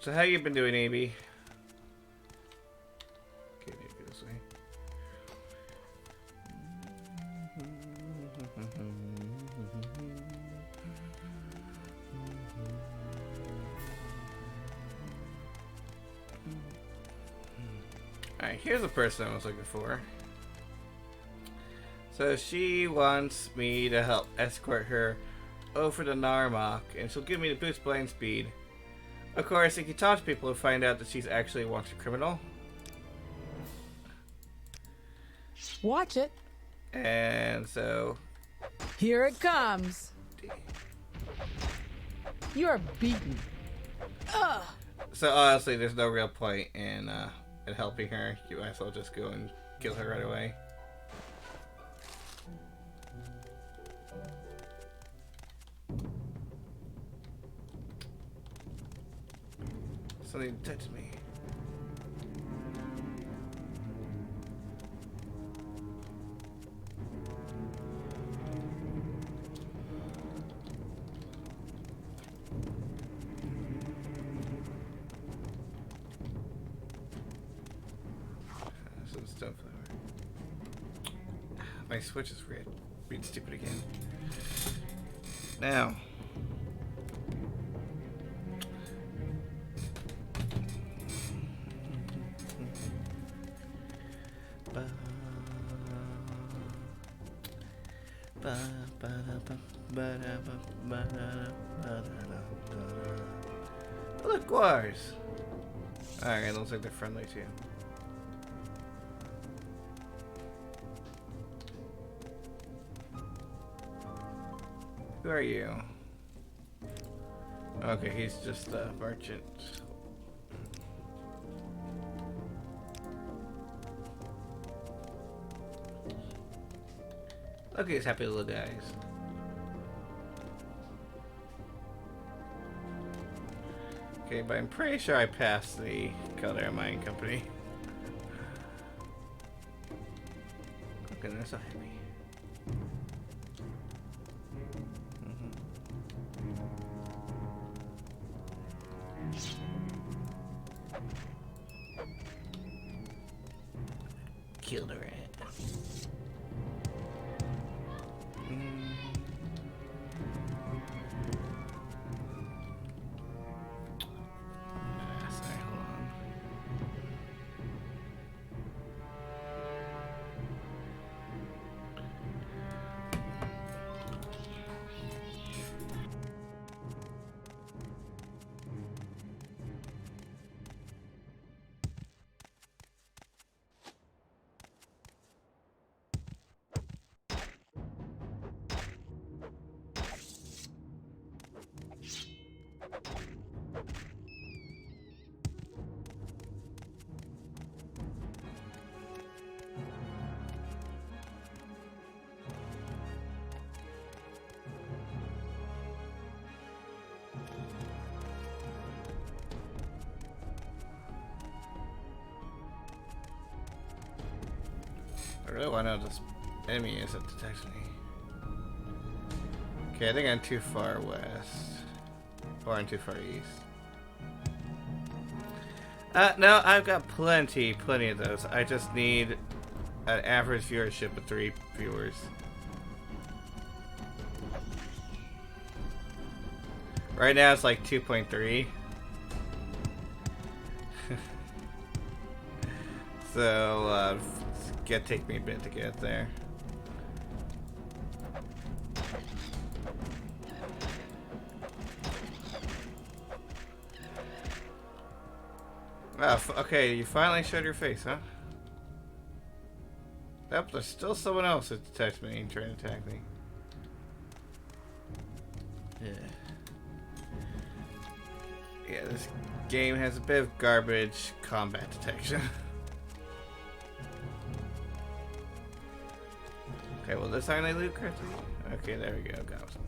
So how you been doing, AB? Okay, maybe go this way. Alright, here's the person I was looking for. So she wants me to help escort her over to Narmak, and she'll give me the boost blind speed. Of course, if you talk to people, you'll find out that she's actually a wanted criminal. Watch it. And so... Here it comes. You're beaten. Ugh. So honestly, there's no real point in helping her. You might as well just go and kill her right away. Something touched me. Some stuff. My switch is red. Being stupid again. Now. Look, guars. Alright, looks like they're friendly too. Who are you? Okay, he's just a merchant. Look at these happy little guys. Okay, but I'm pretty sure I passed the Caldera Mining Company. Okay, they're so happy. Killed her rat. Sorry, hold on. I really want to know this enemy is that detects me. Okay, I think I'm too far west. Or I'm too far east. No, I've got plenty of those. I just need an average viewership of 3 viewers. Right now it's like 2.3. So, it's take me a bit to get there. Wow, okay, you finally showed your face, huh? Yep, there's still someone else that detects me and trying to attack me. Yeah. Yeah, this game has a bit of garbage combat detection. Okay, well this time I loot correctly. Okay, there we go, got some.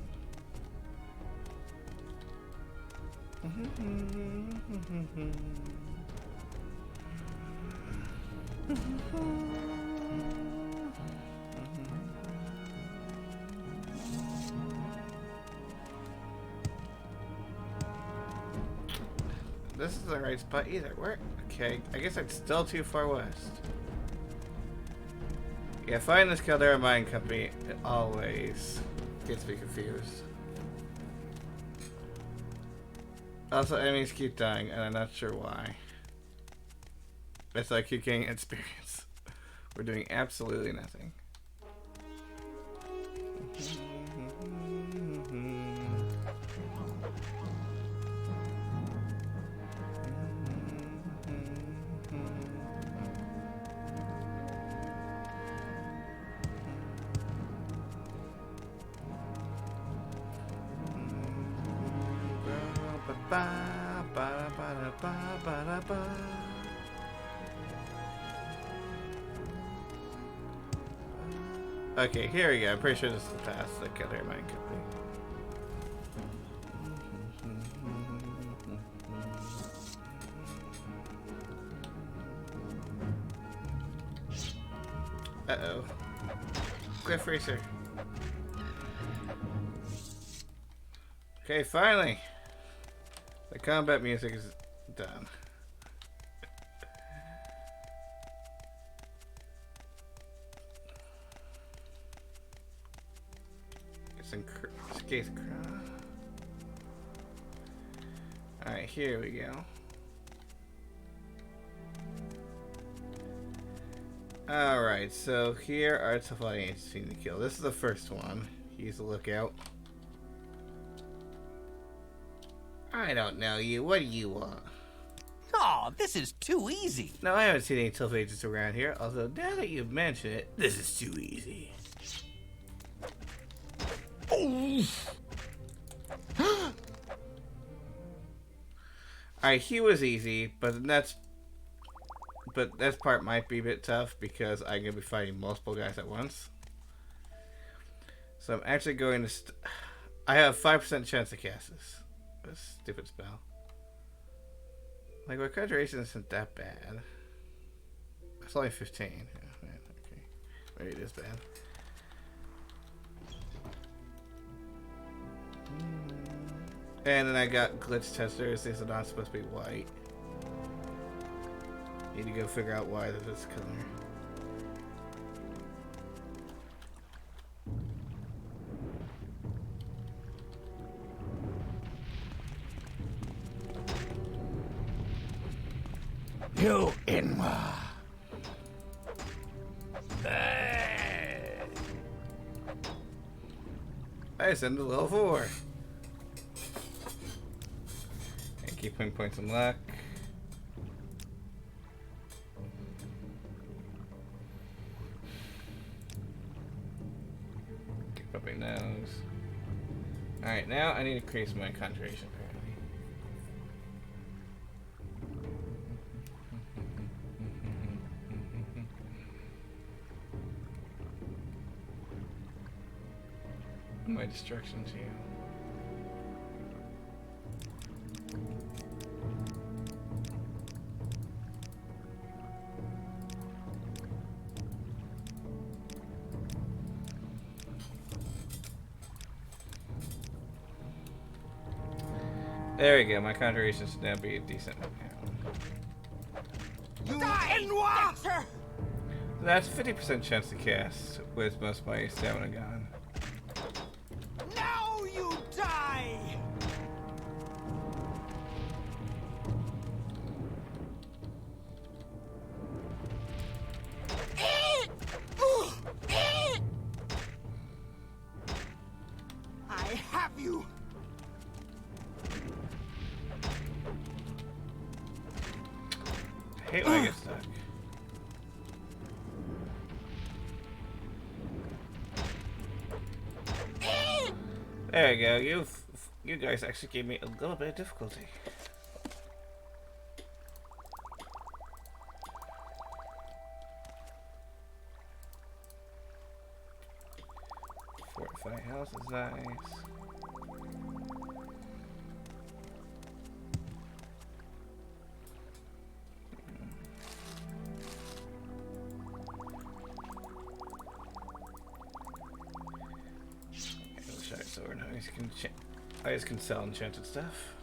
This is the right spot either. Where? Okay, I guess I'm still too far west. Yeah, finding this Caldera Mine Company, it always gets me confused. Also, enemies keep dying, and I'm not sure why. It's like keep getting experience. We're doing absolutely nothing. Okay, here we go. I'm pretty sure this is the path that Caldera Mine Company. Uh-oh. Cliff Racer. Okay, finally. The combat music is done. Alright, here we go. Alright, so here are some audience to kill. This is the first one. Use the lookout. I don't know you. What do you want? Oh, this is too easy. No, I haven't seen any Tilth agents around here. Although, now that you mention it, this is too easy. Alright, he was easy, but that part might be a bit tough because I'm gonna be fighting multiple guys at once. So I'm actually going to. I have a 5% chance to cast this. This stupid spell. Like, my conjuration isn't that bad. It's only 15. Yeah, okay. Maybe it is bad. And then I got glitch testers. These are not supposed to be white. Need to go figure out why they're this color. You Inwa. I send to level 4. And keep putting points in luck. Keep up my nose. Alright, now I need to increase my concentration apparently. My destruction to you. There we go. My conjuration should now be decent. You die, That's 50% chance to cast with most of my stamina gone. Now you die! I have you! I hate when I get stuck. There we go. You guys actually gave me a little bit of difficulty. Fortify house is nice. Sword. I just can sell enchanted stuff.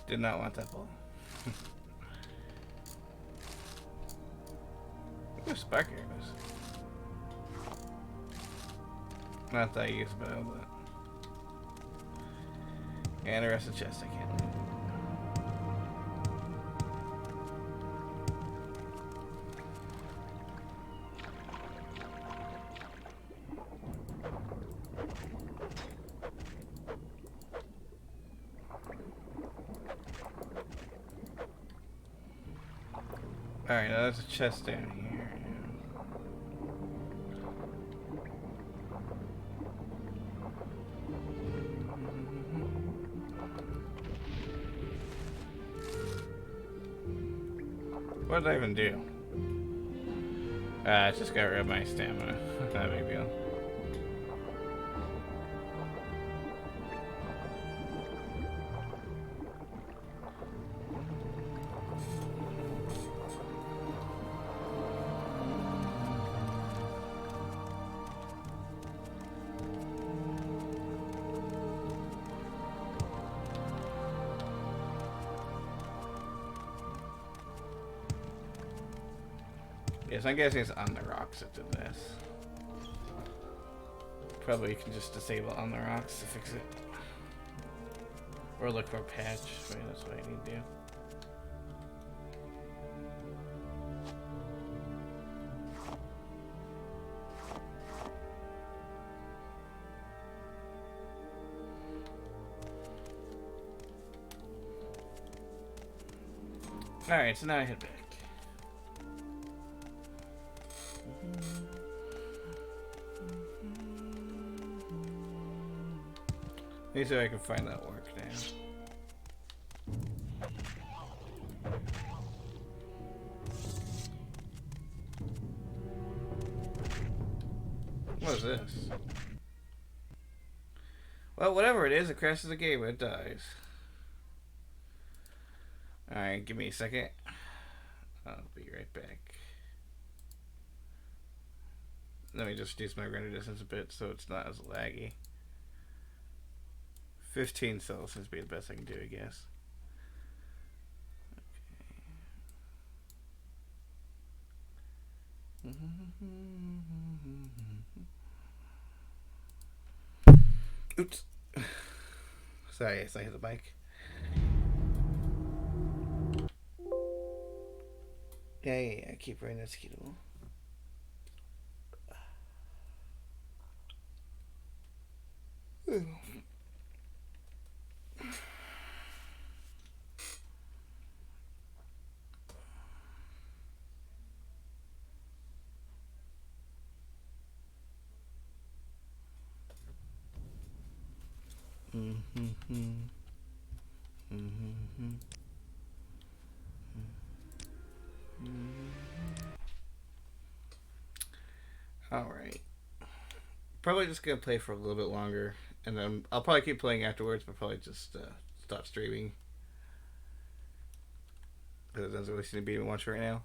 Did not want that ball. Ooh, spark arrows. Not that I use, but I will. And the rest of the chest I can't leave. Alright, now there's a chest down here. What did I even do? I just got rid of my stamina. Not a big deal. Yes, I'm guessing it's on the rocks that did this. Probably you can just disable on the rocks to fix it. Or look for a patch. Maybe that's what I need to do. Alright, so now I head back. Let me see if I can find that work now. What is this? Well, whatever it is, it crashes the game, it dies. Alright, give me a second. I'll be right back. Let me just reduce my render distance a bit so it's not as laggy. 15 cells seems to be the best I can do, I guess. Okay. Oops. Sorry, yes, I hit the mic. Yeah, keep running that skidoo. Alright. Probably just gonna play for a little bit longer, and then I'll probably keep playing afterwards, but probably just stop streaming. Because it doesn't really seem to be much right now.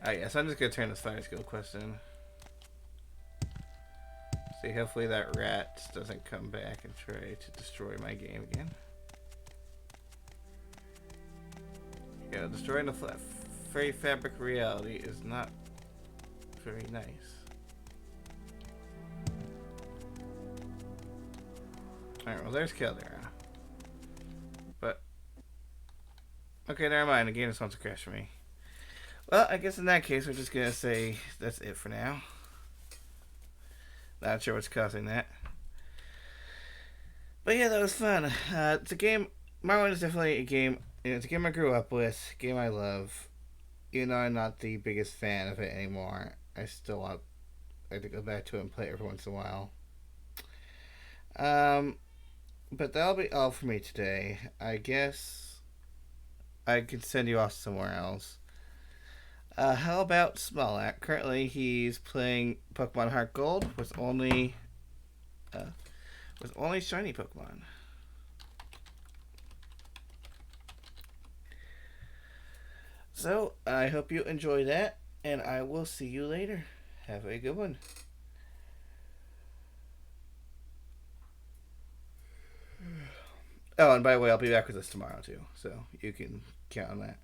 Alright, yeah, so I'm just gonna turn this fire skill quest in. See, hopefully that rat doesn't come back and try to destroy my game again. Yeah, destroying the very fabric of reality is not very nice. Alright, well there's Caldera. But okay, never mind, the game just wants to crash for me. Well, I guess in that case we're just gonna say that's it for now. Not sure what's causing that. But yeah, that was fun. It's a game. Morrowind is definitely a game. You know, it's a game I grew up with. A game I love. Even though I'm not the biggest fan of it anymore, I still like to go back to it and play it every once in a while. But that'll be all for me today. I guess I could send you off somewhere else. How about Smollett? Currently, he's playing Pokemon Heart Gold with only shiny Pokemon. So I hope you enjoy that, and I will see you later. Have a good one. Oh, and by the way, I'll be back with us tomorrow too, so you can count on that.